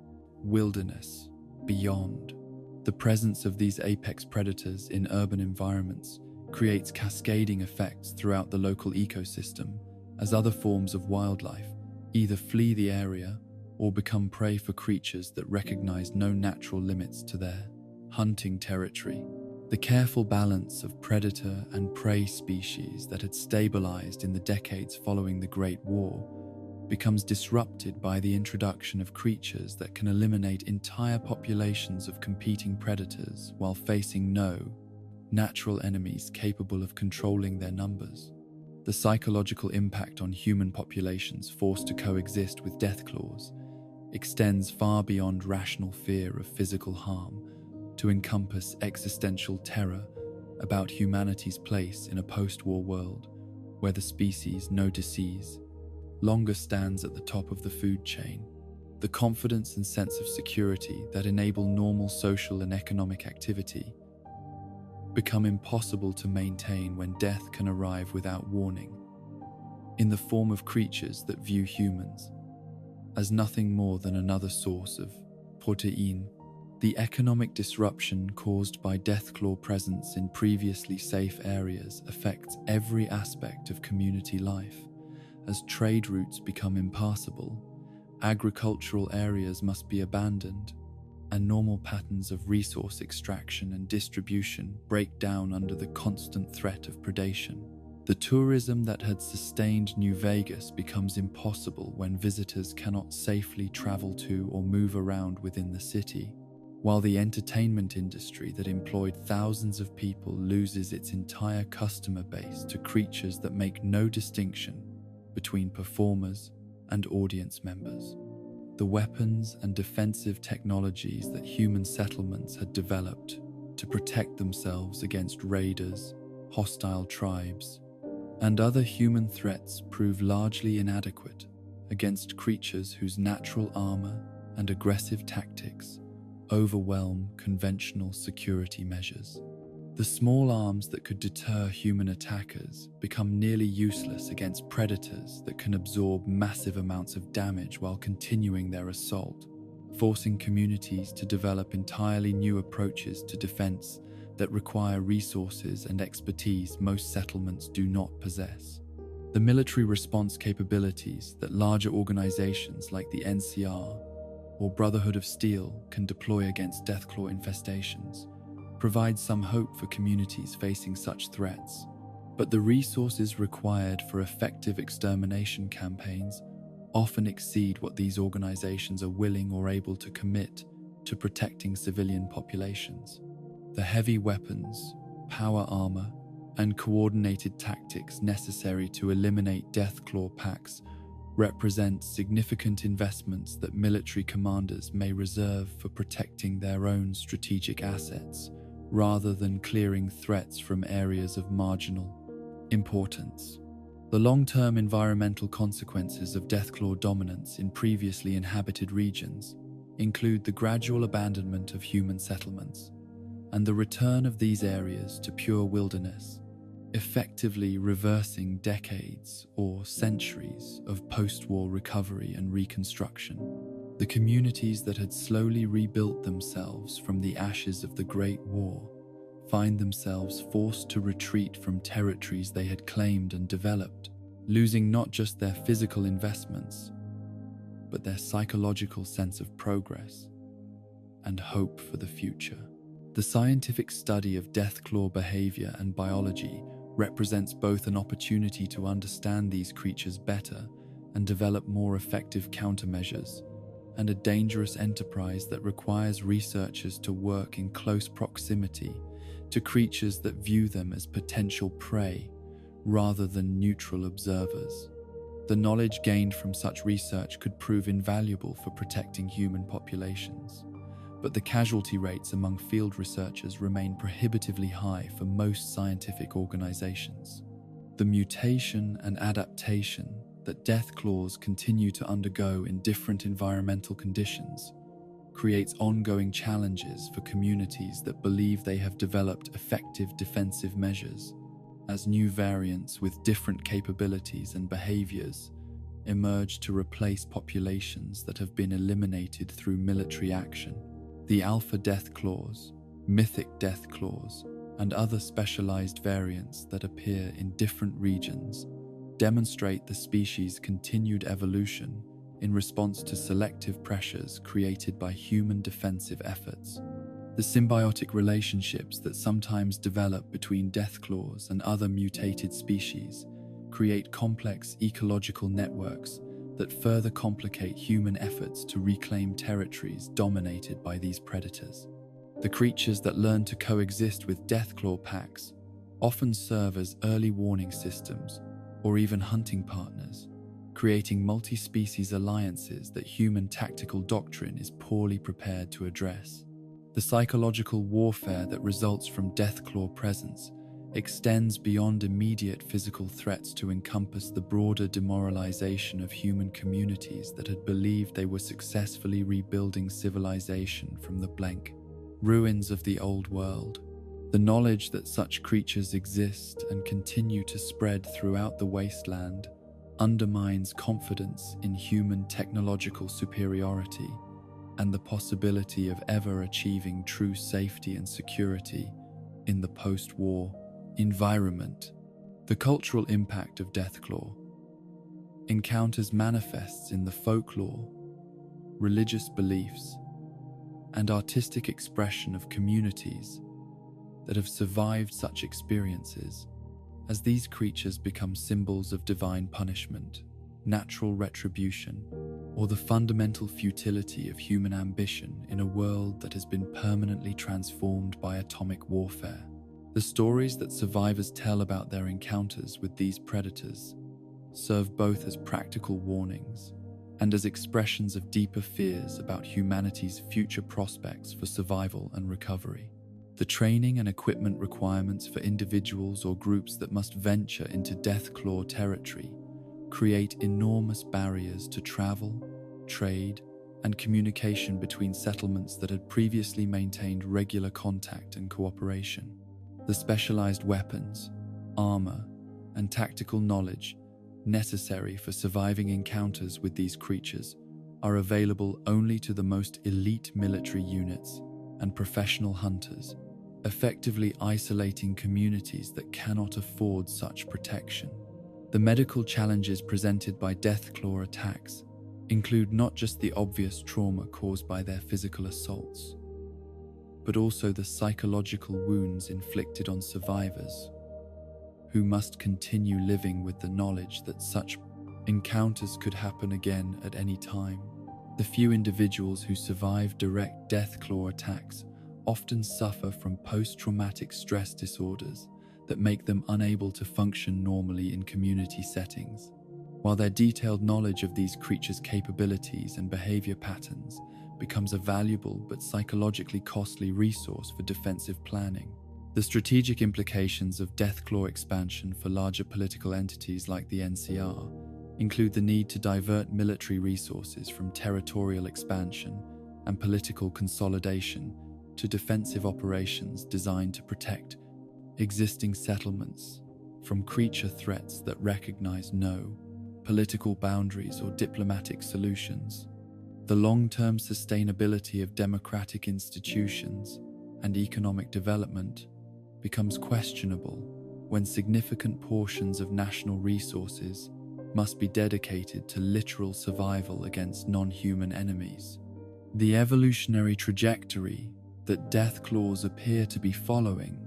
wilderness beyond. The presence of these apex predators in urban environments creates cascading effects throughout the local ecosystem as other forms of wildlife either flee the area or become prey for creatures that recognize no natural limits to their hunting territory. The careful balance of predator and prey species that had stabilized in the decades following the Great War becomes disrupted by the introduction of creatures that can eliminate entire populations of competing predators while facing no natural enemies capable of controlling their numbers. The psychological impact on human populations forced to coexist with deathclaws extends far beyond rational fear of physical harm to encompass existential terror about humanity's place in a post-war world where the species no disease longer stands at the top of the food chain. The confidence and sense of security that enable normal social and economic activity become impossible to maintain when death can arrive without warning, in the form of creatures that view humans as nothing more than another source of protein. The economic disruption caused by deathclaw presence in previously safe areas affects every aspect of community life. As trade routes become impassable, agricultural areas must be abandoned, and normal patterns of resource extraction and distribution break down under the constant threat of predation. The tourism that had sustained New Vegas becomes impossible when visitors cannot safely travel to or move around within the city, while the entertainment industry that employed thousands of people loses its entire customer base to creatures that make no distinction between performers and audience members. The weapons and defensive technologies that human settlements had developed to protect themselves against raiders, hostile tribes, and other human threats prove largely inadequate against creatures whose natural armor and aggressive tactics overwhelm conventional security measures. The small arms that could deter human attackers become nearly useless against predators that can absorb massive amounts of damage while continuing their assault, forcing communities to develop entirely new approaches to defense that require resources and expertise most settlements do not possess. The military response capabilities that larger organizations like the NCR or Brotherhood of Steel can deploy against deathclaw infestations provide some hope for communities facing such threats, but the resources required for effective extermination campaigns often exceed what these organizations are willing or able to commit to protecting civilian populations. The heavy weapons, power armor, and coordinated tactics necessary to eliminate deathclaw packs represent significant investments that military commanders may reserve for protecting their own strategic assets, rather than clearing threats from areas of marginal importance. The long-term environmental consequences of deathclaw dominance in previously inhabited regions include the gradual abandonment of human settlements and the return of these areas to pure wilderness, effectively reversing decades or centuries of post-war recovery and reconstruction. The communities that had slowly rebuilt themselves from the ashes of the Great War find themselves forced to retreat from territories they had claimed and developed, losing not just their physical investments, but their psychological sense of progress and hope for the future. The scientific study of deathclaw behavior and biology represents both an opportunity to understand these creatures better and develop more effective countermeasures, and a dangerous enterprise that requires researchers to work in close proximity to creatures that view them as potential prey rather than neutral observers. The knowledge gained from such research could prove invaluable for protecting human populations, but the casualty rates among field researchers remain prohibitively high for most scientific organizations. The mutation and adaptation that deathclaws continue to undergo in different environmental conditions creates ongoing challenges for communities that believe they have developed effective defensive measures, as new variants with different capabilities and behaviors emerge to replace populations that have been eliminated through military action. The alpha deathclaws, mythic deathclaws, and other specialized variants that appear in different regions demonstrate the species' continued evolution in response to selective pressures created by human defensive efforts. The symbiotic relationships that sometimes develop between deathclaws and other mutated species create complex ecological networks that further complicate human efforts to reclaim territories dominated by these predators. The creatures that learn to coexist with deathclaw packs often serve as early warning systems or even hunting partners, creating multi-species alliances that human tactical doctrine is poorly prepared to address. The psychological warfare that results from deathclaw presence extends beyond immediate physical threats to encompass the broader demoralization of human communities that had believed they were successfully rebuilding civilization from the blank ruins of the old world. The knowledge that such creatures exist and continue to spread throughout the wasteland undermines confidence in human technological superiority and the possibility of ever achieving true safety and security in the post-war environment. The cultural impact of deathclaw encounters manifests in the folklore, religious beliefs, and artistic expression of communities that have survived such experiences, as these creatures become symbols of divine punishment, natural retribution, or the fundamental futility of human ambition in a world that has been permanently transformed by atomic warfare. The stories that survivors tell about their encounters with these predators serve both as practical warnings and as expressions of deeper fears about humanity's future prospects for survival and recovery. The training and equipment requirements for individuals or groups that must venture into deathclaw territory create enormous barriers to travel, trade, and communication between settlements that had previously maintained regular contact and cooperation. The specialized weapons, armor, and tactical knowledge necessary for surviving encounters with these creatures are available only to the most elite military units and professional hunters, effectively isolating communities that cannot afford such protection. The medical challenges presented by deathclaw attacks include not just the obvious trauma caused by their physical assaults, but also the psychological wounds inflicted on survivors, who must continue living with the knowledge that such encounters could happen again at any time. The few individuals who survive direct deathclaw attacks often suffer from post-traumatic stress disorders that make them unable to function normally in community settings. While their detailed knowledge of these creatures' capabilities and behavior patterns becomes a valuable but psychologically costly resource for defensive planning, the strategic implications of deathclaw expansion for larger political entities like the NCR include the need to divert military resources from territorial expansion and political consolidation to defensive operations designed to protect existing settlements from creature threats that recognize no political boundaries or diplomatic solutions. The long-term sustainability of democratic institutions and economic development becomes questionable when significant portions of national resources must be dedicated to literal survival against non-human enemies. The evolutionary trajectory that deathclaws appear to be following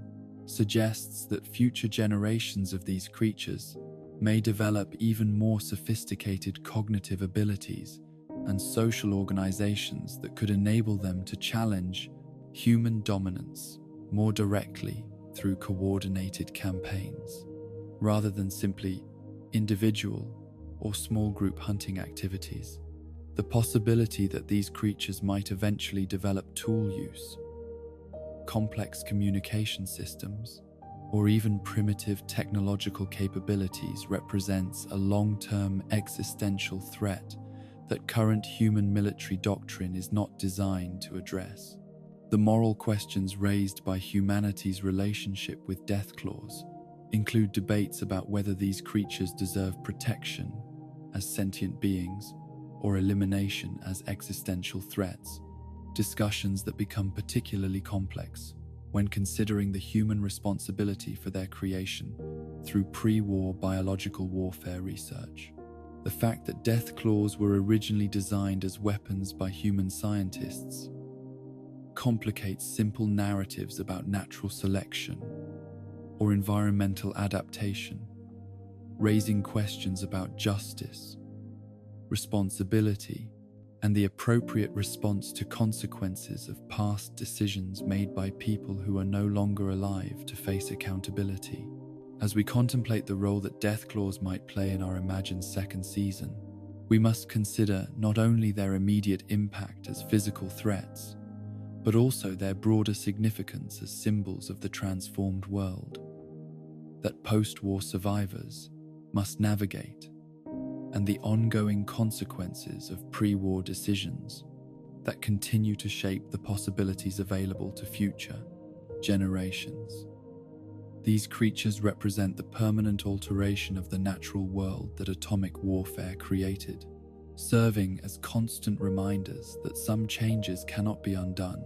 suggests that future generations of these creatures may develop even more sophisticated cognitive abilities and social organizations that could enable them to challenge human dominance more directly through coordinated campaigns, rather than simply individual or small group hunting activities. The possibility that these creatures might eventually develop tool use, complex communication systems, or even primitive technological capabilities represents a long-term existential threat that current human military doctrine is not designed to address. The moral questions raised by humanity's relationship with deathclaws include debates about whether these creatures deserve protection as sentient beings or elimination as existential threats, discussions that become particularly complex when considering the human responsibility for their creation through pre-war biological warfare research. The fact that deathclaws were originally designed as weapons by human scientists complicates simple narratives about natural selection or environmental adaptation, raising questions about justice, responsibility, and the appropriate response to consequences of past decisions made by people who are no longer alive to face accountability. As we contemplate the role that Deathclaws might play in our imagined second season, we must consider not only their immediate impact as physical threats, but also their broader significance as symbols of the transformed world that post-war survivors must navigate, and the ongoing consequences of pre-war decisions that continue to shape the possibilities available to future generations. These creatures represent the permanent alteration of the natural world that atomic warfare created, serving as constant reminders that some changes cannot be undone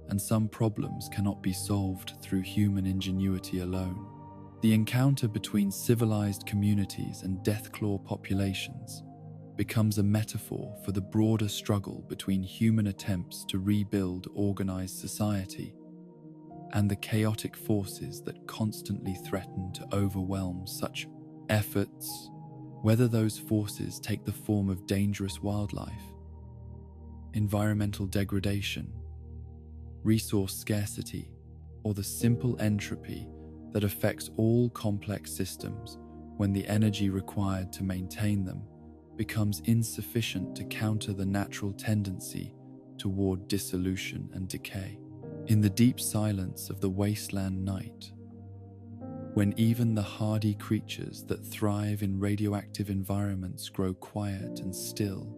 and some problems cannot be solved through human ingenuity alone. The encounter between civilized communities and Deathclaw populations becomes a metaphor for the broader struggle between human attempts to rebuild organized society and the chaotic forces that constantly threaten to overwhelm such efforts, whether those forces take the form of dangerous wildlife, environmental degradation, resource scarcity, or the simple entropy that affects all complex systems when the energy required to maintain them becomes insufficient to counter the natural tendency toward dissolution and decay. In the deep silence of the wasteland night, when even the hardy creatures that thrive in radioactive environments grow quiet and still,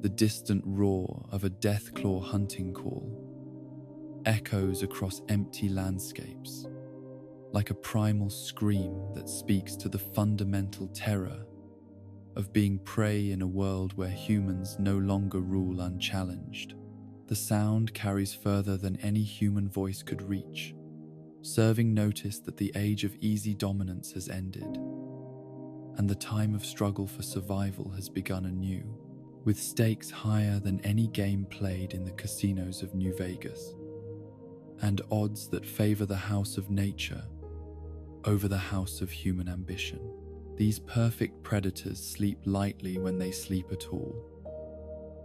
the distant roar of a Deathclaw hunting call echoes across empty landscapes, like a primal scream that speaks to the fundamental terror of being prey in a world where humans no longer rule unchallenged. The sound carries further than any human voice could reach, serving notice that the age of easy dominance has ended, and the time of struggle for survival has begun anew, with stakes higher than any game played in the casinos of New Vegas, and odds that favor the house of nature over the house of human ambition. These perfect predators sleep lightly when they sleep at all.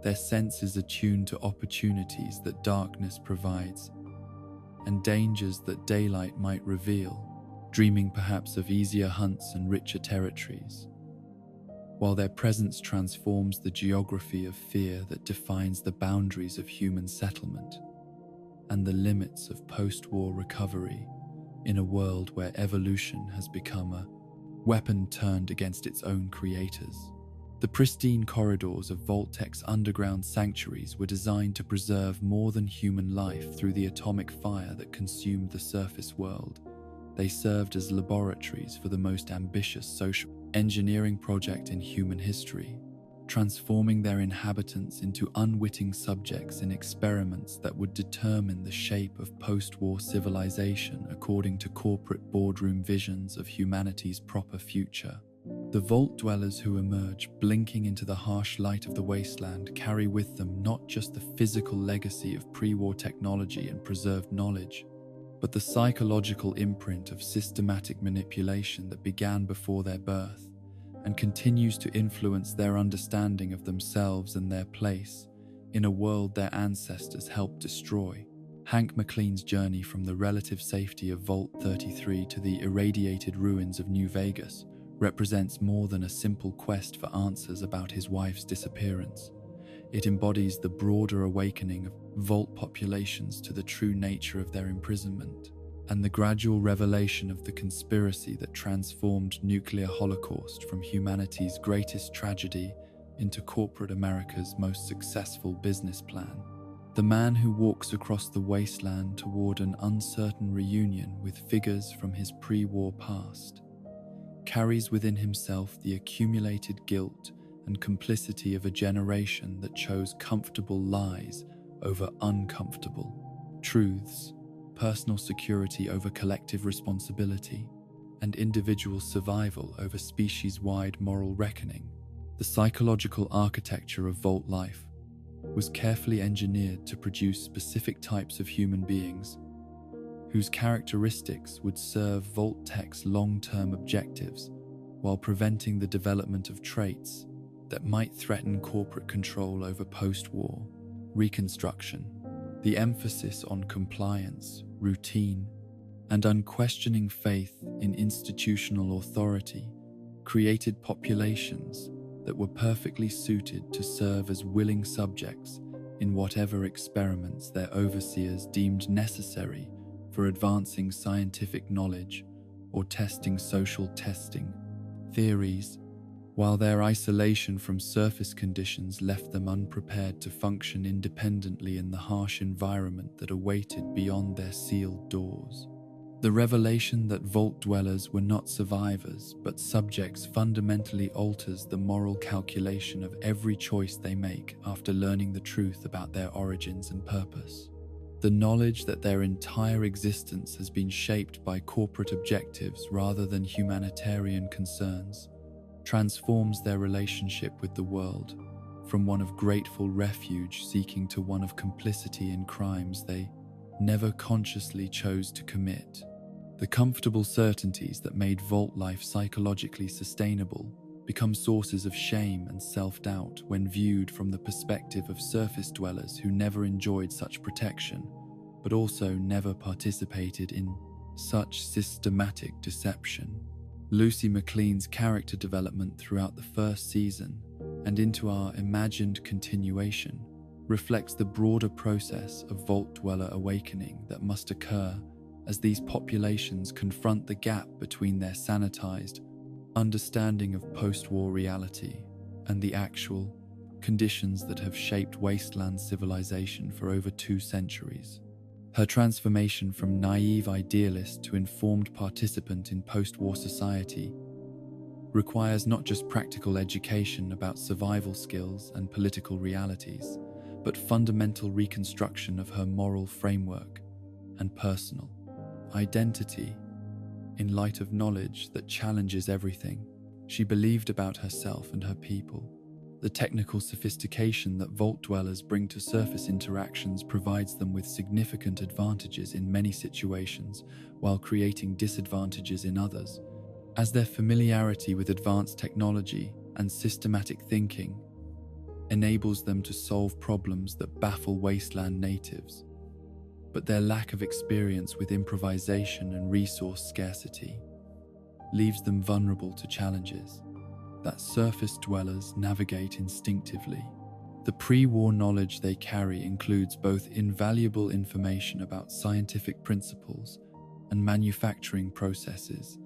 Their senses attuned to opportunities that darkness provides and dangers that daylight might reveal, dreaming perhaps of easier hunts and richer territories, while their presence transforms the geography of fear that defines the boundaries of human settlement and the limits of post-war recovery in a world where evolution has become a weapon turned against its own creators. The pristine corridors of Vault-Tech's underground sanctuaries were designed to preserve more than human life through the atomic fire that consumed the surface world. They served as laboratories for the most ambitious social engineering project in human history, transforming their inhabitants into unwitting subjects in experiments that would determine the shape of post-war civilization according to corporate boardroom visions of humanity's proper future. The vault dwellers who emerge, blinking into the harsh light of the wasteland, carry with them not just the physical legacy of pre-war technology and preserved knowledge, but the psychological imprint of systematic manipulation that began before their birth and continues to influence their understanding of themselves and their place in a world their ancestors helped destroy. Hank McLean's journey from the relative safety of Vault 33 to the irradiated ruins of New Vegas represents more than a simple quest for answers about his wife's disappearance. It embodies the broader awakening of Vault populations to the true nature of their imprisonment and the gradual revelation of the conspiracy that transformed nuclear holocaust from humanity's greatest tragedy into corporate America's most successful business plan. The man who walks across the wasteland toward an uncertain reunion with figures from his pre-war past carries within himself the accumulated guilt and complicity of a generation that chose comfortable lies over uncomfortable truths, personal security over collective responsibility, and individual survival over species-wide moral reckoning. The psychological architecture of Vault life was carefully engineered to produce specific types of human beings whose characteristics would serve Vault-Tech's long-term objectives while preventing the development of traits that might threaten corporate control over post-war reconstruction. The emphasis on compliance, routine, and unquestioning faith in institutional authority created populations that were perfectly suited to serve as willing subjects in whatever experiments their overseers deemed necessary for advancing scientific knowledge or testing social testing theories, while their isolation from surface conditions left them unprepared to function independently in the harsh environment that awaited beyond their sealed doors. The revelation that vault dwellers were not survivors but subjects fundamentally alters the moral calculation of every choice they make after learning the truth about their origins and purpose. The knowledge that their entire existence has been shaped by corporate objectives rather than humanitarian concerns transforms their relationship with the world from one of grateful refuge seeking to one of complicity in crimes they never consciously chose to commit. The comfortable certainties that made vault life psychologically sustainable become sources of shame and self-doubt when viewed from the perspective of surface dwellers who never enjoyed such protection, but also never participated in such systematic deception. Lucy McLean's character development throughout the first season and into our imagined continuation reflects the broader process of vault dweller awakening that must occur as these populations confront the gap between their sanitized understanding of post-war reality and the actual conditions that have shaped wasteland civilization for over 2 centuries. Her transformation from naive idealist to informed participant in post-war society requires not just practical education about survival skills and political realities, but fundamental reconstruction of her moral framework and personal identity in light of knowledge that challenges everything she believed about herself and her people. The technical sophistication that vault dwellers bring to surface interactions provides them with significant advantages in many situations while creating disadvantages in others, as their familiarity with advanced technology and systematic thinking enables them to solve problems that baffle wasteland natives. But their lack of experience with improvisation and resource scarcity leaves them vulnerable to challenges that surface dwellers navigate instinctively. The pre-war knowledge they carry includes both invaluable information about scientific principles and manufacturing processes,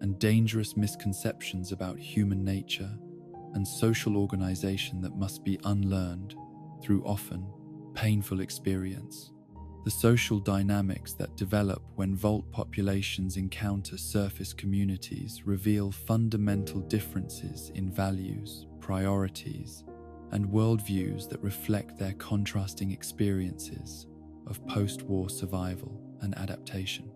and dangerous misconceptions about human nature and social organization that must be unlearned through often painful experience. The social dynamics that develop when vault populations encounter surface communities reveal fundamental differences in values, priorities, and worldviews that reflect their contrasting experiences of post-war survival and adaptation.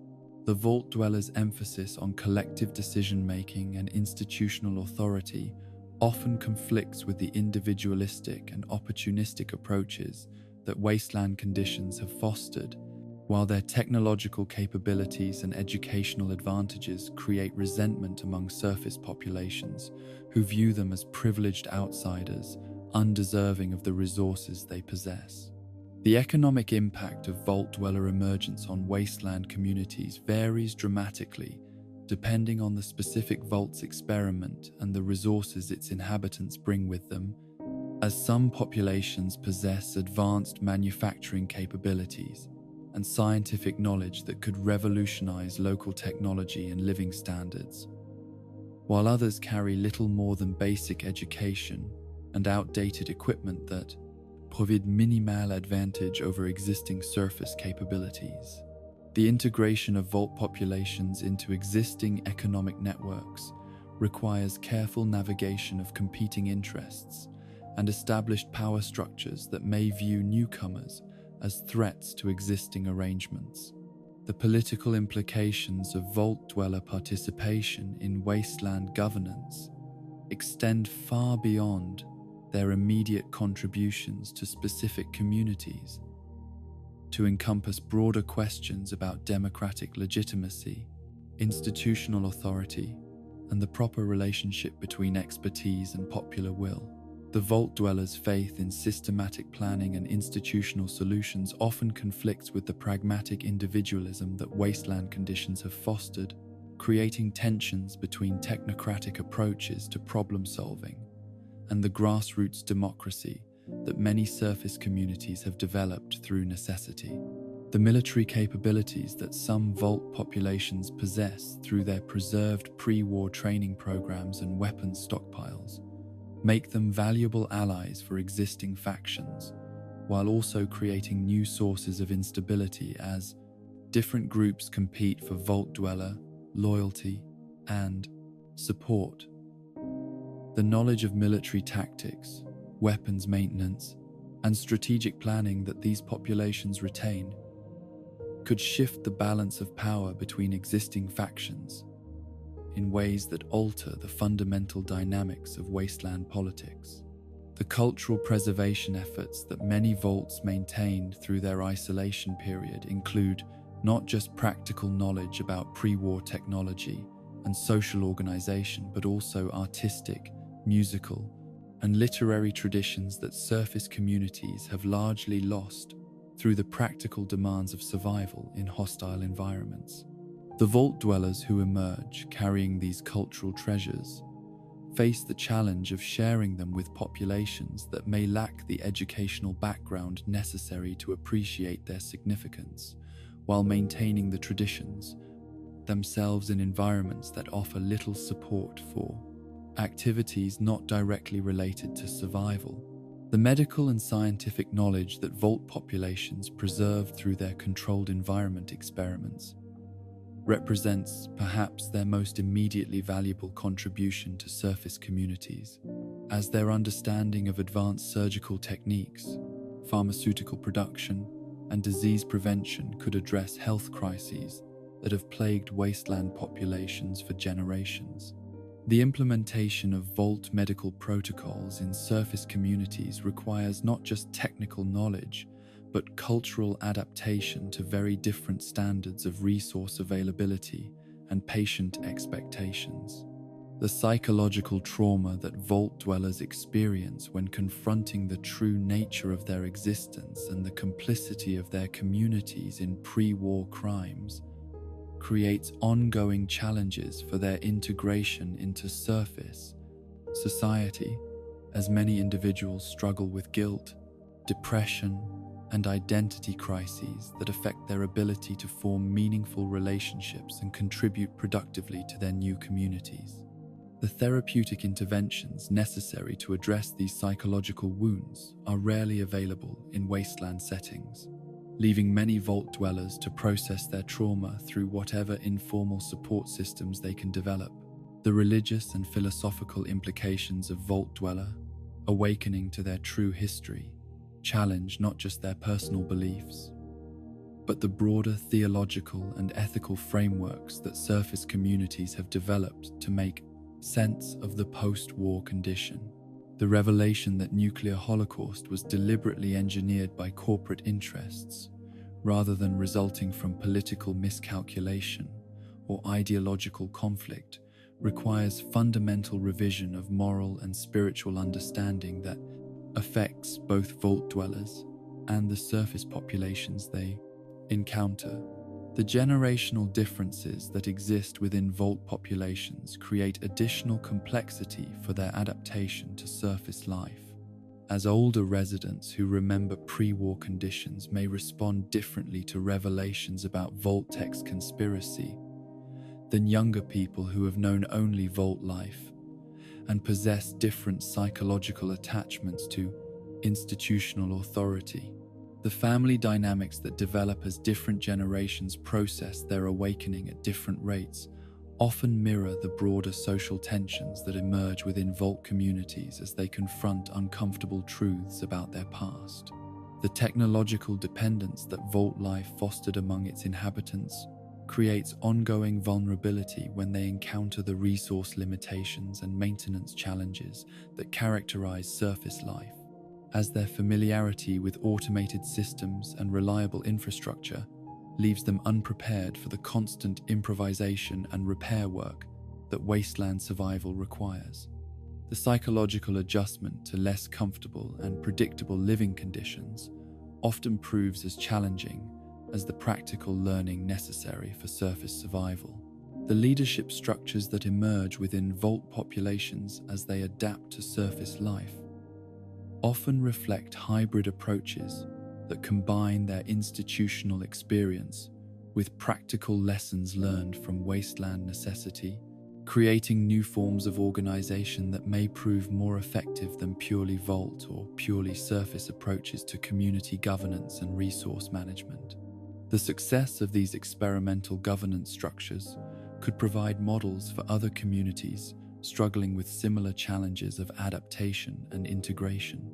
The vault dwellers' emphasis on collective decision-making and institutional authority often conflicts with the individualistic and opportunistic approaches that wasteland conditions have fostered, while their technological capabilities and educational advantages create resentment among surface populations who view them as privileged outsiders, undeserving of the resources they possess. The economic impact of vault dweller emergence on wasteland communities varies dramatically depending on the specific vault's experiment and the resources its inhabitants bring with them, as some populations possess advanced manufacturing capabilities and scientific knowledge that could revolutionize local technology and living standards, while others carry little more than basic education and outdated equipment that provide minimal advantage over existing surface capabilities. The integration of vault populations into existing economic networks requires careful navigation of competing interests and established power structures that may view newcomers as threats to existing arrangements. The political implications of vault dweller participation in wasteland governance extend far beyond their immediate contributions to specific communities, to encompass broader questions about democratic legitimacy, institutional authority, and the proper relationship between expertise and popular will. The Vault Dwellers' faith in systematic planning and institutional solutions often conflicts with the pragmatic individualism that wasteland conditions have fostered, creating tensions between technocratic approaches to problem solving and the grassroots democracy that many surface communities have developed through necessity. The military capabilities that some Vault populations possess through their preserved pre-war training programs and weapons stockpiles make them valuable allies for existing factions, while also creating new sources of instability as different groups compete for Vault Dweller loyalty and support. The knowledge of military tactics, weapons maintenance, and strategic planning that these populations retain could shift the balance of power between existing factions in ways that alter the fundamental dynamics of wasteland politics. The cultural preservation efforts that many Vaults maintained through their isolation period include not just practical knowledge about pre-war technology and social organization, but also artistic, musical, and literary traditions that surface communities have largely lost through the practical demands of survival in hostile environments. The Vault Dwellers who emerge carrying these cultural treasures face the challenge of sharing them with populations that may lack the educational background necessary to appreciate their significance, while maintaining the traditions themselves in environments that offer little support for activities not directly related to survival. The medical and scientific knowledge that Vault populations preserve through their controlled environment experiments represents perhaps their most immediately valuable contribution to surface communities, as their understanding of advanced surgical techniques, pharmaceutical production, and disease prevention could address health crises that have plagued wasteland populations for generations. The implementation of Vault medical protocols in surface communities requires not just technical knowledge, but cultural adaptation to very different standards of resource availability and patient expectations. The psychological trauma that Vault Dwellers experience when confronting the true nature of their existence and the complicity of their communities in pre-war crimes creates ongoing challenges for their integration into surface society, as many individuals struggle with guilt, depression, and identity crises that affect their ability to form meaningful relationships and contribute productively to their new communities. The therapeutic interventions necessary to address these psychological wounds are rarely available in wasteland settings, leaving many Vault Dwellers to process their trauma through whatever informal support systems they can develop. The religious and philosophical implications of Vault Dweller, awakening to their true history, challenge not just their personal beliefs, but the broader theological and ethical frameworks that surface communities have developed to make sense of the post-war condition. The revelation that nuclear holocaust was deliberately engineered by corporate interests, rather than resulting from political miscalculation or ideological conflict, requires fundamental revision of moral and spiritual understanding that affects both Vault Dwellers and the surface populations they encounter. The generational differences that exist within Vault populations create additional complexity for their adaptation to surface life, as older residents who remember pre-war conditions may respond differently to revelations about Vault-Tech's conspiracy than younger people who have known only Vault life and possess different psychological attachments to institutional authority. The family dynamics that develop as different generations process their awakening at different rates often mirror the broader social tensions that emerge within Vault communities as they confront uncomfortable truths about their past. The technological dependence that Vault life fostered among its inhabitants creates ongoing vulnerability when they encounter the resource limitations and maintenance challenges that characterize surface life, as their familiarity with automated systems and reliable infrastructure leaves them unprepared for the constant improvisation and repair work that wasteland survival requires. The psychological adjustment to less comfortable and predictable living conditions often proves as challenging as the practical learning necessary for surface survival. The leadership structures that emerge within vault populations as they adapt to surface life often reflect hybrid approaches that combine their institutional experience with practical lessons learned from wasteland necessity, creating new forms of organization that may prove more effective than purely vault or purely surface approaches to community governance and resource management. The success of these experimental governance structures could provide models for other communities struggling with similar challenges of adaptation and integration.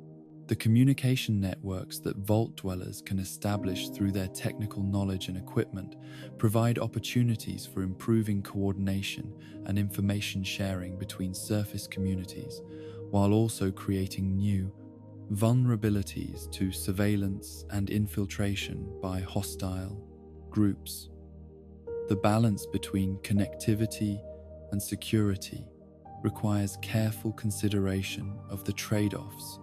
The communication networks that vault dwellers can establish through their technical knowledge and equipment provide opportunities for improving coordination and information sharing between surface communities, while also creating new vulnerabilities to surveillance and infiltration by hostile groups. The balance between connectivity and security requires careful consideration of the trade-offs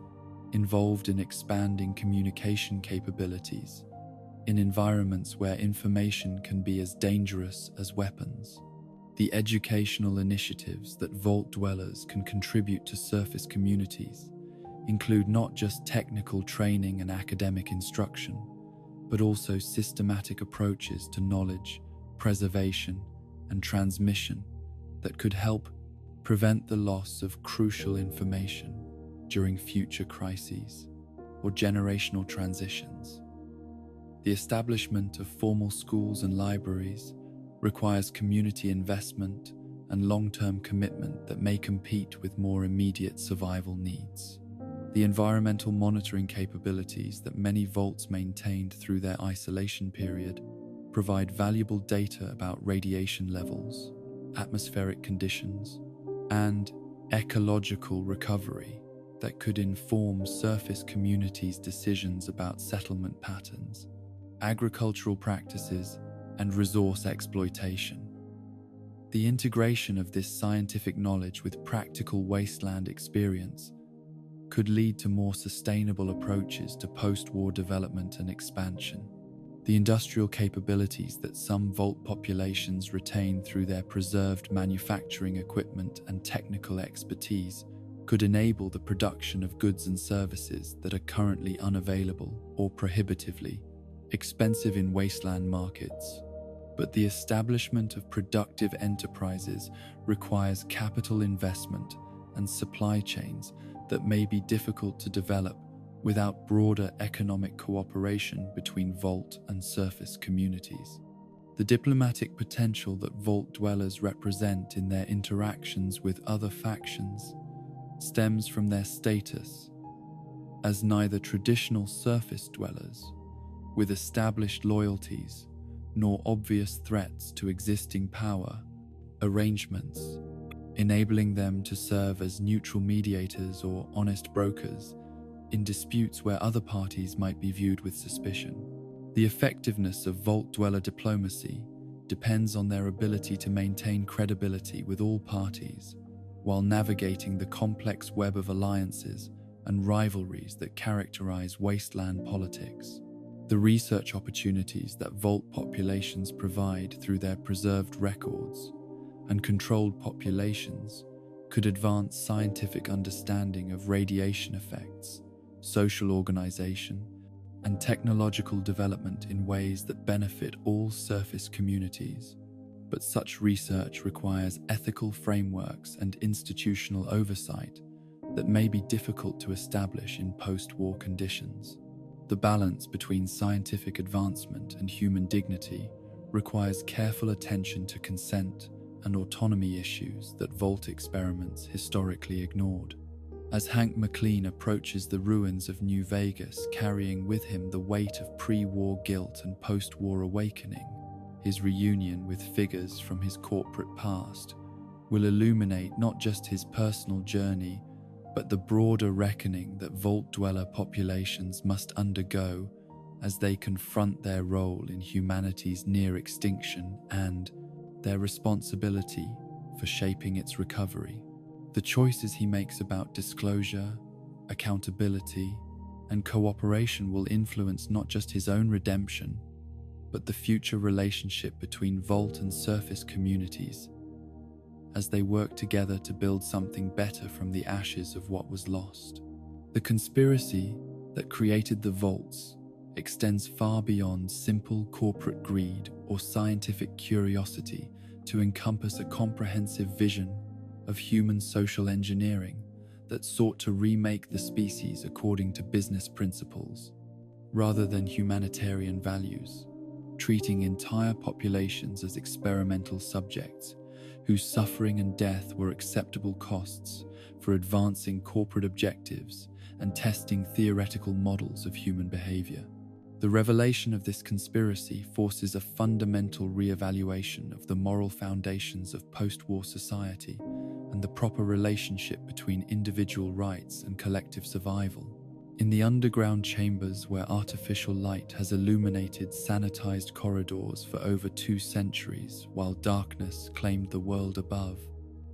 involved in expanding communication capabilities in environments where information can be as dangerous as weapons. The educational initiatives that vault dwellers can contribute to surface communities include not just technical training and academic instruction, but also systematic approaches to knowledge, preservation, and transmission that could help prevent the loss of crucial information during future crises or generational transitions. The establishment of formal schools and libraries requires community investment and long-term commitment that may compete with more immediate survival needs. The environmental monitoring capabilities that many vaults maintained through their isolation period provide valuable data about radiation levels, atmospheric conditions, and ecological recovery that could inform surface communities' decisions about settlement patterns, agricultural practices, and resource exploitation. The integration of this scientific knowledge with practical wasteland experience could lead to more sustainable approaches to post-war development and expansion. The industrial capabilities that some vault populations retain through their preserved manufacturing equipment and technical expertise could enable the production of goods and services that are currently unavailable or prohibitively expensive in wasteland markets. But the establishment of productive enterprises requires capital investment and supply chains that may be difficult to develop without broader economic cooperation between vault and surface communities. The diplomatic potential that vault dwellers represent in their interactions with other factions stems from their status as neither traditional surface dwellers with established loyalties nor obvious threats to existing power arrangements, enabling them to serve as neutral mediators or honest brokers in disputes where other parties might be viewed with suspicion. The effectiveness of vault dweller diplomacy depends on their ability to maintain credibility with all parties while navigating the complex web of alliances and rivalries that characterize wasteland politics. The research opportunities that vault populations provide through their preserved records and controlled populations could advance scientific understanding of radiation effects, social organization, and technological development in ways that benefit all surface communities. But such research requires ethical frameworks and institutional oversight that may be difficult to establish in post-war conditions. The balance between scientific advancement and human dignity requires careful attention to consent and autonomy issues that vault experiments historically ignored. As Hank McLean approaches the ruins of New Vegas carrying with him the weight of pre-war guilt and post-war awakening, his reunion with figures from his corporate past will illuminate not just his personal journey, but the broader reckoning that vault dweller populations must undergo as they confront their role in humanity's near extinction and their responsibility for shaping its recovery. The choices he makes about disclosure, accountability, and cooperation will influence not just his own redemption, but the future relationship between Vault and surface communities, as they work together to build something better from the ashes of what was lost. The conspiracy that created the Vaults extends far beyond simple corporate greed or scientific curiosity to encompass a comprehensive vision of human social engineering that sought to remake the species according to business principles, rather than humanitarian values, treating entire populations as experimental subjects whose suffering and death were acceptable costs for advancing corporate objectives and testing theoretical models of human behavior. The revelation of this conspiracy forces a fundamental re-evaluation of the moral foundations of post-war society and the proper relationship between individual rights and collective survival. In the underground chambers where artificial light has illuminated sanitized corridors for over 2 centuries while darkness claimed the world above,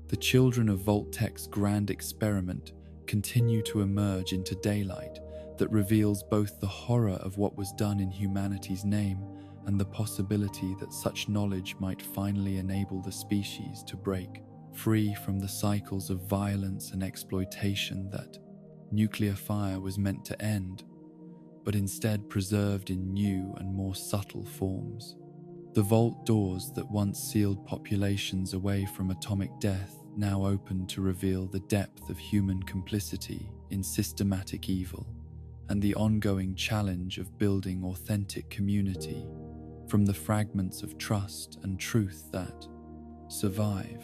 the children of Vault-Tech's grand experiment continue to emerge into daylight that reveals both the horror of what was done in humanity's name and the possibility that such knowledge might finally enable the species to break free from the cycles of violence and exploitation that nuclear fire was meant to end, but instead preserved in new and more subtle forms. The vault doors that once sealed populations away from atomic death now open to reveal the depth of human complicity in systematic evil and the ongoing challenge of building authentic community from the fragments of trust and truth that survive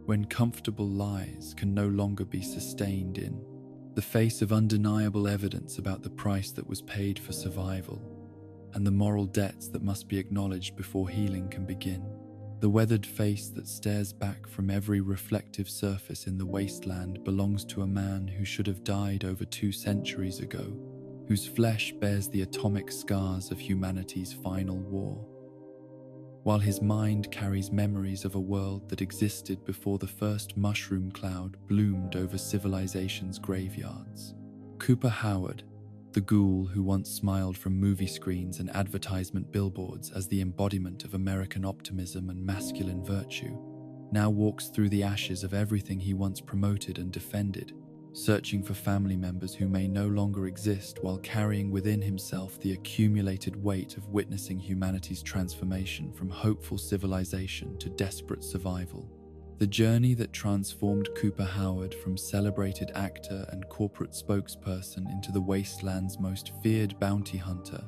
when comfortable lies can no longer be sustained in the face of undeniable evidence about the price that was paid for survival and the moral debts that must be acknowledged before healing can begin. The weathered face that stares back from every reflective surface in the wasteland belongs to a man who should have died over 2 centuries ago, whose flesh bears the atomic scars of humanity's final war, while his mind carries memories of a world that existed before the first mushroom cloud bloomed over civilization's graveyards. Cooper Howard, the ghoul who once smiled from movie screens and advertisement billboards as the embodiment of American optimism and masculine virtue, now walks through the ashes of everything he once promoted and defended, searching for family members who may no longer exist while carrying within himself the accumulated weight of witnessing humanity's transformation from hopeful civilization to desperate survival. The journey that transformed Cooper Howard from celebrated actor and corporate spokesperson into the wasteland's most feared bounty hunter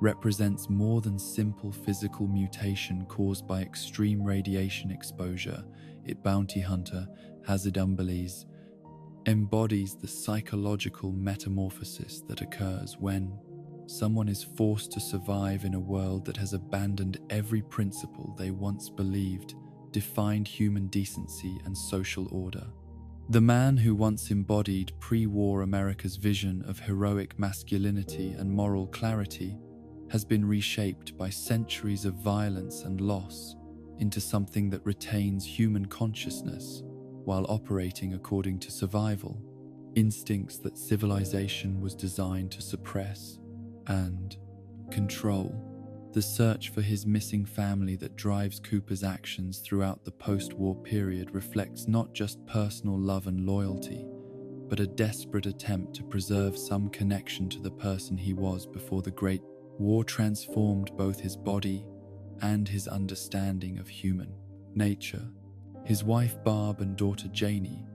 represents more than simple physical mutation caused by extreme radiation exposure. Bounty hunter Hazard Umbelese embodies the psychological metamorphosis that occurs when someone is forced to survive in a world that has abandoned every principle they once believed defined human decency and social order. The man who once embodied pre-war America's vision of heroic masculinity and moral clarity has been reshaped by centuries of violence and loss into something that retains human consciousness while operating according to survival instincts that civilization was designed to suppress and control. The search for his missing family that drives Cooper's actions throughout the post-war period reflects not just personal love and loyalty, but a desperate attempt to preserve some connection to the person he was before the Great War transformed both his body and his understanding of human nature. His wife Barb and daughter Janie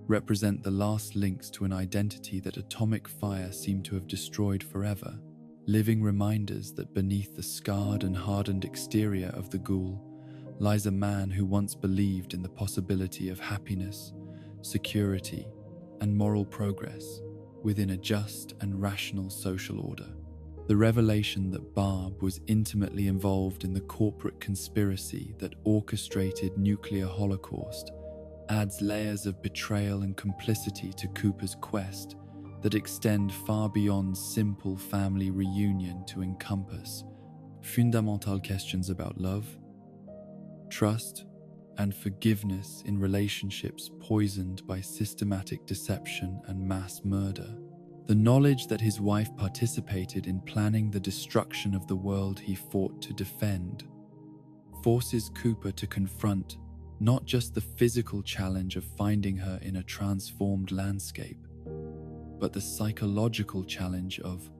represent the last links to an identity that atomic fire seemed to have destroyed forever, living reminders that beneath the scarred and hardened exterior of the ghoul lies a man who once believed in the possibility of happiness, security, and moral progress within a just and rational social order. The revelation that Barb was intimately involved in the corporate conspiracy that orchestrated nuclear holocaust adds layers of betrayal and complicity to Cooper's quest that extend far beyond simple family reunion to encompass fundamental questions about love, trust, and forgiveness in relationships poisoned by systematic deception and mass murder. The knowledge that his wife participated in planning the destruction of the world he fought to defend forces Cooper to confront not just the physical challenge of finding her in a transformed landscape, but the psychological challenge of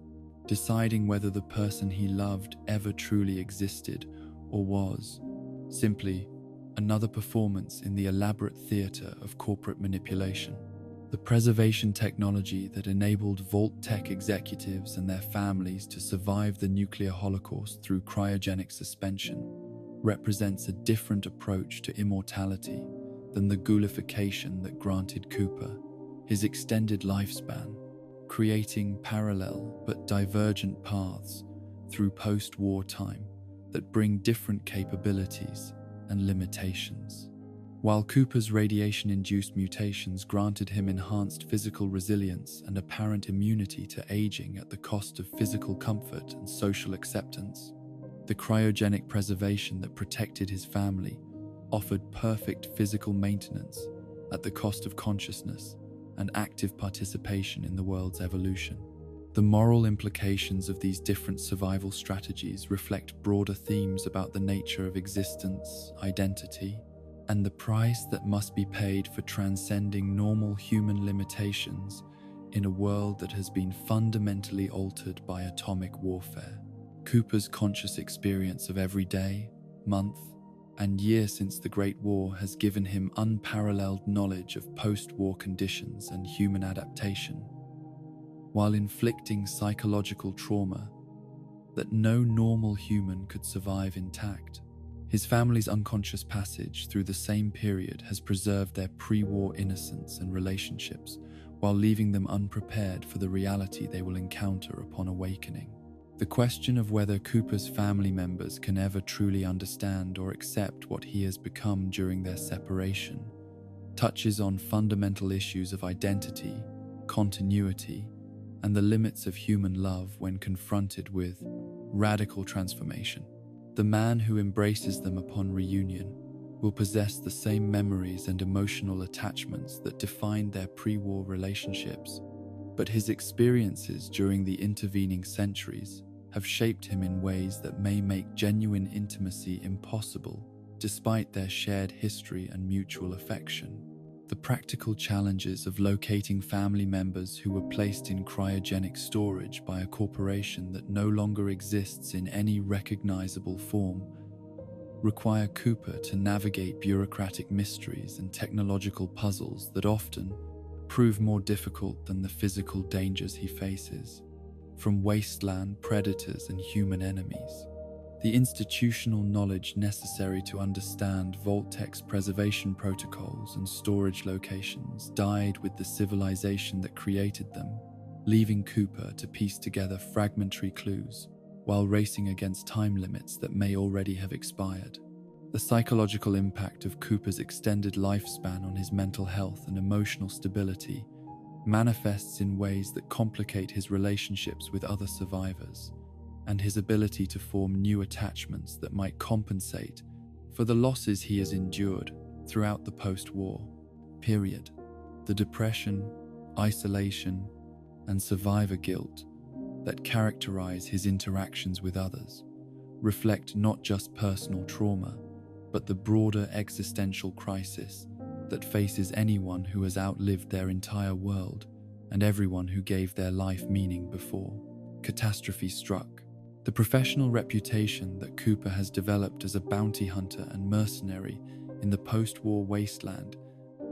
deciding whether the person he loved ever truly existed or was simply another performance in the elaborate theater of corporate manipulation. The preservation technology that enabled Vault Tech executives and their families to survive the nuclear holocaust through cryogenic suspension represents a different approach to immortality than the ghoulification that granted Cooper his extended lifespan, creating parallel but divergent paths through post-war time that bring different capabilities and limitations. While Cooper's radiation-induced mutations granted him enhanced physical resilience and apparent immunity to aging at the cost of physical comfort and social acceptance, the cryogenic preservation that protected his family offered perfect physical maintenance at the cost of consciousness and active participation in the world's evolution. The moral implications of these different survival strategies reflect broader themes about the nature of existence, identity, and the price that must be paid for transcending normal human limitations in a world that has been fundamentally altered by atomic warfare. Cooper's conscious experience of every day, month, and year since the Great War has given him unparalleled knowledge of post-war conditions and human adaptation, while inflicting psychological trauma that no normal human could survive intact. His family's unconscious passage through the same period has preserved their pre-war innocence and relationships, while leaving them unprepared for the reality they will encounter upon awakening. The question of whether Cooper's family members can ever truly understand or accept what he has become during their separation touches on fundamental issues of identity, continuity, and the limits of human love when confronted with radical transformation. The man who embraces them upon reunion will possess the same memories and emotional attachments that defined their pre-war relationships, but his experiences during the intervening centuries have shaped him in ways that may make genuine intimacy impossible, despite their shared history and mutual affection. The practical challenges of locating family members who were placed in cryogenic storage by a corporation that no longer exists in any recognizable form require Cooper to navigate bureaucratic mysteries and technological puzzles that often prove more difficult than the physical dangers he faces, from wasteland predators and human enemies. The institutional knowledge necessary to understand Vault-Tech's preservation protocols and storage locations died with the civilization that created them, leaving Cooper to piece together fragmentary clues while racing against time limits that may already have expired. The psychological impact of Cooper's extended lifespan on his mental health and emotional stability manifests in ways that complicate his relationships with other survivors and his ability to form new attachments that might compensate for the losses he has endured throughout the post-war period. The depression, isolation, and survivor guilt that characterize his interactions with others reflect not just personal trauma, but the broader existential crisis that faces anyone who has outlived their entire world and everyone who gave their life meaning before catastrophe struck. The professional reputation that Cooper has developed as a bounty hunter and mercenary in the post-war wasteland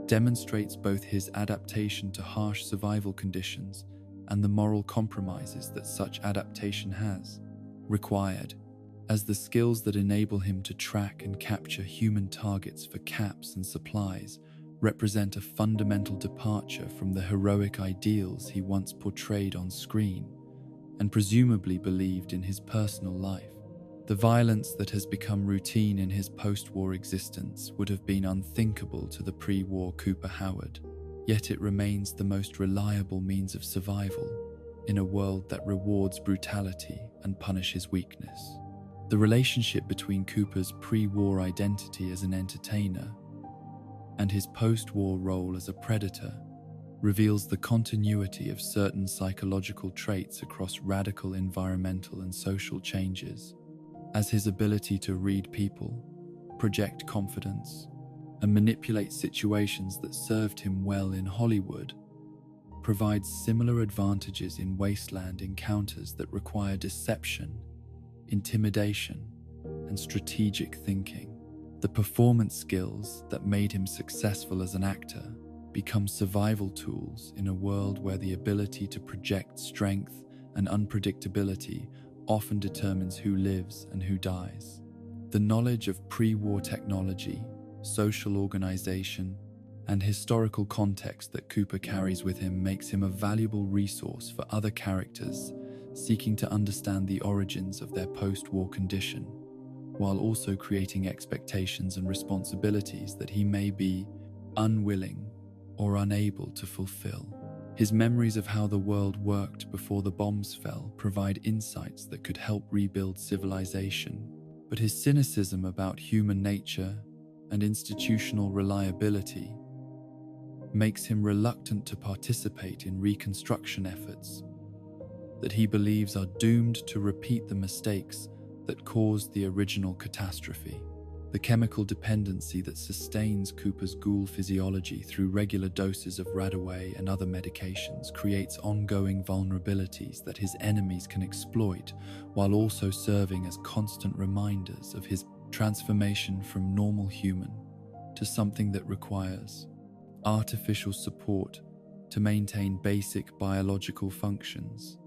demonstrates both his adaptation to harsh survival conditions and the moral compromises that such adaptation has required, as the skills that enable him to track and capture human targets for caps and supplies represent a fundamental departure from the heroic ideals he once portrayed on screen and presumably believed in his personal life. The violence that has become routine in his post-war existence would have been unthinkable to the pre-war Cooper Howard, yet it remains the most reliable means of survival in a world that rewards brutality and punishes weakness. The relationship between Cooper's pre-war identity as an entertainer and his post-war role as a predator reveals the continuity of certain psychological traits across radical environmental and social changes, as his ability to read people, project confidence, and manipulate situations that served him well in Hollywood provides similar advantages in wasteland encounters that require deception, intimidation, and strategic thinking. The performance skills that made him successful as an actor become survival tools in a world where the ability to project strength and unpredictability often determines who lives and who dies. The knowledge of pre-war technology, social organization, and historical context that Cooper carries with him makes him a valuable resource for other characters seeking to understand the origins of their post-war condition, while also creating expectations and responsibilities that he may be unwilling or unable to fulfill. His memories of how the world worked before the bombs fell provide insights that could help rebuild civilization, but his cynicism about human nature and institutional reliability makes him reluctant to participate in reconstruction efforts that he believes are doomed to repeat the mistakes that caused the original catastrophe. The chemical dependency that sustains Cooper's ghoul physiology through regular doses of Radaway and other medications creates ongoing vulnerabilities that his enemies can exploit, while also serving as constant reminders of his transformation from normal human to something that requires artificial support to maintain basic biological functions.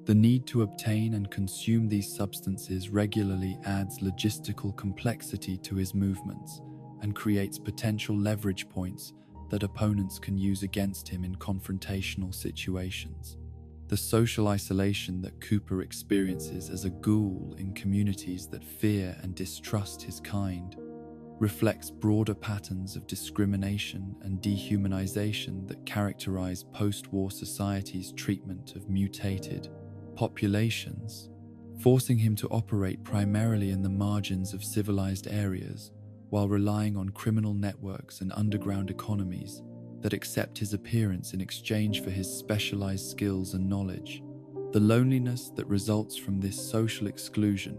The need to obtain and consume these substances regularly adds logistical complexity to his movements and creates potential leverage points that opponents can use against him in confrontational situations. The social isolation that Cooper experiences as a ghoul in communities that fear and distrust his kind reflects broader patterns of discrimination and dehumanization that characterize post-war society's treatment of mutated populations, forcing him to operate primarily in the margins of civilized areas while relying on criminal networks and underground economies that accept his appearance in exchange for his specialized skills and knowledge. The loneliness that results from this social exclusion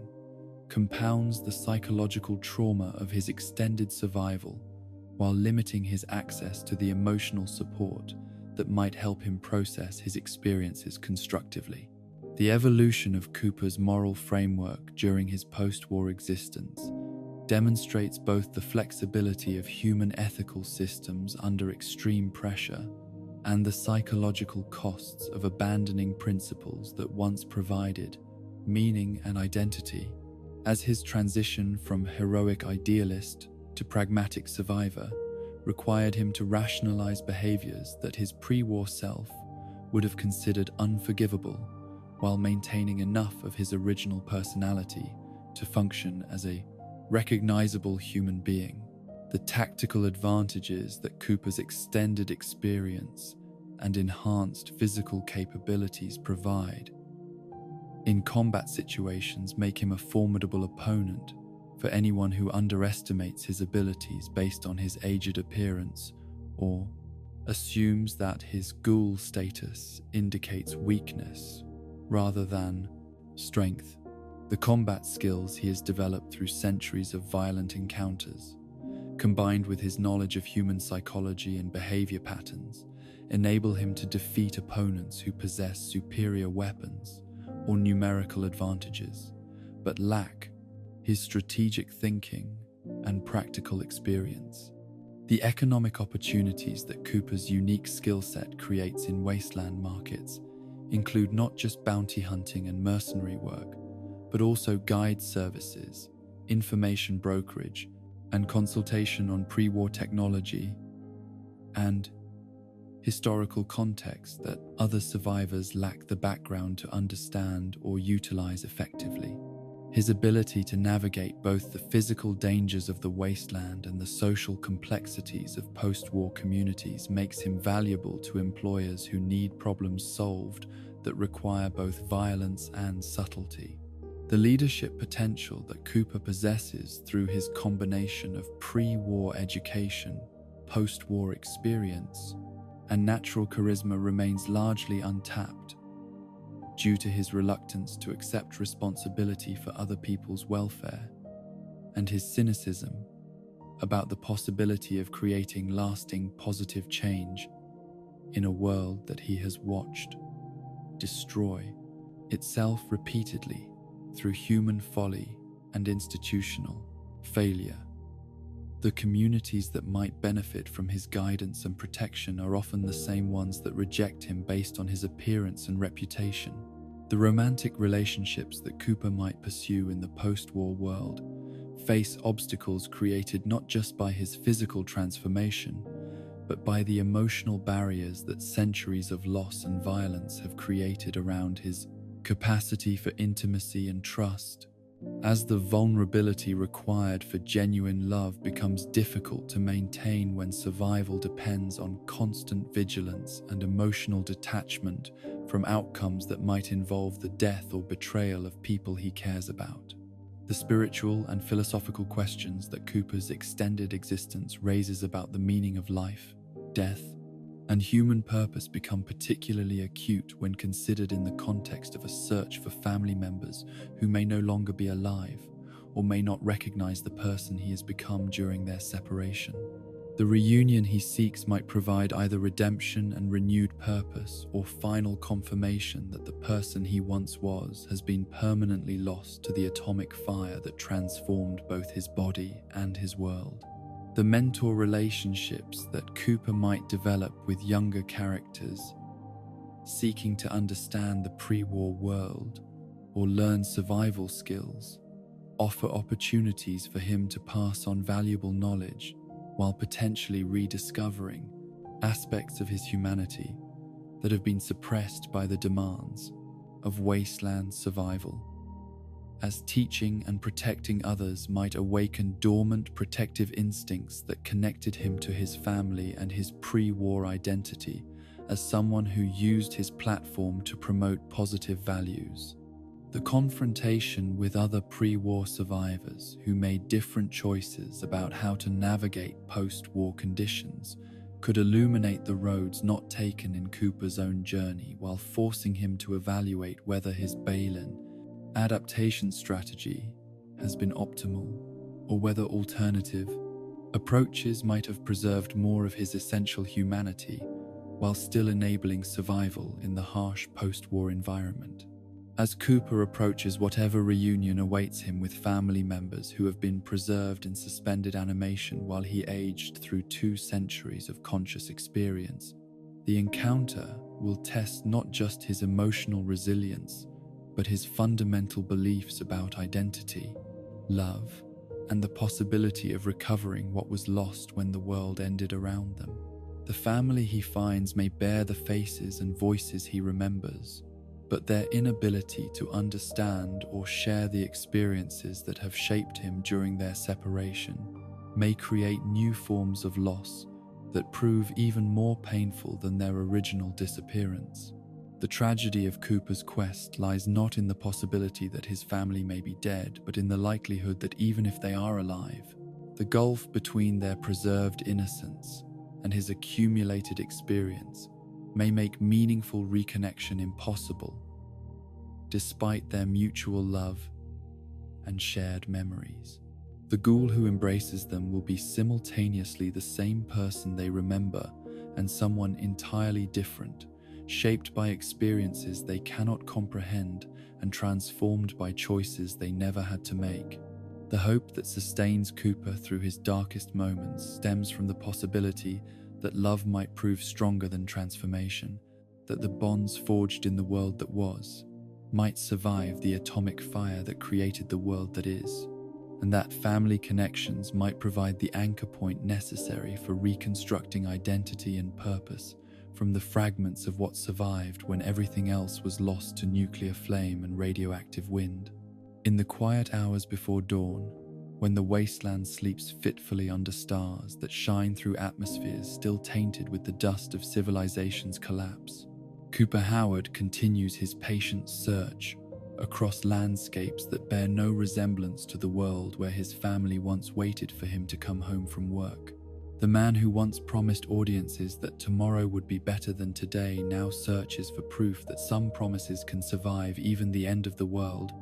compounds the psychological trauma of his extended survival while limiting his access to the emotional support that might help him process his experiences constructively. The evolution of Cooper's moral framework during his post-war existence demonstrates both the flexibility of human ethical systems under extreme pressure and the psychological costs of abandoning principles that once provided meaning and identity. As his transition from heroic idealist to pragmatic survivor required him to rationalize behaviors that his pre-war self would have considered unforgivable, while maintaining enough of his original personality to function as a recognizable human being. The tactical advantages that Cooper's extended experience and enhanced physical capabilities provide in combat situations make him a formidable opponent for anyone who underestimates his abilities based on his aged appearance or assumes that his ghoul status indicates weakness rather than strength. The combat skills he has developed through centuries of violent encounters, combined with his knowledge of human psychology and behavior patterns, enable him to defeat opponents who possess superior weapons or numerical advantages, but lack his strategic thinking and practical experience. The economic opportunities that Cooper's unique skill set creates in wasteland markets include not just bounty hunting and mercenary work, but also guide services, information brokerage, and consultation on pre-war technology and historical context that other survivors lack the background to understand or utilize effectively. His ability to navigate both the physical dangers of the wasteland and the social complexities of post-war communities makes him valuable to employers who need problems solved that require both violence and subtlety. The leadership potential that Cooper possesses through his combination of pre-war education, post-war experience, and natural charisma remains largely untapped due to his reluctance to accept responsibility for other people's welfare and his cynicism about the possibility of creating lasting positive change in a world that he has watched destroy itself repeatedly through human folly and institutional failure. The communities that might benefit from his guidance and protection are often the same ones that reject him based on his appearance and reputation. The romantic relationships that Cooper might pursue in the post-war world face obstacles created not just by his physical transformation, but by the emotional barriers that centuries of loss and violence have created around his capacity for intimacy and trust. As the vulnerability required for genuine love becomes difficult to maintain when survival depends on constant vigilance and emotional detachment from outcomes that might involve the death or betrayal of people he cares about. The spiritual and philosophical questions that Cooper's extended existence raises about the meaning of life, death, and human purpose become particularly acute when considered in the context of a search for family members who may no longer be alive or may not recognize the person he has become during their separation. The reunion he seeks might provide either redemption and renewed purpose or final confirmation that the person he once was has been permanently lost to the atomic fire that transformed both his body and his world. The mentor relationships that Cooper might develop with younger characters seeking to understand the pre-war world or learn survival skills offer opportunities for him to pass on valuable knowledge while potentially rediscovering aspects of his humanity that have been suppressed by the demands of wasteland survival. As teaching and protecting others might awaken dormant protective instincts that connected him to his family and his pre-war identity as someone who used his platform to promote positive values. The confrontation with other pre-war survivors who made different choices about how to navigate post-war conditions could illuminate the roads not taken in Cooper's own journey while forcing him to evaluate whether his Balin adaptation strategy has been optimal, or whether alternative approaches might have preserved more of his essential humanity while still enabling survival in the harsh post-war environment. As Cooper approaches whatever reunion awaits him with family members who have been preserved in suspended animation while he aged through 2 centuries of conscious experience, the encounter will test not just his emotional resilience, but his fundamental beliefs about identity, love, and the possibility of recovering what was lost when the world ended around them. The family he finds may bear the faces and voices he remembers, but their inability to understand or share the experiences that have shaped him during their separation may create new forms of loss that prove even more painful than their original disappearance. The tragedy of Cooper's quest lies not in the possibility that his family may be dead, but in the likelihood that even if they are alive, the gulf between their preserved innocence and his accumulated experience may make meaningful reconnection impossible, despite their mutual love and shared memories. The ghoul who embraces them will be simultaneously the same person they remember and someone entirely different, shaped by experiences they cannot comprehend and transformed by choices they never had to make. The hope that sustains Cooper through his darkest moments stems from the possibility that love might prove stronger than transformation, that the bonds forged in the world that was might survive the atomic fire that created the world that is, and that family connections might provide the anchor point necessary for reconstructing identity and purpose from the fragments of what survived when everything else was lost to nuclear flame and radioactive wind. In the quiet hours before dawn, when the wasteland sleeps fitfully under stars that shine through atmospheres still tainted with the dust of civilization's collapse, Cooper Howard continues his patient search across landscapes that bear no resemblance to the world where his family once waited for him to come home from work. The man who once promised audiences that tomorrow would be better than today now searches for proof that some promises can survive even the end of the world,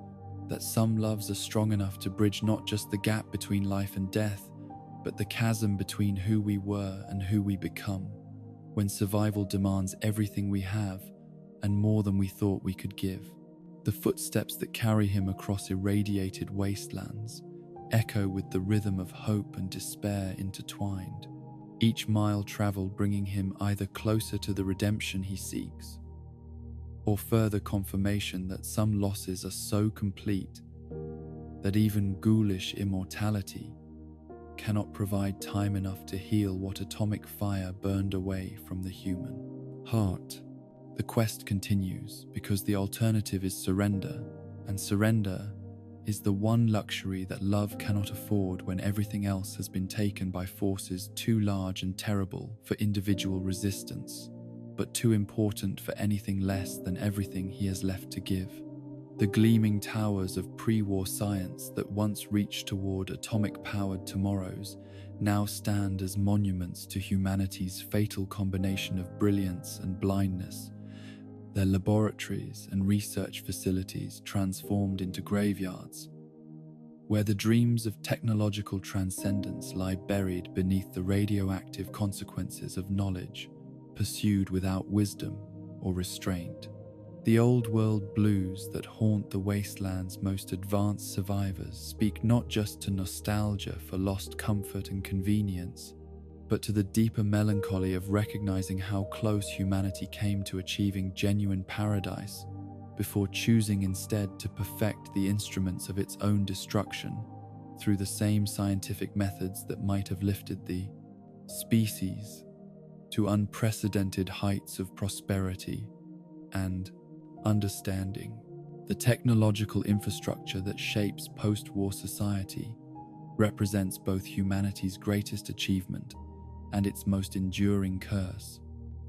that some loves are strong enough to bridge not just the gap between life and death, but the chasm between who we were and who we become, when survival demands everything we have and more than we thought we could give. The footsteps that carry him across irradiated wastelands echo with the rhythm of hope and despair intertwined, each mile traveled bringing him either closer to the redemption he seeks, or further confirmation that some losses are so complete that even ghoulish immortality cannot provide time enough to heal what atomic fire burned away from the human heart. The quest continues because the alternative is surrender, and surrender is the one luxury that love cannot afford when everything else has been taken by forces too large and terrible for individual resistance, but too important for anything less than everything he has left to give. The gleaming towers of pre-war science that once reached toward atomic-powered tomorrows now stand as monuments to humanity's fatal combination of brilliance and blindness, their laboratories and research facilities transformed into graveyards, where the dreams of technological transcendence lie buried beneath the radioactive consequences of knowledge pursued without wisdom or restraint. The old-world blues that haunt the wasteland's most advanced survivors speak not just to nostalgia for lost comfort and convenience, but to the deeper melancholy of recognizing how close humanity came to achieving genuine paradise before choosing instead to perfect the instruments of its own destruction through the same scientific methods that might have lifted the species to unprecedented heights of prosperity and understanding. The technological infrastructure that shapes post-war society represents both humanity's greatest achievement and its most enduring curse,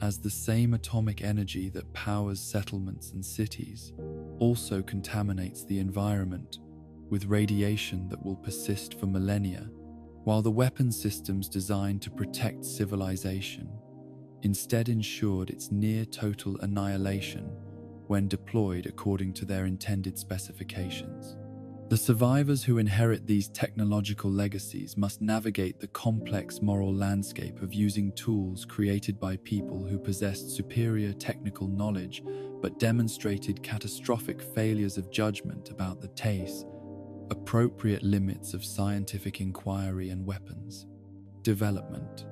as the same atomic energy that powers settlements and cities also contaminates the environment with radiation that will persist for millennia, while the weapon systems designed to protect civilization instead ensured its near-total annihilation when deployed according to their intended specifications. The survivors who inherit these technological legacies must navigate the complex moral landscape of using tools created by people who possessed superior technical knowledge but demonstrated catastrophic failures of judgment about the taste, appropriate limits of scientific inquiry and weapons development.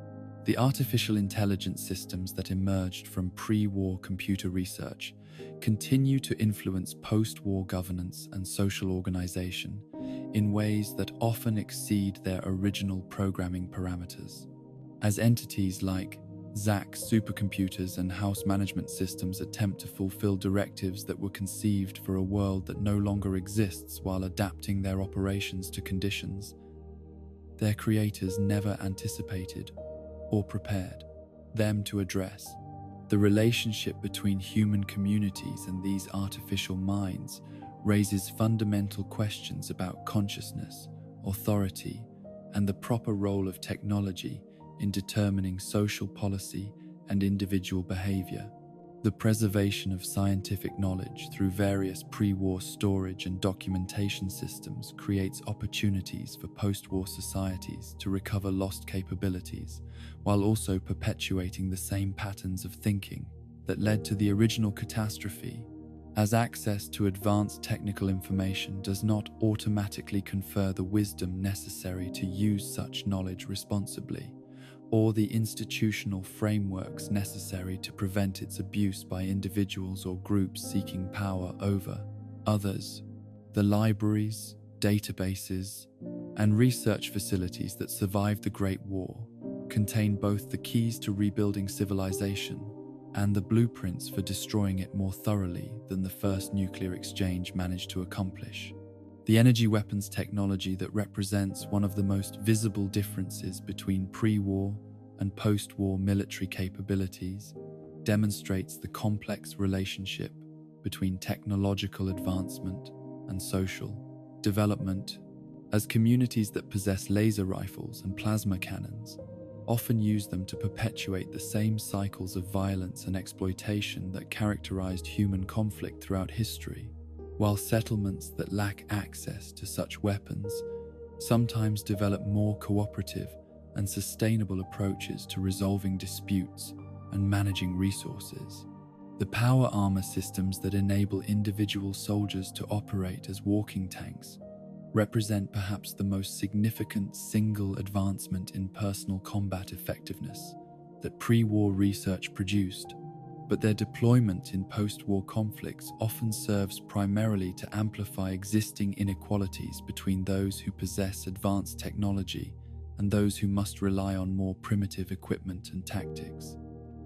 The artificial intelligence systems that emerged from pre-war computer research continue to influence post-war governance and social organization in ways that often exceed their original programming parameters. As entities like ZAC supercomputers and house management systems attempt to fulfill directives that were conceived for a world that no longer exists while adapting their operations to conditions their creators never anticipated or prepared them to address. The relationship between human communities and these artificial minds raises fundamental questions about consciousness, authority, and the proper role of technology in determining social policy and individual behavior. The preservation of scientific knowledge through various pre-war storage and documentation systems creates opportunities for post-war societies to recover lost capabilities, while also perpetuating the same patterns of thinking that led to the original catastrophe, as access to advanced technical information does not automatically confer the wisdom necessary to use such knowledge responsibly, or the institutional frameworks necessary to prevent its abuse by individuals or groups seeking power over others. The libraries, databases, and research facilities that survived the Great War contain both the keys to rebuilding civilization and the blueprints for destroying it more thoroughly than the first nuclear exchange managed to accomplish. The energy weapons technology that represents one of the most visible differences between pre-war and post-war military capabilities demonstrates the complex relationship between technological advancement and social development, as communities that possess laser rifles and plasma cannons often use them to perpetuate the same cycles of violence and exploitation that characterized human conflict throughout history, while settlements that lack access to such weapons sometimes develop more cooperative and sustainable approaches to resolving disputes and managing resources. The power armor systems that enable individual soldiers to operate as walking tanks represent perhaps the most significant single advancement in personal combat effectiveness that pre-war research produced, but their deployment in post-war conflicts often serves primarily to amplify existing inequalities between those who possess advanced technology and those who must rely on more primitive equipment and tactics.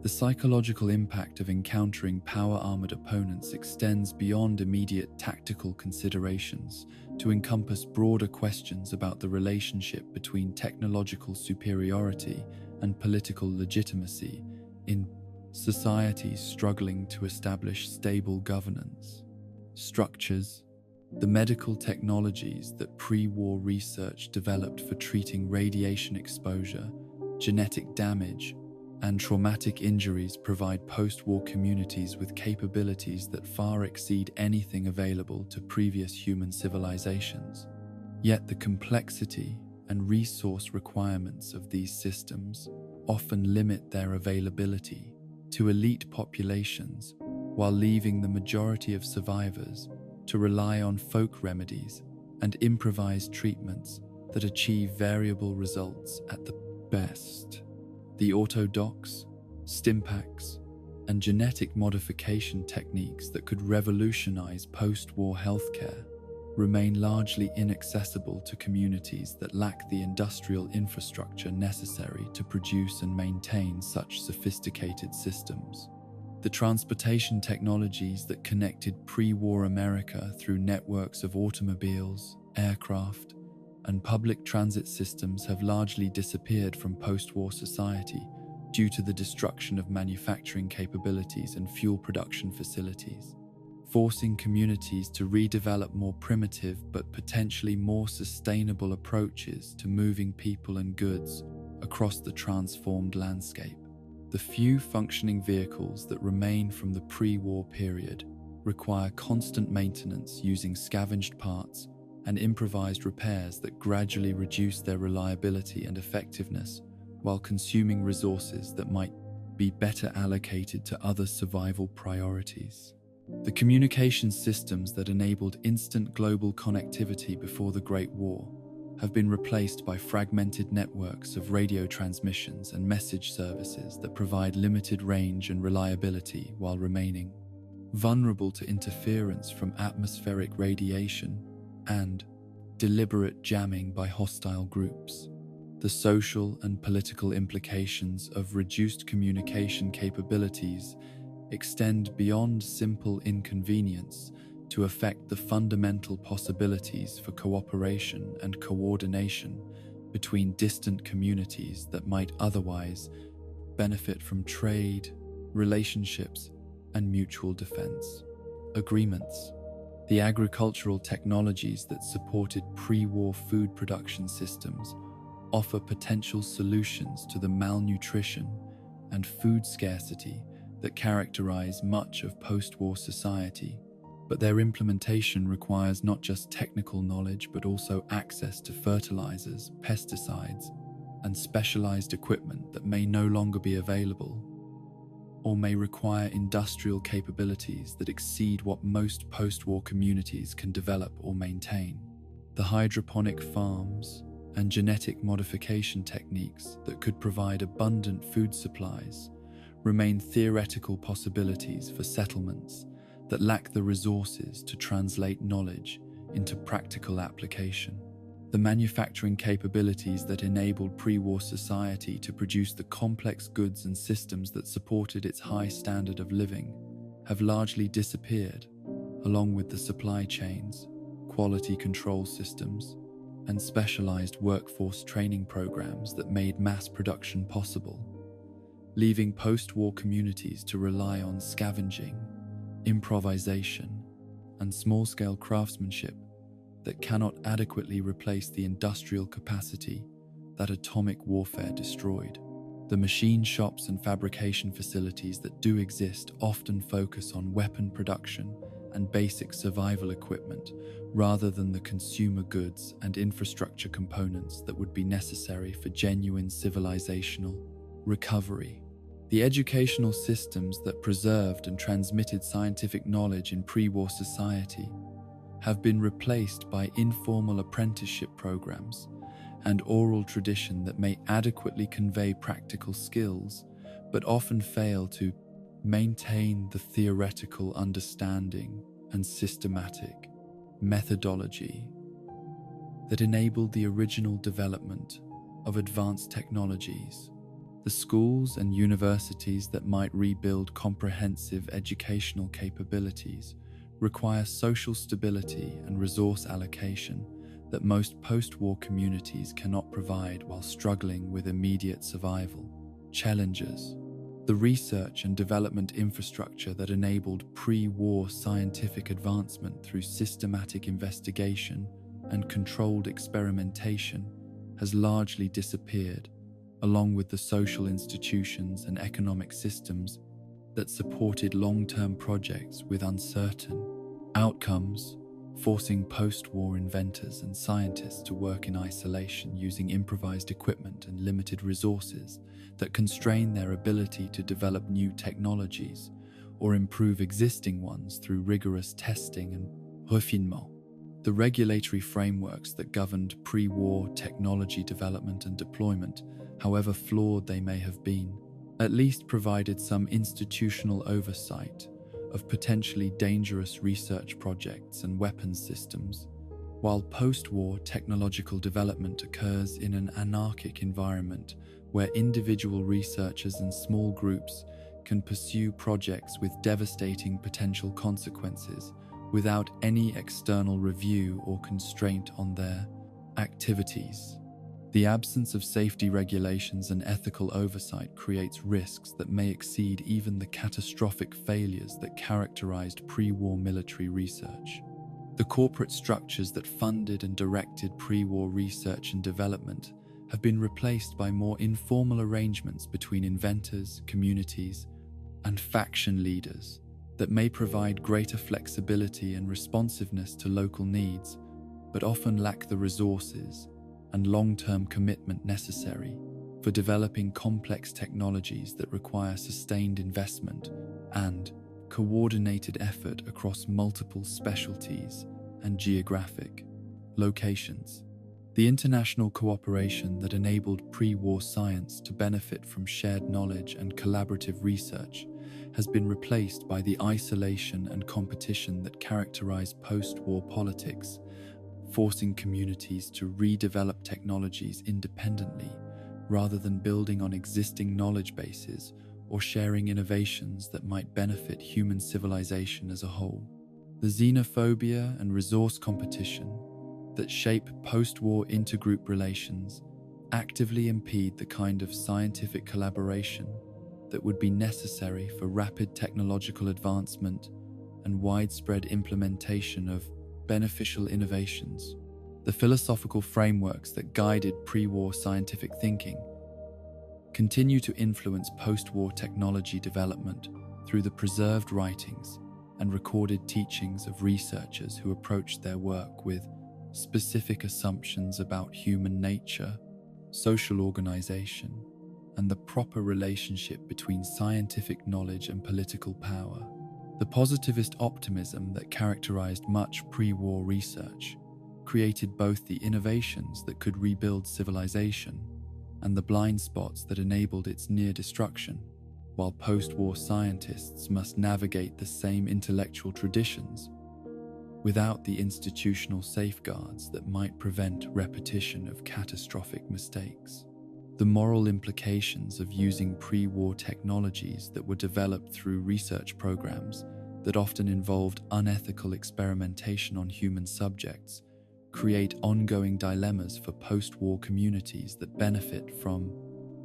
The psychological impact of encountering power-armored opponents extends beyond immediate tactical considerations to encompass broader questions about the relationship between technological superiority and political legitimacy in societies struggling to establish stable governance structures. The medical technologies that pre-war research developed for treating radiation exposure, genetic damage, and traumatic injuries provide post-war communities with capabilities that far exceed anything available to previous human civilizations. Yet the complexity and resource requirements of these systems often limit their availability to elite populations, while leaving the majority of survivors to rely on folk remedies and improvised treatments that achieve variable results at the best. The autodocs, stimpaks, and genetic modification techniques that could revolutionize post-war healthcare remain largely inaccessible to communities that lack the industrial infrastructure necessary to produce and maintain such sophisticated systems. The transportation technologies that connected pre-war America through networks of automobiles, aircraft, and public transit systems have largely disappeared from post-war society due to the destruction of manufacturing capabilities and fuel production facilities, forcing communities to redevelop more primitive but potentially more sustainable approaches to moving people and goods across the transformed landscape. The few functioning vehicles that remain from the pre-war period require constant maintenance using scavenged parts and improvised repairs that gradually reduce their reliability and effectiveness while consuming resources that might be better allocated to other survival priorities. The communication systems that enabled instant global connectivity before the Great War have been replaced by fragmented networks of radio transmissions and message services that provide limited range and reliability while remaining vulnerable to interference from atmospheric radiation and deliberate jamming by hostile groups. The social and political implications of reduced communication capabilities extend beyond simple inconvenience to affect the fundamental possibilities for cooperation and coordination between distant communities that might otherwise benefit from trade, relationships, and mutual defense agreements. The agricultural technologies that supported pre-war food production systems offer potential solutions to the malnutrition and food scarcity that characterize much of post-war society, but their implementation requires not just technical knowledge but also access to fertilizers, pesticides, and specialized equipment that may no longer be available or may require industrial capabilities that exceed what most post-war communities can develop or maintain. The hydroponic farms and genetic modification techniques that could provide abundant food supplies remain theoretical possibilities for settlements that lack the resources to translate knowledge into practical application. The manufacturing capabilities that enabled pre-war society to produce the complex goods and systems that supported its high standard of living have largely disappeared, along with the supply chains, quality control systems, and specialized workforce training programs that made mass production possible, leaving post-war communities to rely on scavenging, improvisation, and small-scale craftsmanship that cannot adequately replace the industrial capacity that atomic warfare destroyed. The machine shops and fabrication facilities that do exist often focus on weapon production and basic survival equipment rather than the consumer goods and infrastructure components that would be necessary for genuine civilizational recovery. The educational systems that preserved and transmitted scientific knowledge in pre-war society have been replaced by informal apprenticeship programs and oral tradition that may adequately convey practical skills, but often fail to maintain the theoretical understanding and systematic methodology that enabled the original development of advanced technologies. The schools and universities that might rebuild comprehensive educational capabilities require social stability and resource allocation that most post-war communities cannot provide while struggling with immediate survival challenges. The research and development infrastructure that enabled pre-war scientific advancement through systematic investigation and controlled experimentation has largely disappeared, along with the social institutions and economic systems that supported long-term projects with uncertain outcomes, forcing post-war inventors and scientists to work in isolation using improvised equipment and limited resources that constrain their ability to develop new technologies or improve existing ones through rigorous testing and refinement. The regulatory frameworks that governed pre-war technology development and deployment, however flawed they may have been, at least provided some institutional oversight of potentially dangerous research projects and weapons systems, while post-war technological development occurs in an anarchic environment where individual researchers and small groups can pursue projects with devastating potential consequences without any external review or constraint on their activities. The absence of safety regulations and ethical oversight creates risks that may exceed even the catastrophic failures that characterized pre-war military research. The corporate structures that funded and directed pre-war research and development have been replaced by more informal arrangements between inventors, communities, and faction leaders that may provide greater flexibility and responsiveness to local needs, but often lack the resources and long-term commitment necessary for developing complex technologies that require sustained investment and coordinated effort across multiple specialties and geographic locations. The international cooperation that enabled pre-war science to benefit from shared knowledge and collaborative research has been replaced by the isolation and competition that characterize post-war politics, forcing communities to redevelop technologies independently rather than building on existing knowledge bases or sharing innovations that might benefit human civilization as a whole. The xenophobia and resource competition that shape post-war intergroup relations actively impede the kind of scientific collaboration that would be necessary for rapid technological advancement and widespread implementation of beneficial innovations. The philosophical frameworks that guided pre-war scientific thinking continue to influence post-war technology development through the preserved writings and recorded teachings of researchers who approached their work with specific assumptions about human nature, social organization, and the proper relationship between scientific knowledge and political power. The positivist optimism that characterized much pre-war research created both the innovations that could rebuild civilization and the blind spots that enabled its near destruction, while post-war scientists must navigate the same intellectual traditions without the institutional safeguards that might prevent repetition of catastrophic mistakes. The moral implications of using pre-war technologies that were developed through research programs that often involved unethical experimentation on human subjects create ongoing dilemmas for post-war communities that benefit from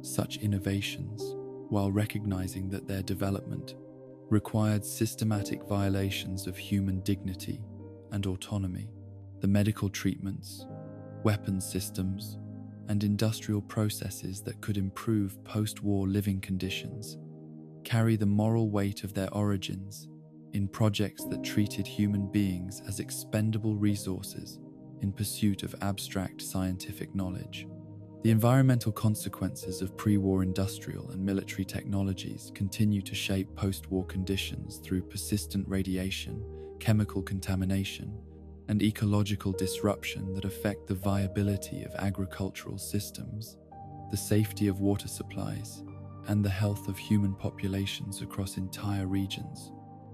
such innovations, while recognizing that their development required systematic violations of human dignity and autonomy. The medical treatments, weapons systems, and industrial processes that could improve post-war living conditions carry the moral weight of their origins in projects that treated human beings as expendable resources in pursuit of abstract scientific knowledge. The environmental consequences of pre-war industrial and military technologies continue to shape post-war conditions through persistent radiation, chemical contamination, and ecological disruption that affect the viability of agricultural systems, the safety of water supplies, and the health of human populations across entire regions.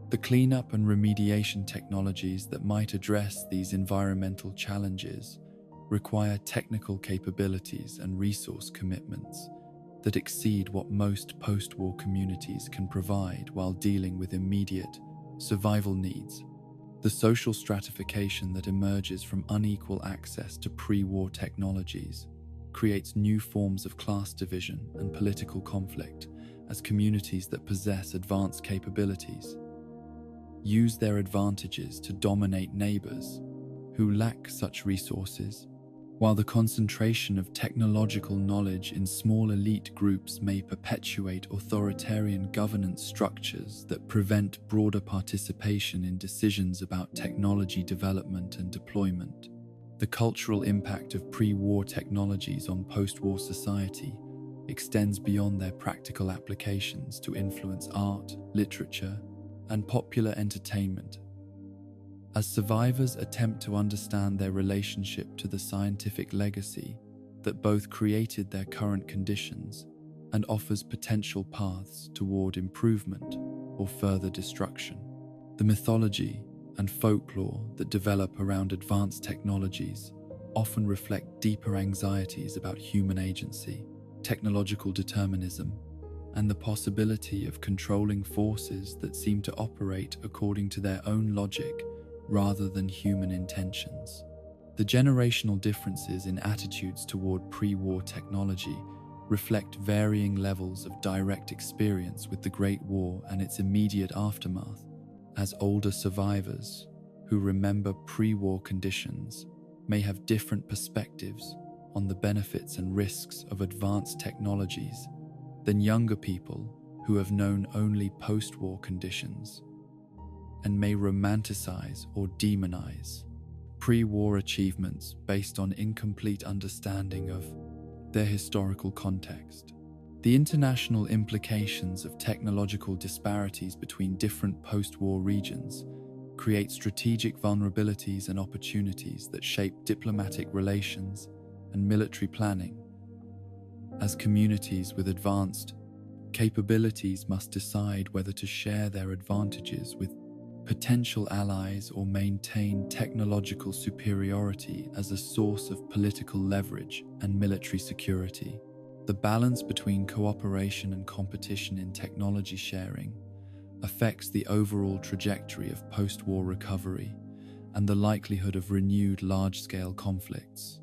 The cleanup and remediation technologies that might address these environmental challenges require technical capabilities and resource commitments that exceed what most post-war communities can provide while dealing with immediate survival needs. The social stratification that emerges from unequal access to pre-war technologies creates new forms of class division and political conflict as communities that possess advanced capabilities use their advantages to dominate neighbors who lack such resources, while the concentration of technological knowledge in small elite groups may perpetuate authoritarian governance structures that prevent broader participation in decisions about technology development and deployment. The cultural impact of pre-war technologies on post-war society extends beyond their practical applications to influence art, literature, and popular entertainment. As survivors attempt to understand their relationship to the scientific legacy that both created their current conditions and offers potential paths toward improvement or further destruction. The mythology and folklore that develop around advanced technologies often reflect deeper anxieties about human agency, technological determinism, and the possibility of controlling forces that seem to operate according to their own logic rather than human intentions. The generational differences in attitudes toward pre-war technology reflect varying levels of direct experience with the Great War and its immediate aftermath, as older survivors who remember pre-war conditions may have different perspectives on the benefits and risks of advanced technologies than younger people who have known only post-war conditions and may romanticize or demonize pre-war achievements based on incomplete understanding of their historical context. The international implications of technological disparities between different post-war regions create strategic vulnerabilities and opportunities that shape diplomatic relations and military planning, as communities with advanced capabilities must decide whether to share their advantages with potential allies or maintain technological superiority as a source of political leverage and military security. The balance between cooperation and competition in technology sharing affects the overall trajectory of post-war recovery and the likelihood of renewed large-scale conflicts.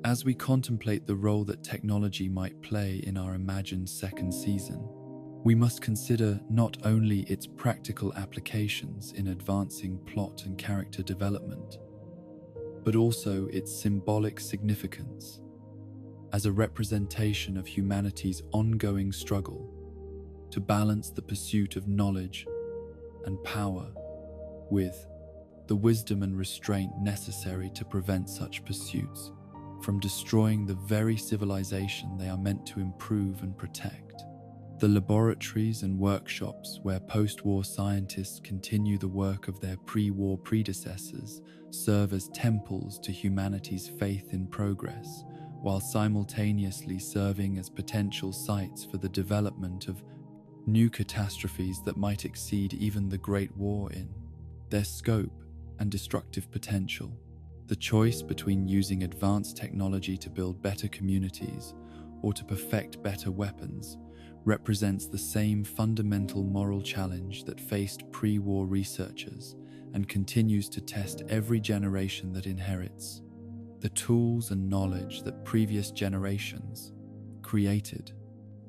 As we contemplate the role that technology might play in our imagined second season, we must consider not only its practical applications in advancing plot and character development, but also its symbolic significance as a representation of humanity's ongoing struggle to balance the pursuit of knowledge and power with the wisdom and restraint necessary to prevent such pursuits from destroying the very civilization they are meant to improve and protect. The laboratories and workshops where post-war scientists continue the work of their pre-war predecessors serve as temples to humanity's faith in progress, while simultaneously serving as potential sites for the development of new catastrophes that might exceed even the Great War in their scope and destructive potential. The choice between using advanced technology to build better communities or to perfect better weapons represents the same fundamental moral challenge that faced pre-war researchers and continues to test every generation that inherits the tools and knowledge that previous generations created.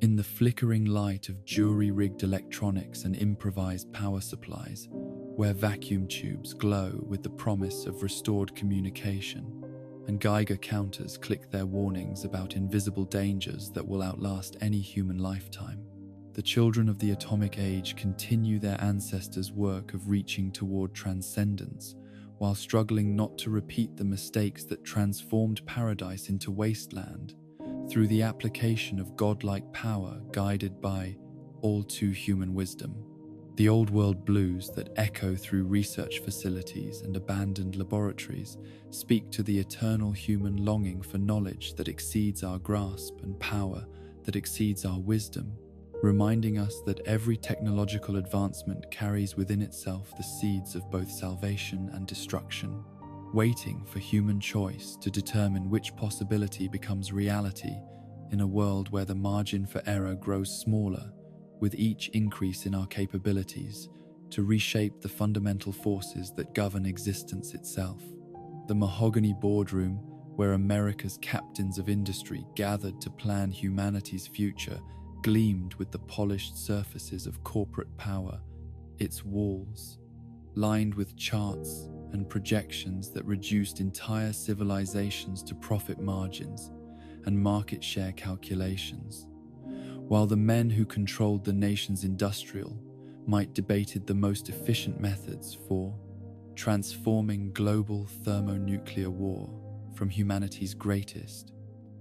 In the flickering light of jury-rigged electronics and improvised power supplies, where vacuum tubes glow with the promise of restored communication, and Geiger counters click their warnings about invisible dangers that will outlast any human lifetime, the children of the atomic age continue their ancestors' work of reaching toward transcendence, while struggling not to repeat the mistakes that transformed paradise into wasteland through the application of godlike power guided by all too human wisdom. The old world blues that echo through research facilities and abandoned laboratories speak to the eternal human longing for knowledge that exceeds our grasp and power that exceeds our wisdom, reminding us that every technological advancement carries within itself the seeds of both salvation and destruction, waiting for human choice to determine which possibility becomes reality in a world where the margin for error grows smaller with each increase in our capabilities to reshape the fundamental forces that govern existence itself. The mahogany boardroom, where America's captains of industry gathered to plan humanity's future, gleamed with the polished surfaces of corporate power, its walls lined with charts and projections that reduced entire civilizations to profit margins and market share calculations, while the men who controlled the nation's industrial might debated the most efficient methods for transforming global thermonuclear war from humanity's greatest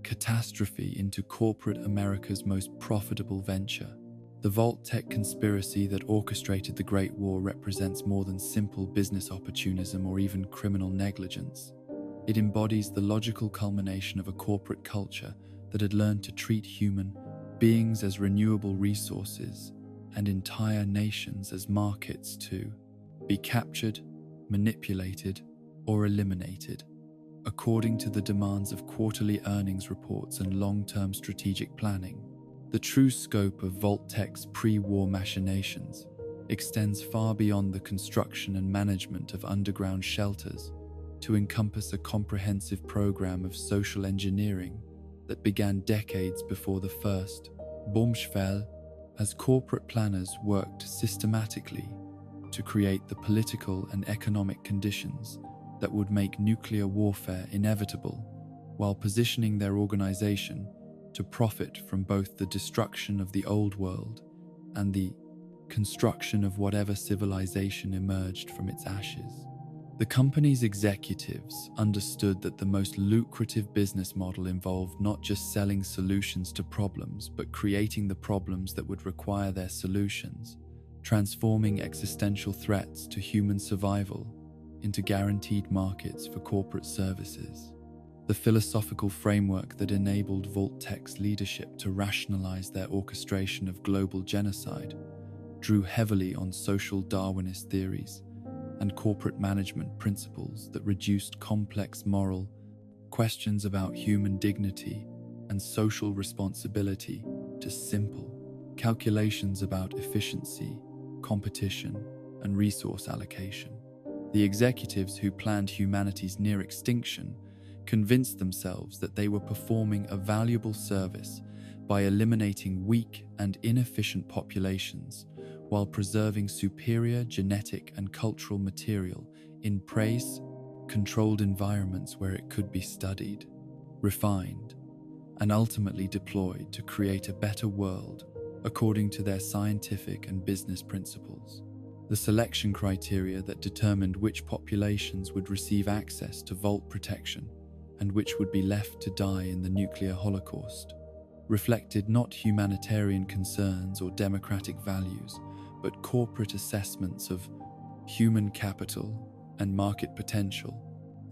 catastrophe into corporate America's most profitable venture. The Vault-Tec conspiracy that orchestrated the Great War represents more than simple business opportunism or even criminal negligence. It embodies the logical culmination of a corporate culture that had learned to treat human beings as renewable resources and entire nations as markets to be captured, manipulated, or eliminated, according to the demands of quarterly earnings reports and long-term strategic planning. The true scope of Vault-Tec's pre-war machinations extends far beyond the construction and management of underground shelters to encompass a comprehensive program of social engineering that began decades before the first bombshell, as corporate planners worked systematically to create the political and economic conditions that would make nuclear warfare inevitable, while positioning their organization to profit from both the destruction of the old world and the construction of whatever civilization emerged from its ashes. The company's executives understood that the most lucrative business model involved not just selling solutions to problems, but creating the problems that would require their solutions, transforming existential threats to human survival into guaranteed markets for corporate services. The philosophical framework that enabled Vault-Tec's leadership to rationalize their orchestration of global genocide drew heavily on social Darwinist theories and corporate management principles that reduced complex moral questions about human dignity and social responsibility to simple calculations about efficiency, competition, and resource allocation. The executives who planned humanity's near extinction convinced themselves that they were performing a valuable service by eliminating weak and inefficient populations while preserving superior genetic and cultural material in controlled environments where it could be studied, refined, and ultimately deployed to create a better world according to their scientific and business principles. The selection criteria that determined which populations would receive access to vault protection and which would be left to die in the nuclear holocaust reflected not humanitarian concerns or democratic values, but corporate assessments of human capital and market potential,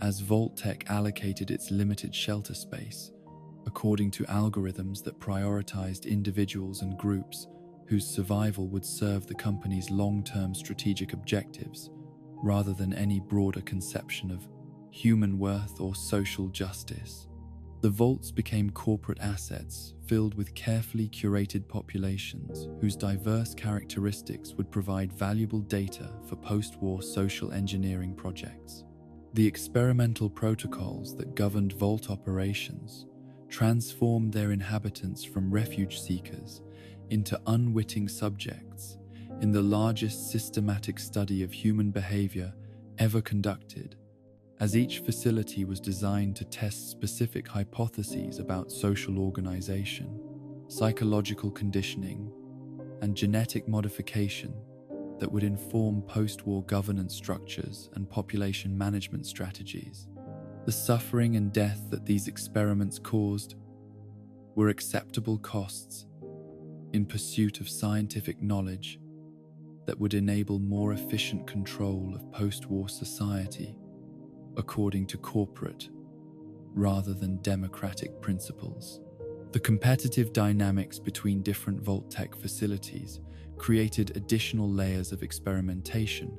as Vault-Tec allocated its limited shelter space according to algorithms that prioritized individuals and groups whose survival would serve the company's long-term strategic objectives, rather than any broader conception of human worth or social justice. The vaults became corporate assets filled with carefully curated populations whose diverse characteristics would provide valuable data for post-war social engineering projects. The experimental protocols that governed vault operations transformed their inhabitants from refuge seekers into unwitting subjects in the largest systematic study of human behavior ever conducted, as each facility was designed to test specific hypotheses about social organization, psychological conditioning, and genetic modification that would inform post-war governance structures and population management strategies. The suffering and death that these experiments caused were acceptable costs in pursuit of scientific knowledge that would enable more efficient control of post-war society according to corporate rather than democratic principles. The competitive dynamics between different Vault-Tec facilities created additional layers of experimentation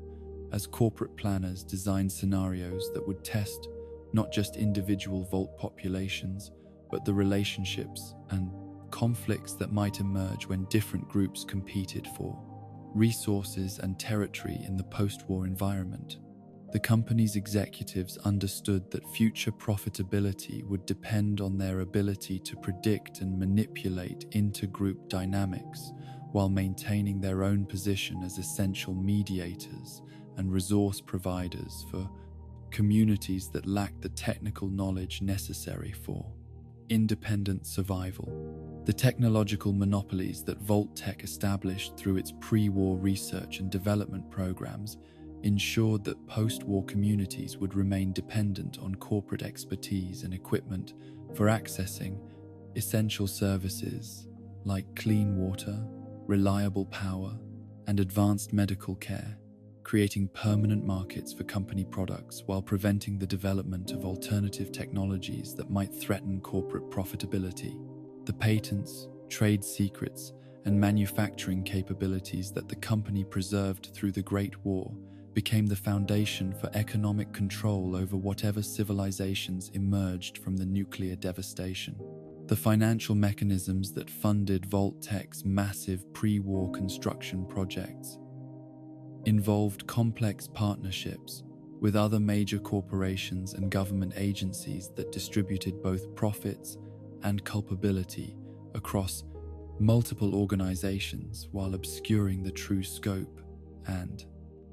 as corporate planners designed scenarios that would test not just individual Vault populations, but the relationships and conflicts that might emerge when different groups competed for resources and territory in the post-war environment. The company's executives understood that future profitability would depend on their ability to predict and manipulate intergroup dynamics while maintaining their own position as essential mediators and resource providers for communities that lacked the technical knowledge necessary for independent survival. The technological monopolies that Vault-Tec established through its pre-war research and development programs ensured that post-war communities would remain dependent on corporate expertise and equipment for accessing essential services like clean water, reliable power, and advanced medical care, creating permanent markets for company products while preventing the development of alternative technologies that might threaten corporate profitability. The patents, trade secrets, and manufacturing capabilities that the company preserved through the Great War became the foundation for economic control over whatever civilizations emerged from the nuclear devastation. The financial mechanisms that funded Vault-Tec's massive pre-war construction projects involved complex partnerships with other major corporations and government agencies that distributed both profits and culpability across multiple organizations while obscuring the true scope and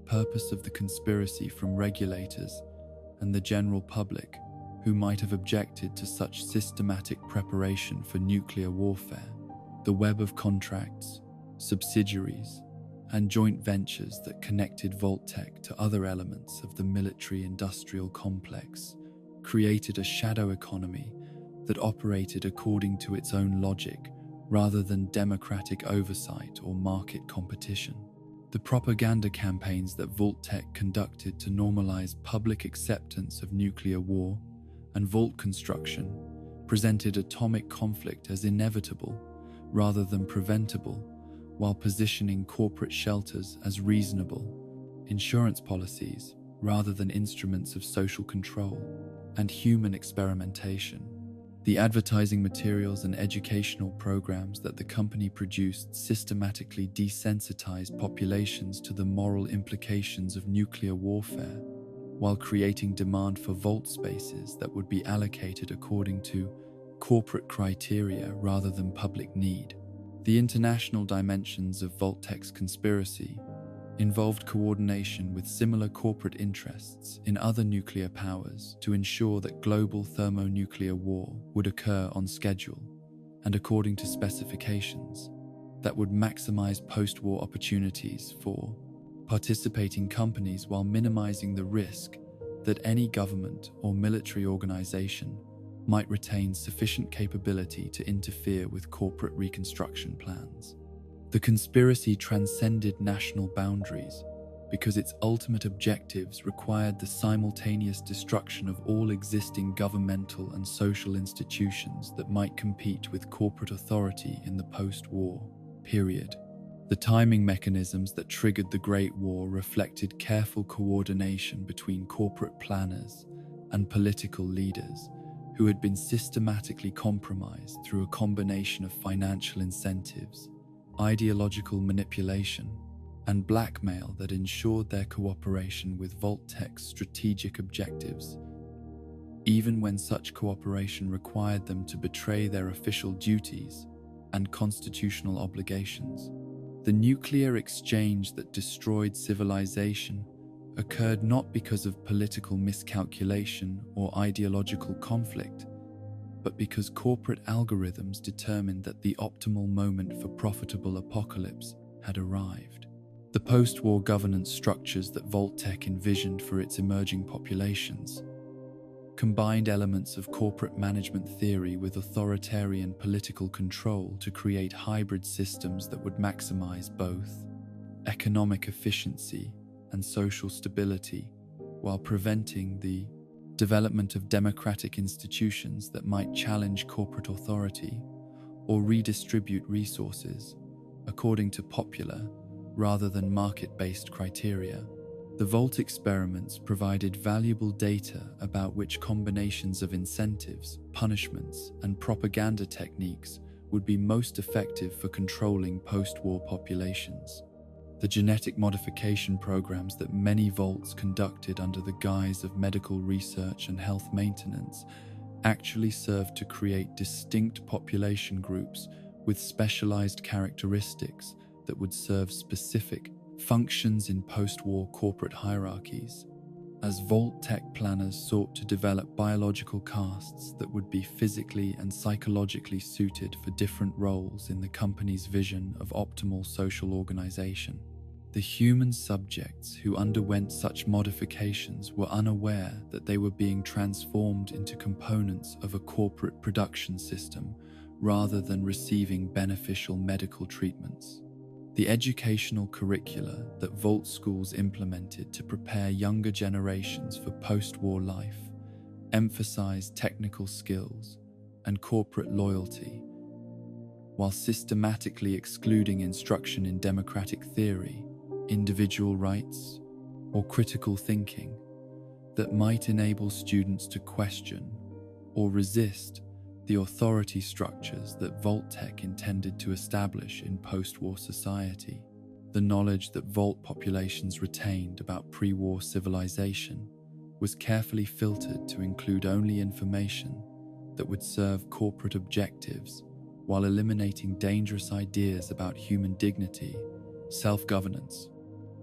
purpose of the conspiracy from regulators and the general public who might have objected to such systematic preparation for nuclear warfare. The web of contracts, subsidiaries, and joint ventures that connected Vault-Tec to other elements of the military-industrial complex created a shadow economy that operated according to its own logic rather than democratic oversight or market competition. The propaganda campaigns that Vault-Tec conducted to normalize public acceptance of nuclear war and vault construction presented atomic conflict as inevitable rather than preventable, while positioning corporate shelters as reasonable, insurance policies rather than instruments of social control and human experimentation. The advertising materials and educational programs that the company produced systematically desensitized populations to the moral implications of nuclear warfare, while creating demand for vault spaces that would be allocated according to corporate criteria rather than public need. The international dimensions of Vault-Tec's conspiracy involved coordination with similar corporate interests in other nuclear powers to ensure that global thermonuclear war would occur on schedule and according to specifications that would maximize post-war opportunities for participating companies while minimizing the risk that any government or military organization might retain sufficient capability to interfere with corporate reconstruction plans. The conspiracy transcended national boundaries because its ultimate objectives required the simultaneous destruction of all existing governmental and social institutions that might compete with corporate authority in the post-war period. The timing mechanisms that triggered the Great War reflected careful coordination between corporate planners and political leaders who had been systematically compromised through a combination of financial incentives, ideological manipulation, and blackmail that ensured their cooperation with Vault-Tec's strategic objectives. even when such cooperation required them to betray their official duties and constitutional obligations. The nuclear exchange that destroyed civilization occurred not because of political miscalculation or ideological conflict, but because corporate algorithms determined that the optimal moment for profitable apocalypse had arrived. The post-war governance structures that Vault-Tec envisioned for its emerging populations combined elements of corporate management theory with authoritarian political control to create hybrid systems that would maximize both economic efficiency and social stability, while preventing the development of democratic institutions that might challenge corporate authority or redistribute resources according to popular rather than market-based criteria. The Vault experiments provided valuable data about which combinations of incentives, punishments, and propaganda techniques would be most effective for controlling post-war populations. The genetic modification programs that many Vaults conducted under the guise of medical research and health maintenance actually served to create distinct population groups with specialized characteristics that would serve specific functions in post-war corporate hierarchies. As Vault-Tec planners sought to develop biological castes that would be physically and psychologically suited for different roles in the company's vision of optimal social organization, the human subjects who underwent such modifications were unaware that they were being transformed into components of a corporate production system rather than receiving beneficial medical treatments. The educational curricula that Vault schools implemented to prepare younger generations for post-war life emphasized technical skills and corporate loyalty, while systematically excluding instruction in democratic theory, individual rights, or critical thinking that might enable students to question or resist the authority structures that Vault-Tec intended to establish in post-war society. The knowledge that Vault populations retained about pre-war civilization was carefully filtered to include only information that would serve corporate objectives while eliminating dangerous ideas about human dignity, self-governance.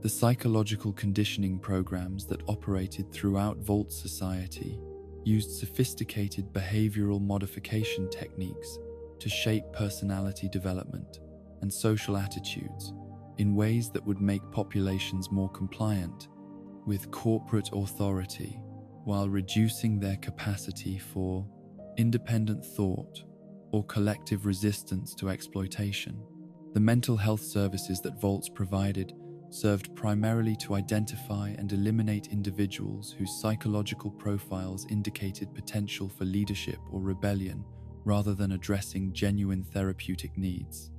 The psychological conditioning programs that operated throughout Vault society used sophisticated behavioral modification techniques to shape personality development and social attitudes in ways that would make populations more compliant with corporate authority while reducing their capacity for independent thought or collective resistance to exploitation. The mental health services that Vaults provided served primarily to identify and eliminate individuals whose psychological profiles indicated potential for leadership or rebellion rather than addressing genuine therapeutic needs.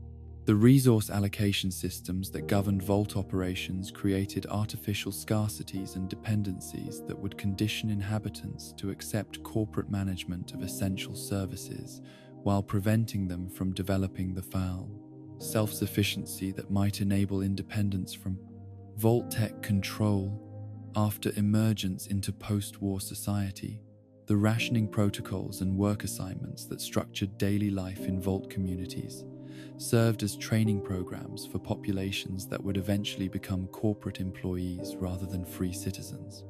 The resource allocation systems that governed Vault operations created artificial scarcities and dependencies that would condition inhabitants to accept corporate management of essential services while preventing them from developing the full self-sufficiency that might enable independence from Vault-Tec control. After emergence into post-war society, the rationing protocols and work assignments that structured daily life in Vault communities served as training programs for populations that would eventually become corporate employees rather than free citizens.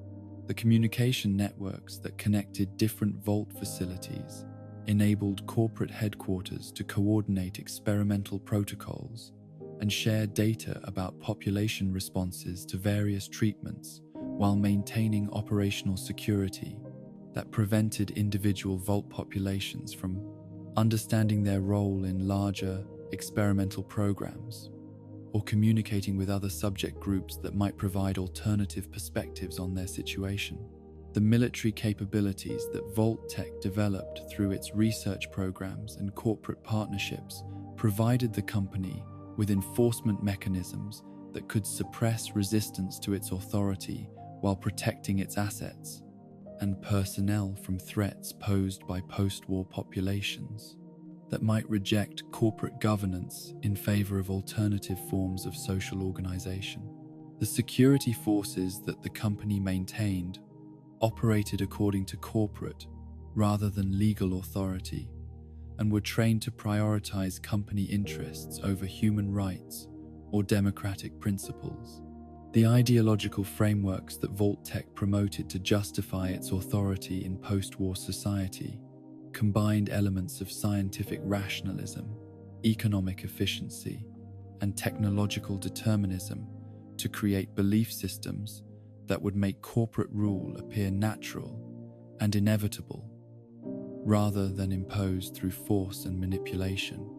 The communication networks that connected different Vault facilities enabled corporate headquarters to coordinate experimental protocols and share data about population responses to various treatments while maintaining operational security that prevented individual Vault populations from understanding their role in larger experimental programs or communicating with other subject groups that might provide alternative perspectives on their situation. The military capabilities that Vault-Tec developed through its research programs and corporate partnerships provided the company with enforcement mechanisms that could suppress resistance to its authority while protecting its assets and personnel from threats posed by post-war populations that might reject corporate governance in favor of alternative forms of social organization. The security forces that the company maintained operated according to corporate rather than legal authority, and were trained to prioritize company interests over human rights or democratic principles. The ideological frameworks that Vault-Tec promoted to justify its authority in post-war society combined elements of scientific rationalism, economic efficiency, and technological determinism to create belief systems that would make corporate rule appear natural and inevitable, rather than imposed through force and manipulation.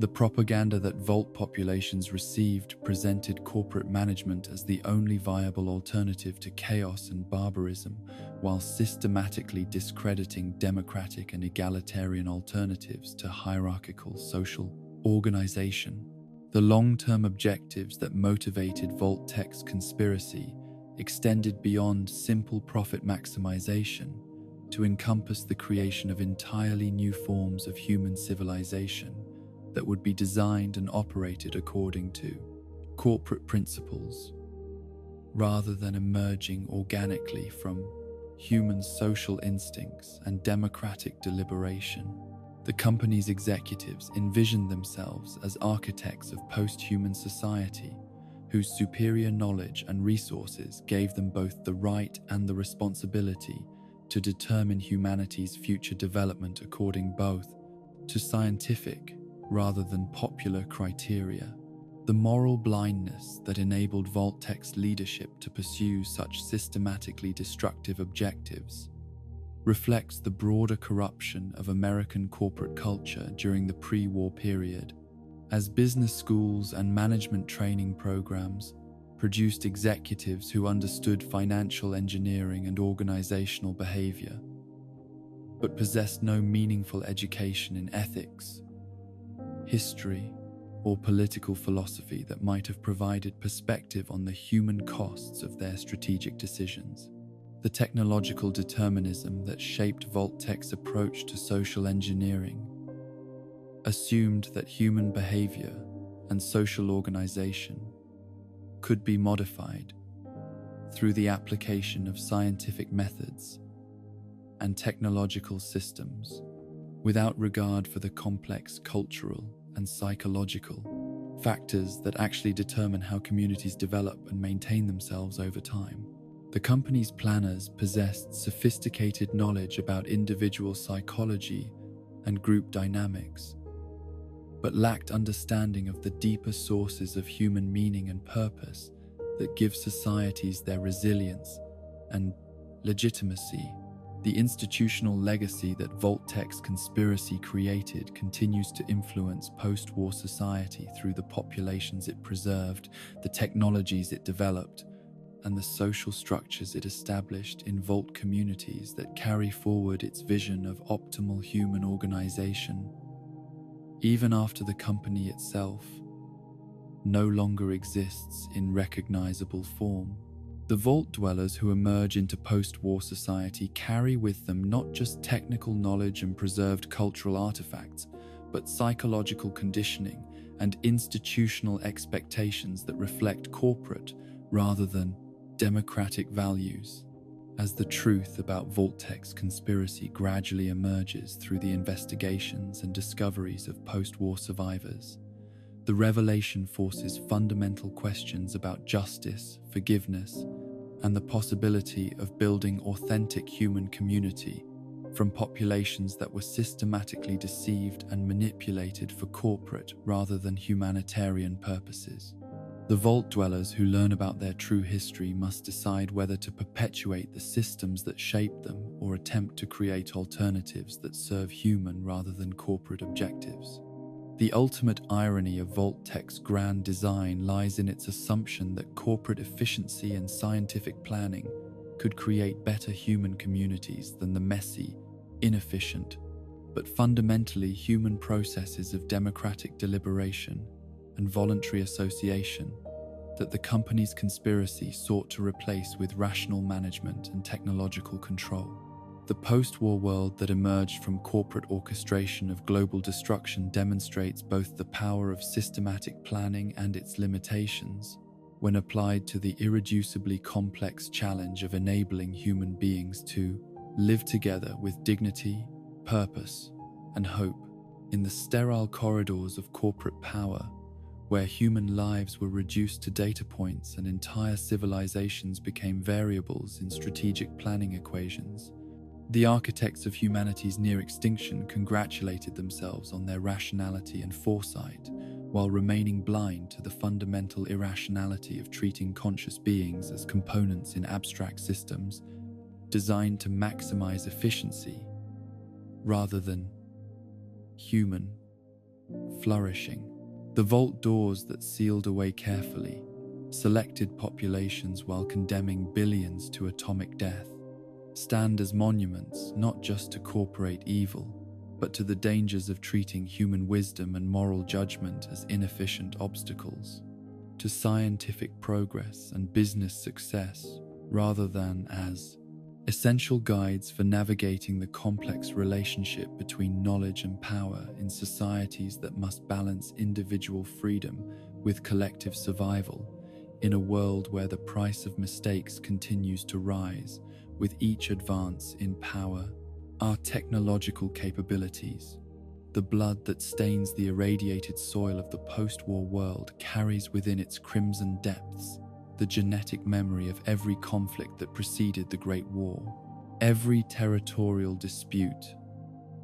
The propaganda that Vault populations received presented corporate management as the only viable alternative to chaos and barbarism, while systematically discrediting democratic and egalitarian alternatives to hierarchical social organization. The long-term objectives that motivated Vault-Tec's conspiracy extended beyond simple profit maximization to encompass the creation of entirely new forms of human civilization that would be designed and operated according to corporate principles, rather than emerging organically from human social instincts and democratic deliberation. The company's executives envisioned themselves as architects of post-human society, whose superior knowledge and resources gave them both the right and the responsibility to determine humanity's future development according both to scientific rather than popular criteria. The moral blindness that enabled Vault-Tec's leadership to pursue such systematically destructive objectives reflects the broader corruption of American corporate culture during the pre-war period, as business schools and management training programs produced executives who understood financial engineering and organizational behavior, but possessed no meaningful education in ethics, history, or political philosophy that might have provided perspective on the human costs of their strategic decisions. The technological determinism that shaped Vault-Tec's approach to social engineering assumed that human behavior and social organization could be modified through the application of scientific methods and technological systems, without regard for the complex cultural and psychological factors that actually determine how communities develop and maintain themselves over time. The company's planners possessed sophisticated knowledge about individual psychology and group dynamics, but lacked understanding of the deeper sources of human meaning and purpose that give societies their resilience and legitimacy. The institutional legacy that Vault-Tec's conspiracy created continues to influence post-war society through the populations it preserved, the technologies it developed, and the social structures it established in Vault communities that carry forward its vision of optimal human organization. Even after the company itself no longer exists in recognizable form, the Vault dwellers who emerge into post-war society carry with them not just technical knowledge and preserved cultural artifacts, but psychological conditioning and institutional expectations that reflect corporate rather than democratic values. As the truth about Vault-Tec's conspiracy gradually emerges through the investigations and discoveries of post-war survivors, the revelation forces fundamental questions about justice, forgiveness, and the possibility of building authentic human community from populations that were systematically deceived and manipulated for corporate rather than humanitarian purposes. The Vault dwellers who learn about their true history must decide whether to perpetuate the systems that shape them or attempt to create alternatives that serve human rather than corporate objectives. The ultimate irony of Vault-Tec's grand design lies in its assumption that corporate efficiency and scientific planning could create better human communities than the messy, inefficient, but fundamentally human processes of democratic deliberation and voluntary association that the company's conspiracy sought to replace with rational management and technological control. The post-war world that emerged from corporate orchestration of global destruction demonstrates both the power of systematic planning and its limitations when applied to the irreducibly complex challenge of enabling human beings to live together with dignity, purpose, and hope in the sterile corridors of corporate power, where human lives were reduced to data points and entire civilizations became variables in strategic planning equations. The architects of humanity's near extinction congratulated themselves on their rationality and foresight, while remaining blind to the fundamental irrationality of treating conscious beings as components in abstract systems designed to maximize efficiency rather than human flourishing. The vault doors that sealed away carefully selected populations while condemning billions to atomic death stand as monuments not just to corporate evil, but to the dangers of treating human wisdom and moral judgment as inefficient obstacles to scientific progress and business success, rather than as essential guides for navigating the complex relationship between knowledge and power in societies that must balance individual freedom with collective survival, in a world where the price of mistakes continues to rise with each advance in power. Our technological capabilities, the blood that stains the irradiated soil of the post-war world, carries within its crimson depths the genetic memory of every conflict that preceded the Great War, every territorial dispute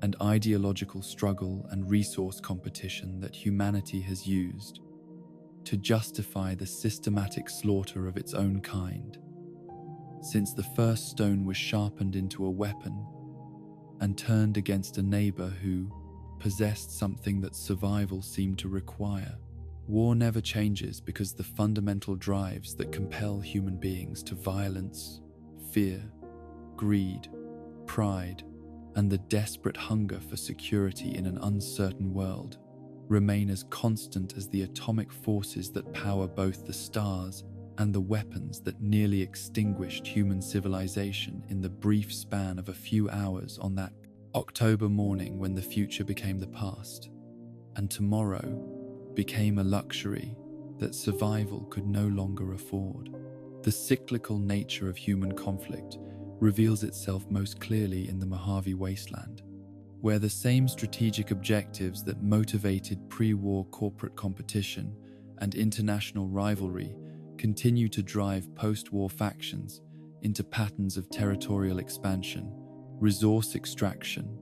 and ideological struggle and resource competition that humanity has used to justify the systematic slaughter of its own kind. Since the first stone was sharpened into a weapon and turned against a neighbor who possessed something that survival seemed to require, war never changes because the fundamental drives that compel human beings to violence, fear, greed, pride, and the desperate hunger for security in an uncertain world remain as constant as the atomic forces that power both the stars and the weapons that nearly extinguished human civilization in the brief span of a few hours on that October morning when the future became the past, and tomorrow became a luxury that survival could no longer afford. The cyclical nature of human conflict reveals itself most clearly in the Mojave Wasteland, where the same strategic objectives that motivated pre-war corporate competition and international rivalry continue to drive post-war factions into patterns of territorial expansion, resource extraction,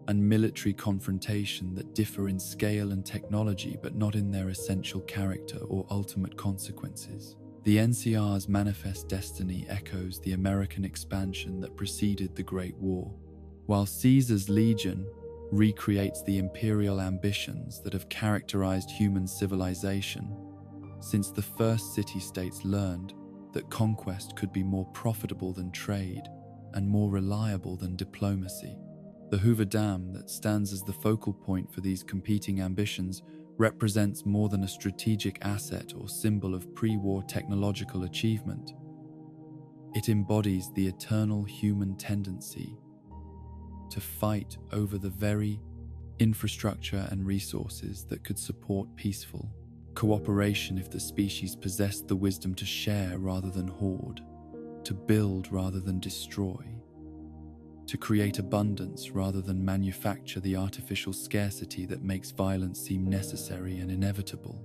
and military confrontation that differ in scale and technology but not in their essential character or ultimate consequences. The NCR's manifest destiny echoes the American expansion that preceded the Great War, while Caesar's legion recreates the imperial ambitions that have characterized human civilization since the first city-states learned that conquest could be more profitable than trade and more reliable than diplomacy. The Hoover Dam, that stands as the focal point for these competing ambitions, represents more than a strategic asset or symbol of pre-war technological achievement. It embodies the eternal human tendency to fight over the very infrastructure and resources that could support peaceful cooperation if the species possessed the wisdom to share rather than hoard, to build rather than destroy, to create abundance rather than manufacture the artificial scarcity that makes violence seem necessary and inevitable.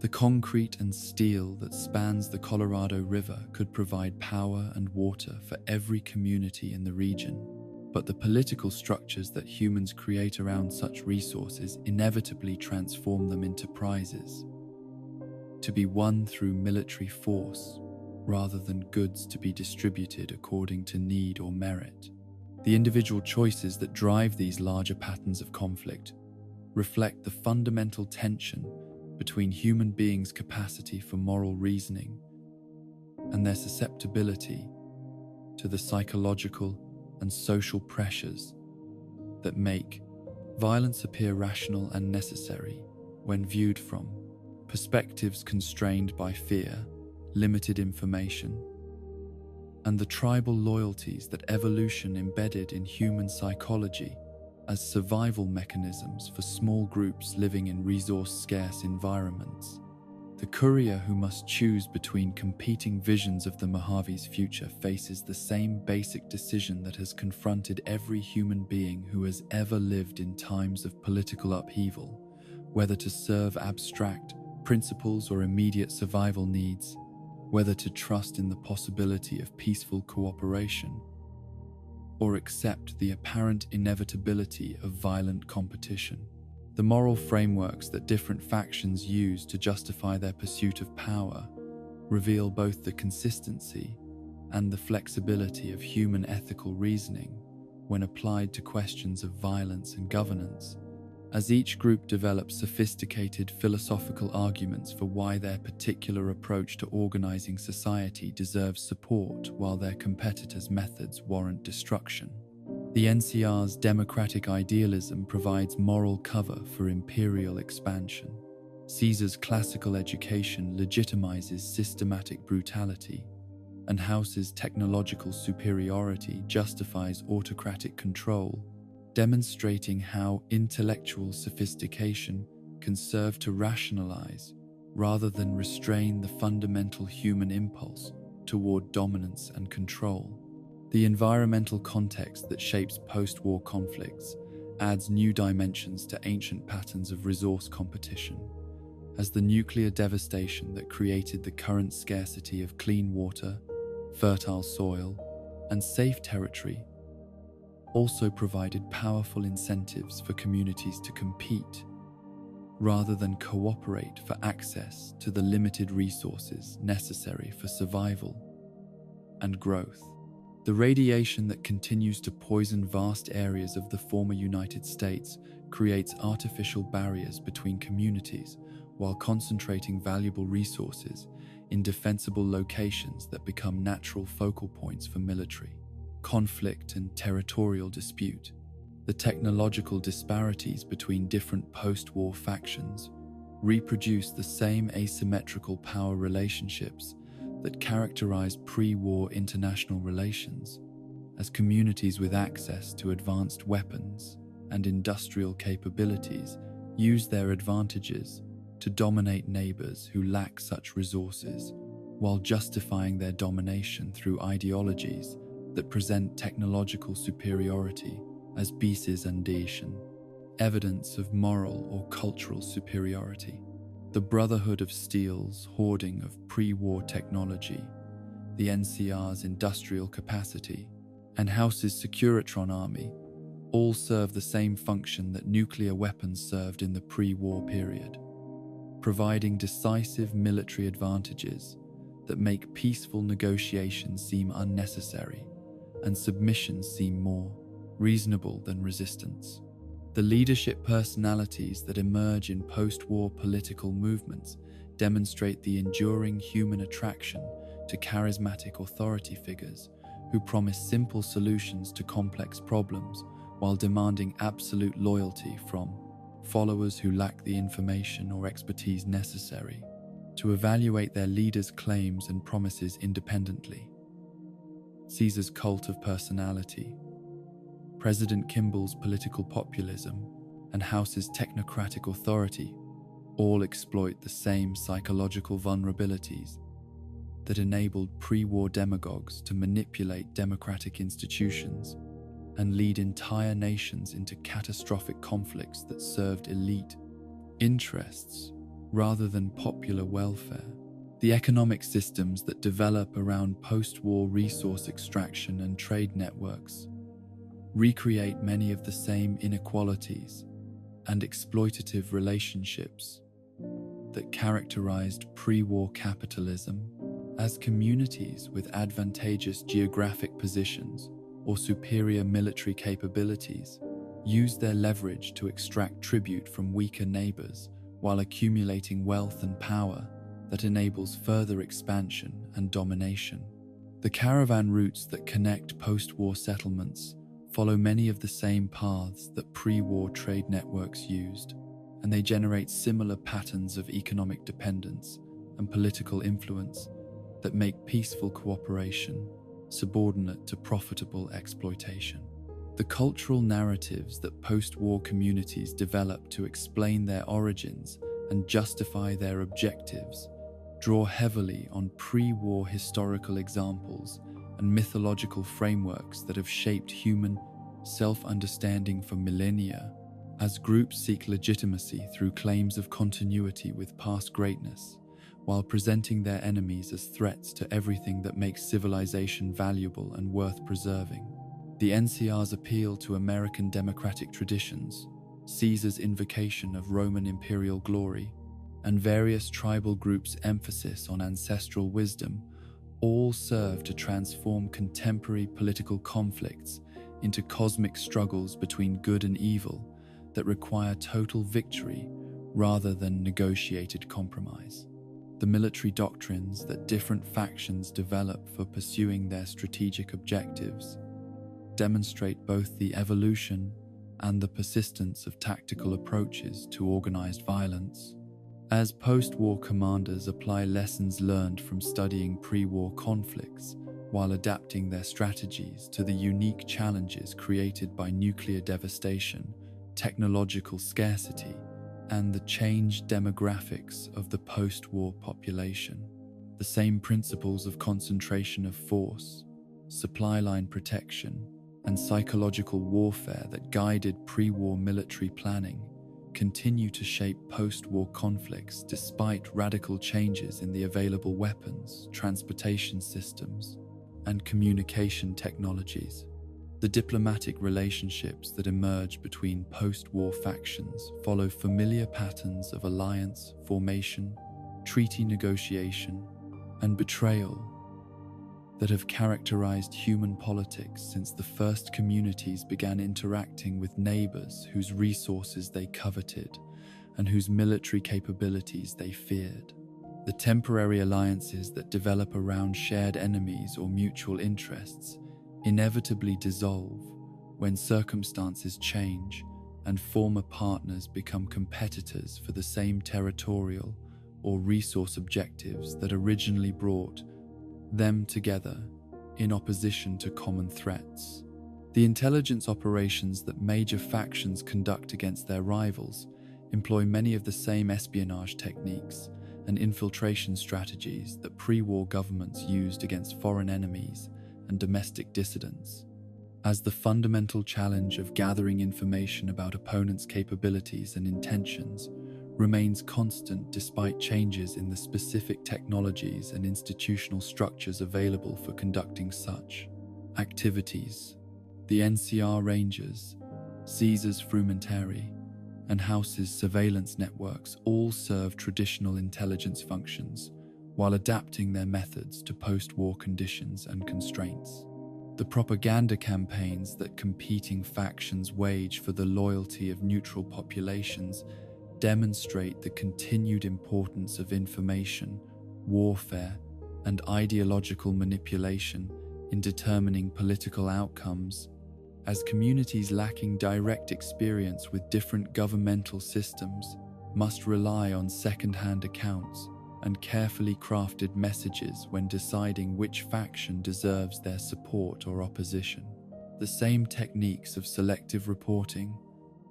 The concrete and steel that spans the Colorado River could provide power and water for every community in the region, but the political structures that humans create around such resources inevitably transform them into prizes, to be won through military force rather than goods to be distributed according to need or merit. The individual choices that drive these larger patterns of conflict reflect the fundamental tension between human beings' capacity for moral reasoning and their susceptibility to the psychological and social pressures that make violence appear rational and necessary when viewed from perspectives constrained by fear, limited information, and the tribal loyalties that evolution embedded in human psychology as survival mechanisms for small groups living in resource-scarce environments. The The courier who must choose between competing visions of the Mojave's future faces the same basic decision that has confronted every human being who has ever lived in times of political upheaval, whether to serve abstract principles or immediate survival needs, whether to trust in the possibility of peaceful cooperation, or accept the apparent inevitability of violent competition. The moral frameworks that different factions use to justify their pursuit of power reveal both the consistency and the flexibility of human ethical reasoning when applied to questions of violence and governance, as each group develops sophisticated philosophical arguments for why their particular approach to organizing society deserves support while their competitors' methods warrant destruction. The NCR's democratic idealism provides moral cover for imperial expansion. Caesar's classical education legitimizes systematic brutality, and House's technological superiority justifies autocratic control, demonstrating how intellectual sophistication can serve to rationalize rather than restrain the fundamental human impulse toward dominance and control. The environmental context that shapes post-war conflicts adds new dimensions to ancient patterns of resource competition, as the nuclear devastation that created the current scarcity of clean water, fertile soil, and safe territory also provided powerful incentives for communities to compete rather than cooperate for access to the limited resources necessary for survival and growth. The radiation that continues to poison vast areas of the former United States creates artificial barriers between communities while concentrating valuable resources in defensible locations that become natural focal points for military conflict and territorial dispute. The technological disparities between different post-war factions reproduce the same asymmetrical power relationships that characterized pre-war international relations, as communities with access to advanced weapons and industrial capabilities use their advantages to dominate neighbors who lack such resources, while justifying their domination through ideologies that present technological superiority as bis and evidence of moral or cultural superiority. The Brotherhood of Steel's hoarding of pre-war technology, the NCR's industrial capacity, and House's Securitron army all serve the same function that nuclear weapons served in the pre-war period, providing decisive military advantages that make peaceful negotiations seem unnecessary and submission seem more reasonable than resistance. The leadership personalities that emerge in post-war political movements demonstrate the enduring human attraction to charismatic authority figures who promise simple solutions to complex problems while demanding absolute loyalty from followers who lack the information or expertise necessary to evaluate their leaders' claims and promises independently. Caesar's cult of personality, President Kimball's political populism, and House's technocratic authority all exploit the same psychological vulnerabilities that enabled pre-war demagogues to manipulate democratic institutions and lead entire nations into catastrophic conflicts that served elite interests rather than popular welfare. The economic systems that develop around post-war resource extraction and trade networks recreate many of the same inequalities and exploitative relationships that characterized pre-war capitalism, as communities with advantageous geographic positions or superior military capabilities use their leverage to extract tribute from weaker neighbors while accumulating wealth and power that enables further expansion and domination. The caravan routes that connect post-war settlements follow many of the same paths that pre-war trade networks used, and they generate similar patterns of economic dependence and political influence that make peaceful cooperation subordinate to profitable exploitation. The cultural narratives that post-war communities develop to explain their origins and justify their objectives draw heavily on pre-war historical examples and mythological frameworks that have shaped human self-understanding for millennia. As groups seek legitimacy through claims of continuity with past greatness, while presenting their enemies as threats to everything that makes civilization valuable and worth preserving. The NCR's appeal to American democratic traditions, Caesar's invocation of Roman imperial glory, and various tribal groups' emphasis on ancestral wisdom all serve to transform contemporary political conflicts into cosmic struggles between good and evil that require total victory rather than negotiated compromise. The military doctrines that different factions develop for pursuing their strategic objectives demonstrate both the evolution and the persistence of tactical approaches to organized violence. As post-war commanders apply lessons learned from studying pre-war conflicts while adapting their strategies to the unique challenges created by nuclear devastation, technological scarcity, and the changed demographics of the post-war population. The same principles of concentration of force, supply line protection, and psychological warfare that guided pre-war military planning continue to shape post-war conflicts despite radical changes in the available weapons, transportation systems, and communication technologies. The diplomatic relationships that emerge between post-war factions follow familiar patterns of alliance formation, treaty negotiation, and betrayal that have characterized human politics since the first communities began interacting with neighbors whose resources they coveted and whose military capabilities they feared. The temporary alliances that develop around shared enemies or mutual interests inevitably dissolve when circumstances change and former partners become competitors for the same territorial or resource objectives that originally brought them together in opposition to common threats. The intelligence operations that major factions conduct against their rivals employ many of the same espionage techniques and infiltration strategies that pre-war governments used against foreign enemies and domestic dissidents. As the fundamental challenge of gathering information about opponents' capabilities and intentions remains constant despite changes in the specific technologies and institutional structures available for conducting such activities. The NCR Rangers, Caesar's Frumentary, and House's surveillance networks all serve traditional intelligence functions while adapting their methods to post-war conditions and constraints. The propaganda campaigns that competing factions wage for the loyalty of neutral populations demonstrate the continued importance of information, warfare, and ideological manipulation in determining political outcomes. As communities lacking direct experience with different governmental systems must rely on second-hand accounts and carefully crafted messages when deciding which faction deserves their support or opposition. The same techniques of selective reporting,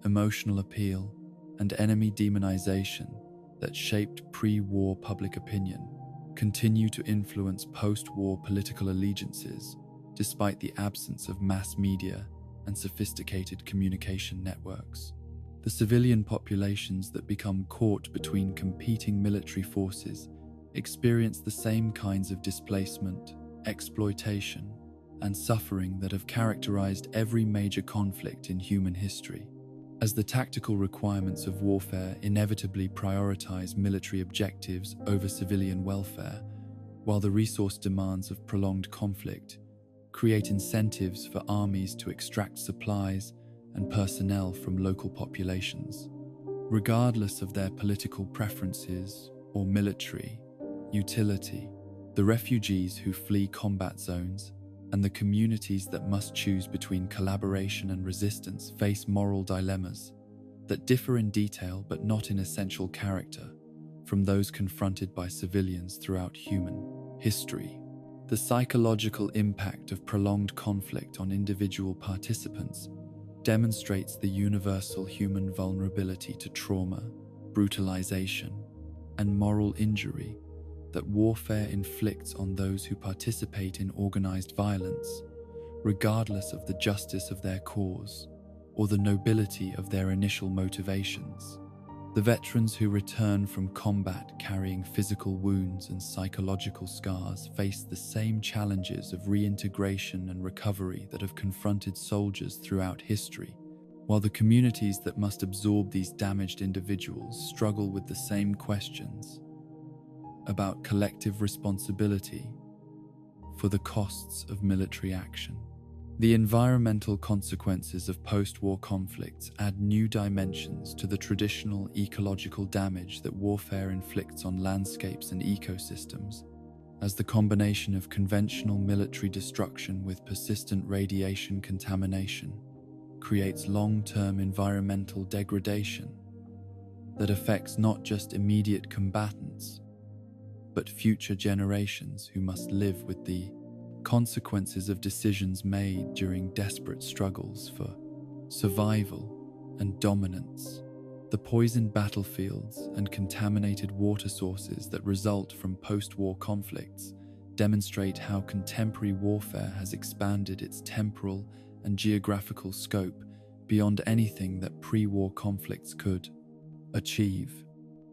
emotional appeal, and enemy demonization that shaped pre-war public opinion continue to influence post-war political allegiances despite the absence of mass media and sophisticated communication networks. The civilian populations that become caught between competing military forces experience the same kinds of displacement, exploitation, and suffering that have characterized every major conflict in human history. As the tactical requirements of warfare inevitably prioritize military objectives over civilian welfare, while the resource demands of prolonged conflict create incentives for armies to extract supplies and personnel from local populations, regardless of their political preferences or military utility. The refugees who flee combat zones and the communities that must choose between collaboration and resistance face moral dilemmas that differ in detail but not in essential character from those confronted by civilians throughout human history. The psychological impact of prolonged conflict on individual participants demonstrates the universal human vulnerability to trauma, brutalization, and moral injury that warfare inflicts on those who participate in organized violence, regardless of the justice of their cause or the nobility of their initial motivations. The veterans who return from combat carrying physical wounds and psychological scars face the same challenges of reintegration and recovery that have confronted soldiers throughout history, while the communities that must absorb these damaged individuals struggle with the same questions about collective responsibility for the costs of military action. The environmental consequences of post-war conflicts add new dimensions to the traditional ecological damage that warfare inflicts on landscapes and ecosystems, as the combination of conventional military destruction with persistent radiation contamination creates long-term environmental degradation that affects not just immediate combatants, but future generations who must live with the consequences of decisions made during desperate struggles for survival and dominance. The poisoned battlefields and contaminated water sources that result from post-war conflicts demonstrate how contemporary warfare has expanded its temporal and geographical scope beyond anything that pre-war conflicts could achieve.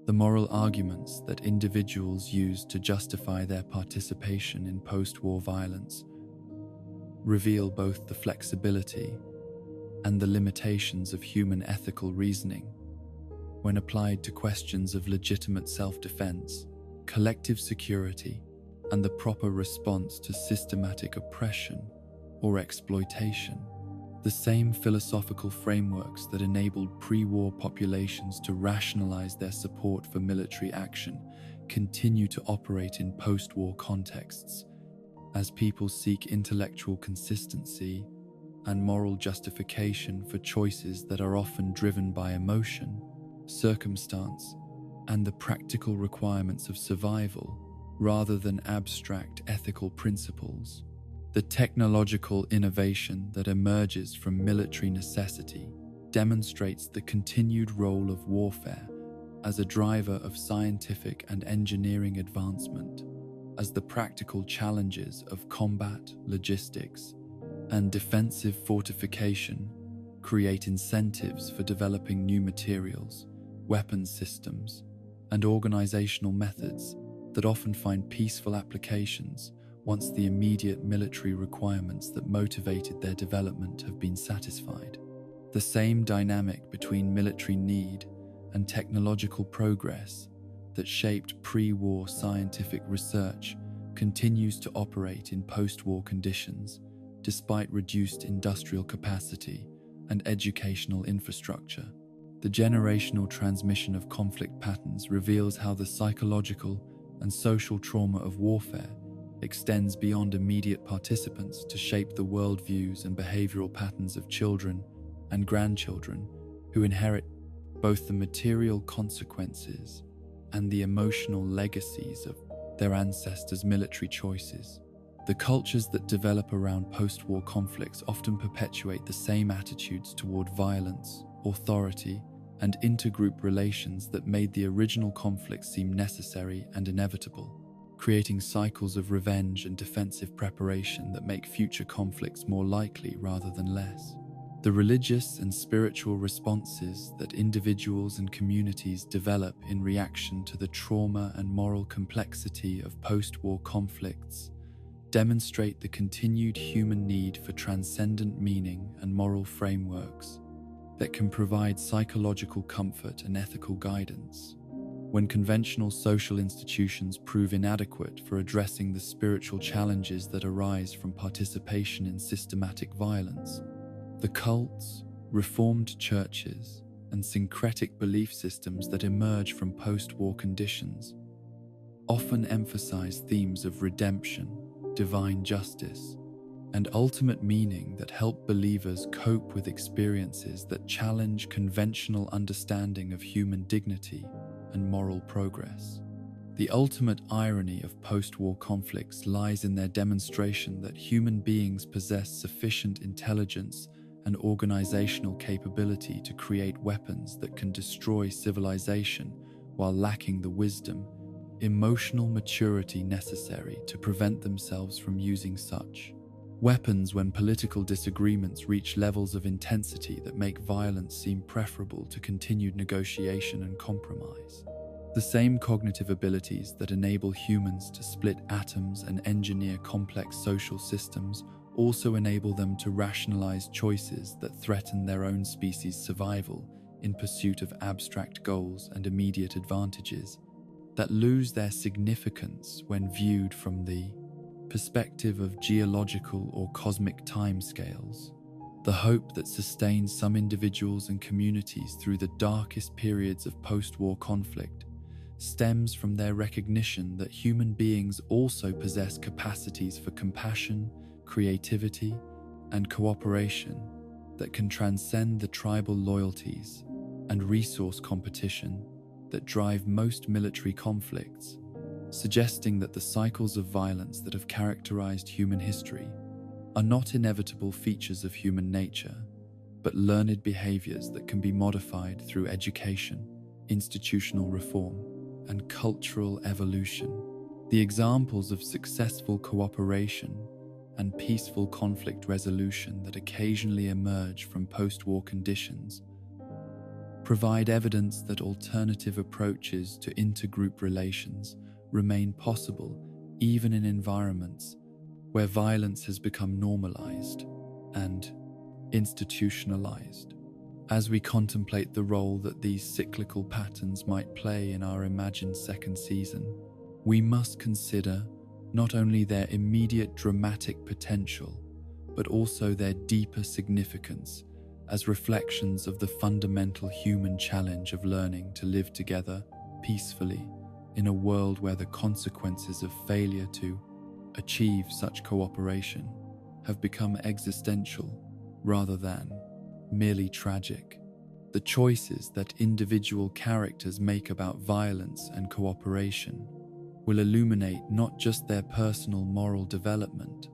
The moral arguments that individuals use to justify their participation in post-war violence reveal both the flexibility and the limitations of human ethical reasoning when applied to questions of legitimate self-defense, collective security, and the proper response to systematic oppression or exploitation. The same philosophical frameworks that enabled pre-war populations to rationalize their support for military action continue to operate in post-war contexts, as people seek intellectual consistency and moral justification for choices that are often driven by emotion, circumstance, and the practical requirements of survival, rather than abstract ethical principles. The technological innovation that emerges from military necessity demonstrates the continued role of warfare as a driver of scientific and engineering advancement, as the practical challenges of combat, logistics, and defensive fortification create incentives for developing new materials, weapons systems, and organizational methods that often find peaceful applications once the immediate military requirements that motivated their development have been satisfied. The same dynamic between military need and technological progress that shaped pre-war scientific research continues to operate in post-war conditions, despite reduced industrial capacity and educational infrastructure. The generational transmission of conflict patterns reveals how the psychological and social trauma of warfare extends beyond immediate participants to shape the worldviews and behavioral patterns of children and grandchildren who inherit both the material consequences and the emotional legacies of their ancestors' military choices. The cultures that develop around post-war conflicts often perpetuate the same attitudes toward violence, authority, and intergroup relations that made the original conflict seem necessary and inevitable, creating cycles of revenge and defensive preparation that make future conflicts more likely rather than less. The religious and spiritual responses that individuals and communities develop in reaction to the trauma and moral complexity of post-war conflicts demonstrate the continued human need for transcendent meaning and moral frameworks that can provide psychological comfort and ethical guidance. When conventional social institutions prove inadequate for addressing the spiritual challenges that arise from participation in systematic violence, the cults, reformed churches, and syncretic belief systems that emerge from post-war conditions often emphasize themes of redemption, divine justice, and ultimate meaning that help believers cope with experiences that challenge conventional understanding of human dignity and moral progress. The ultimate irony of post-war conflicts lies in their demonstration that human beings possess sufficient intelligence and organizational capability to create weapons that can destroy civilization while lacking the wisdom, emotional maturity necessary to prevent themselves from using such weapons when political disagreements reach levels of intensity that make violence seem preferable to continued negotiation and compromise. The same cognitive abilities that enable humans to split atoms and engineer complex social systems also enable them to rationalize choices that threaten their own species' survival in pursuit of abstract goals and immediate advantages that lose their significance when viewed from the perspective of geological or cosmic timescales. The hope that sustains some individuals and communities through the darkest periods of post-war conflict stems from their recognition that human beings also possess capacities for compassion, creativity, and cooperation that can transcend the tribal loyalties and resource competition that drive most military conflicts, suggesting that the cycles of violence that have characterized human history are not inevitable features of human nature, but learned behaviors that can be modified through education, institutional reform, and cultural evolution. The examples of successful cooperation and peaceful conflict resolution that occasionally emerge from post-war conditions provide evidence that alternative approaches to intergroup relations remain possible even in environments where violence has become normalized and institutionalized. As we contemplate the role that these cyclical patterns might play in our imagined second season, we must consider not only their immediate dramatic potential, but also their deeper significance as reflections of the fundamental human challenge of learning to live together peacefully in a world where the consequences of failure to achieve such cooperation have become existential rather than merely tragic. The choices that individual characters make about violence and cooperation will illuminate not just their personal moral development,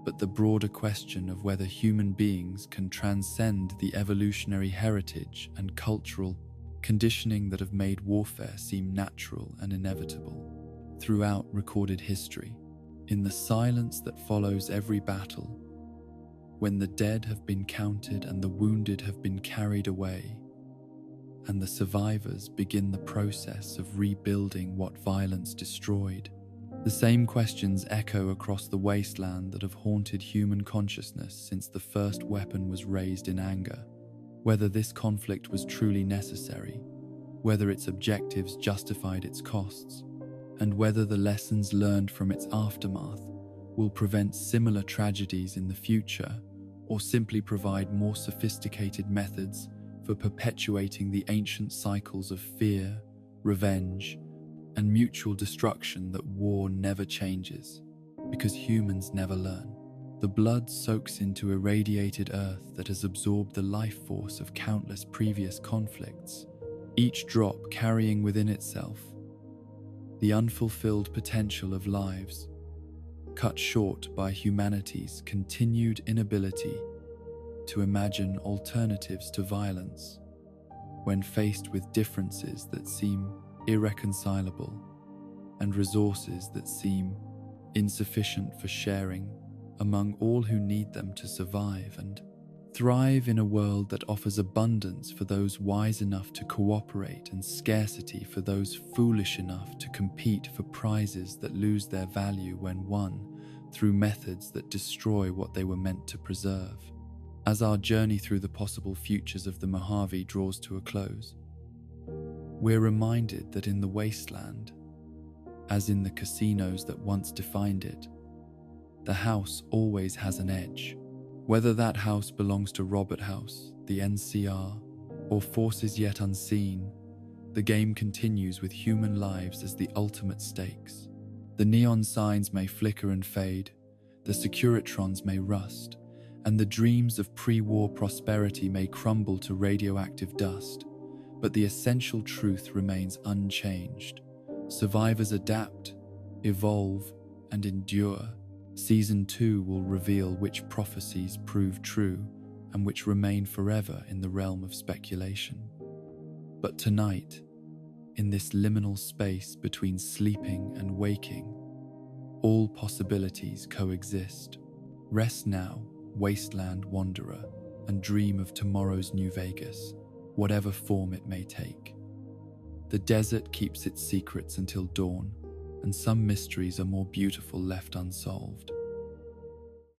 but the broader question of whether human beings can transcend the evolutionary heritage and cultural conditioning that have made warfare seem natural and inevitable. Throughout recorded history, in the silence that follows every battle, when the dead have been counted and the wounded have been carried away, and the survivors begin the process of rebuilding what violence destroyed, the same questions echo across the wasteland that have haunted human consciousness since the first weapon was raised in anger. Whether this conflict was truly necessary, whether its objectives justified its costs, and whether the lessons learned from its aftermath will prevent similar tragedies in the future or simply provide more sophisticated methods for perpetuating the ancient cycles of fear, revenge, and mutual destruction that war never changes, because humans never learn. The blood soaks into irradiated earth that has absorbed the life force of countless previous conflicts, each drop carrying within itself the unfulfilled potential of lives cut short by humanity's continued inability to imagine alternatives to violence when faced with differences that seem irreconcilable and resources that seem insufficient for sharing among all who need them to survive and thrive in a world that offers abundance for those wise enough to cooperate and scarcity for those foolish enough to compete for prizes that lose their value when won through methods that destroy what they were meant to preserve. As our journey through the possible futures of the Mojave draws to a close, we're reminded that in the wasteland, as in the casinos that once defined it, the house always has an edge. Whether that house belongs to Robert House, the NCR, or forces yet unseen, the game continues with human lives as the ultimate stakes. The neon signs may flicker and fade, the Securitrons may rust, and the dreams of pre-war prosperity may crumble to radioactive dust, but the essential truth remains unchanged. Survivors adapt, evolve, and endure. Season 2 will reveal which prophecies prove true and which remain forever in the realm of speculation. But tonight, In this liminal space between sleeping and waking, all possibilities coexist. Rest now, wasteland wanderer, and dream of tomorrow's New Vegas, whatever form it may take. The desert keeps its secrets until dawn, and some mysteries are more beautiful left unsolved.